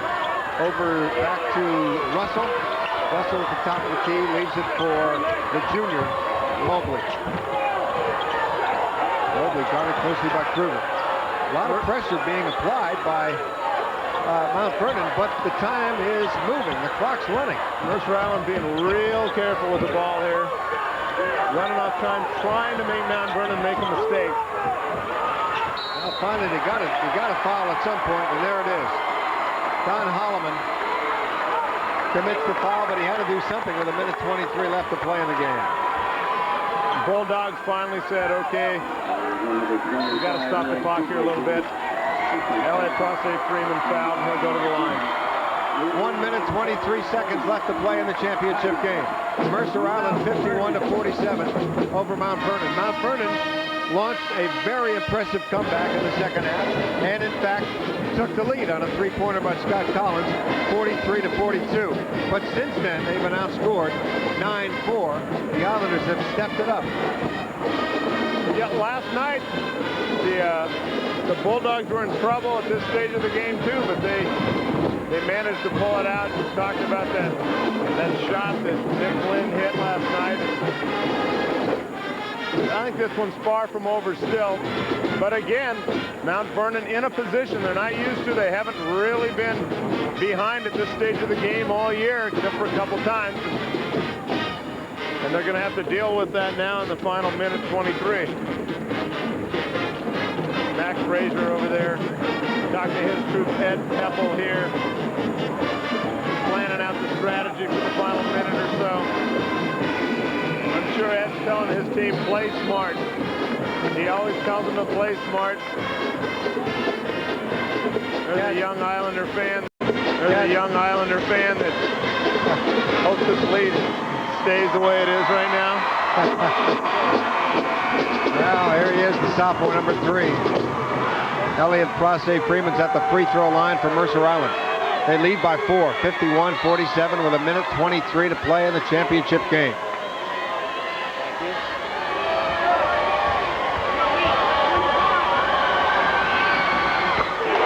Over back to Russell. Russell at the top of the key. Leaves it for the junior, Mobley. Mobley guarded closely by Kruger. A lot of pressure being applied by Mount Vernon, but the time is moving. The clock's running. Mercer Island being real careful with the ball here. Running off time, trying to make Mount Vernon make a mistake. Well, finally, they got a foul at some point, and there it is. Don Holloman commits the foul, but he had to do something with 1:23 left to play in the game. Bulldogs finally said, okay, we got to stop the clock here a little bit. Elliot Proce Freeman fouled, and he'll go to the line. 1:23 left to play in the championship game. Mercer Island 51-47 over Mount Vernon. Mount Vernon launched a very impressive comeback in the second half, and in fact took the lead on a three-pointer by Scott Collins, 43-42. But since then, they've been outscored 9-4. The Islanders have stepped it up. Yeah, last night, the Bulldogs were in trouble at this stage of the game too, but they managed to pull it out. You talked about that shot that Nick Lynn hit last night. I think this one's far from over still. But again, Mount Vernon in a position they're not used to. They haven't really been behind at this stage of the game all year, except for a couple times. And they're going to have to deal with that now in the final minute 23. Max Frazier over there, talking to his troop, Ed Peppel here, planning out the strategy for the final minute or so. I'm sure Ed's telling his team, play smart. He always tells them to play smart. There's a young Islander fan. There's a young Islander fan that hopes this lead stays the way it is right now. Well, here he is, the sophomore, number 3. Elliot Proce Freeman's at the free throw line for Mercer Island. They lead by 4, 51-47 with 1:23 to play in the championship game.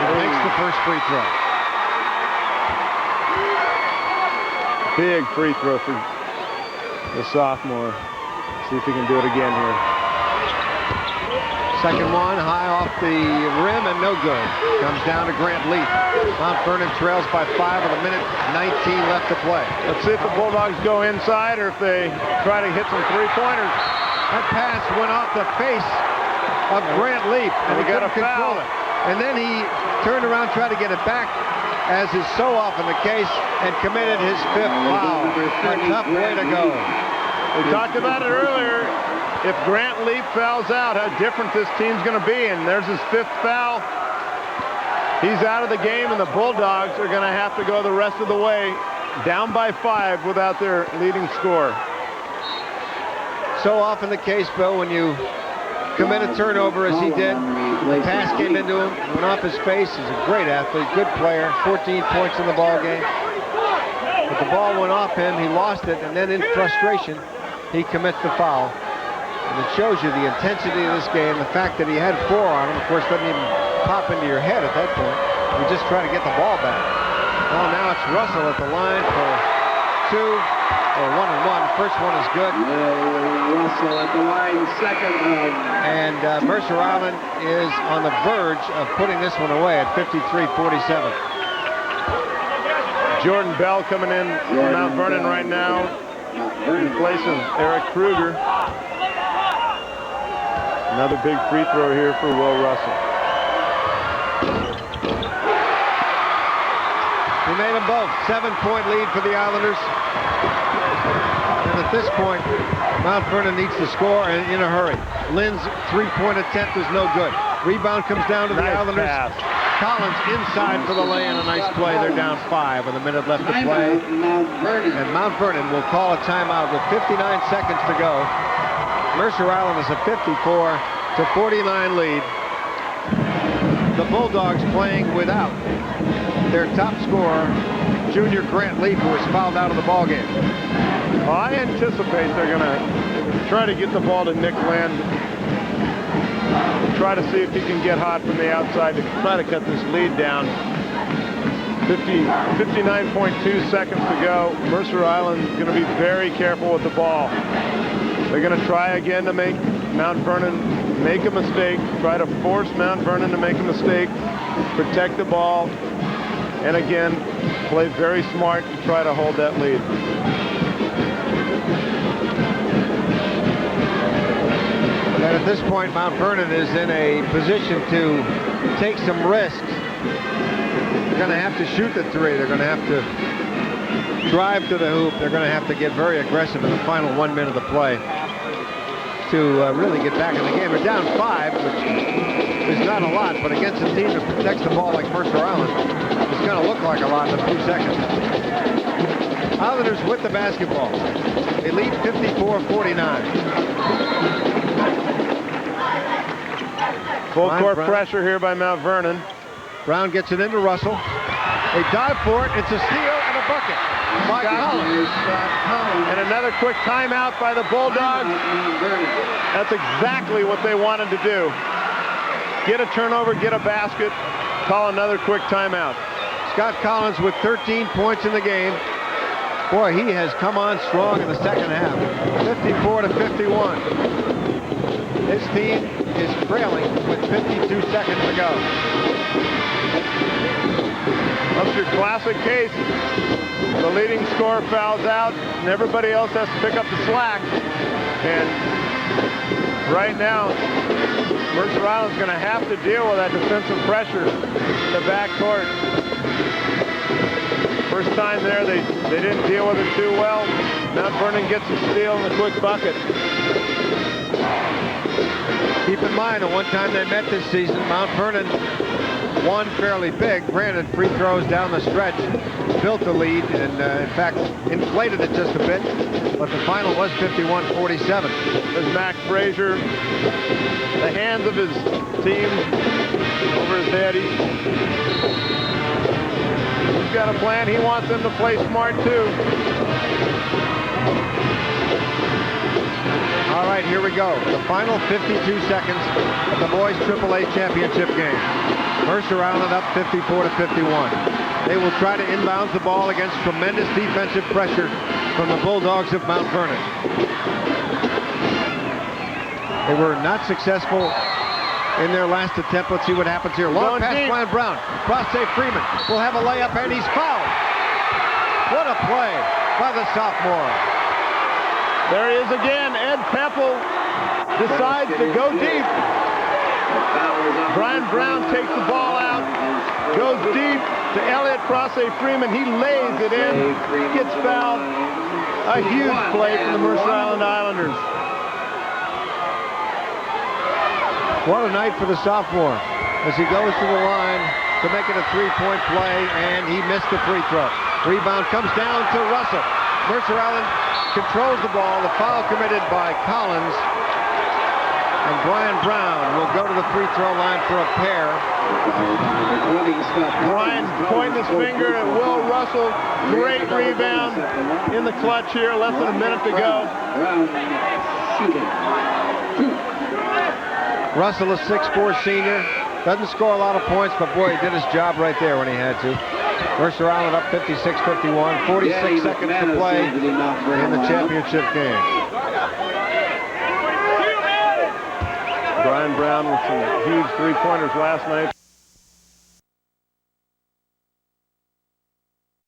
He makes the first free throw. Big free throw for the sophomore. See if he can do it again here. Second one, high off the rim and no good. Comes down to Grant Leaf. Mount Vernon trails by 5 with 1:19 left to play. Let's see if the Bulldogs go inside or if they try to hit some three-pointers. That pass went off the face of Grant Leaf, and he couldn't control it. And then he turned around, tried to get it back, as is so often the case, and committed his 5th foul. A tough way to go. We talked about it earlier. If Grant Leaf fouls out, how different this team's going to be. And there's his 5th foul. He's out of the game, and the Bulldogs are going to have to go the rest of the way, down by 5 without their leading scorer. So often the case, Bill, when you commit a turnover as he did, the pass came into him, went off his face. He's a great athlete, good player, 14 points in the ball game. But the ball went off him, he lost it, and then in frustration, he commits the foul. And it shows you the intensity of this game, the fact that he had 4 on him, of course, doesn't even pop into your head at that point. You just try to get the ball back. Well, now it's Russell at the line for 2. Or 1-1. First one is good. Russell at the line, second one. And Mercer Island is on the verge of putting this one away at 53-47. Jordan Bell coming in for Mount Vernon right now in place of Eric Kruger. Another big free throw here for Will Russell. He made them both. 7-point lead for the Islanders. And at this point, Mount Vernon needs to score and in a hurry. Lynn's three-point attempt is no good. Rebound comes down to the Islanders. Pass. Collins inside for the lay and a nice play. They're down 5 with a minute left to play. And Mount Vernon will call a timeout with 59 seconds to go. Mercer Island is a 54-49 lead. The Bulldogs playing without their top scorer, junior Grant Leaf, who was fouled out of the ballgame. Well, I anticipate they're going to try to get the ball to Nick Lynn. Try to see if he can get hot from the outside to try to cut this lead down. 59.2 seconds to go. Mercer Island is going to be very careful with the ball. They're going to try again to make Mount Vernon make a mistake. Try to force Mount Vernon to make a mistake. Protect the ball. And again, play very smart to try to hold that lead. And at this point, Mount Vernon is in a position to take some risks. They're going to have to shoot the three. They're going to have to drive to the hoop. They're going to have to get very aggressive in the final 1 minute of play to really get back in the game. They're down 5, which is not a lot, but against a team that protects the ball like Mercer Island, it's going to look like a lot in a few seconds. Islanders with the basketball. They lead 54-49. Full court pressure here by Mount Vernon. Brown gets it into Russell. They dive for it. It's a steal and a bucket by Collins. And another quick timeout by the Bulldogs. That's exactly what they wanted to do. Get a turnover, get a basket, call another quick timeout. Scott Collins with 13 points in the game. Boy, he has come on strong in the second half. 54-51. His team is trailing with 52 seconds to go. That's your classic case. The leading scorer fouls out, and everybody else has to pick up the slack. And right now, Mercer Island's going to have to deal with that defensive pressure in the backcourt. First time there, they didn't deal with it too well. Mount Vernon gets a steal and a quick bucket. Keep in mind, the one time they met this season, Mount Vernon won fairly big. Granted, free throws down the stretch built the lead and, in fact, inflated it just a bit. But the final was 51-47. There's Mac Frazier. The hands of his team over his head. He's got a plan. He wants them to play smart, too. All right, here we go. The final 52 seconds of the boys AAA championship game. Mercer Island up 54-51. They will try to inbound the ball against tremendous defensive pressure from the Bulldogs of Mount Vernon. They were not successful in their last attempt. Let's see what happens here. Long pass, Brian Brown. Cross-save Freeman will have a layup, and he's fouled. What a play by the sophomore. There he is again. Ed Pepple decides to go deep. Brian Brown takes the ball out, goes deep to Elliott Crosse-Freeman. He lays it in, gets fouled. A huge play from the Mercer Island Islanders. What a night for the sophomore as he goes to the line to make it a three-point play, and he missed the free throw. Rebound comes down to Russell. Mercer Island controls the ball. The foul committed by Collins. And Brian Brown will go to the free throw line for a pair. Brian pointing his finger at Will Russell. Great rebound in the clutch here. Less than a minute to go. Russell, a 6'4" senior. Doesn't score a lot of points, but boy, he did his job right there when he had to. Mercer Island up 56-51, 46 seconds to play in the championship game. Brian Brown with some huge three-pointers last night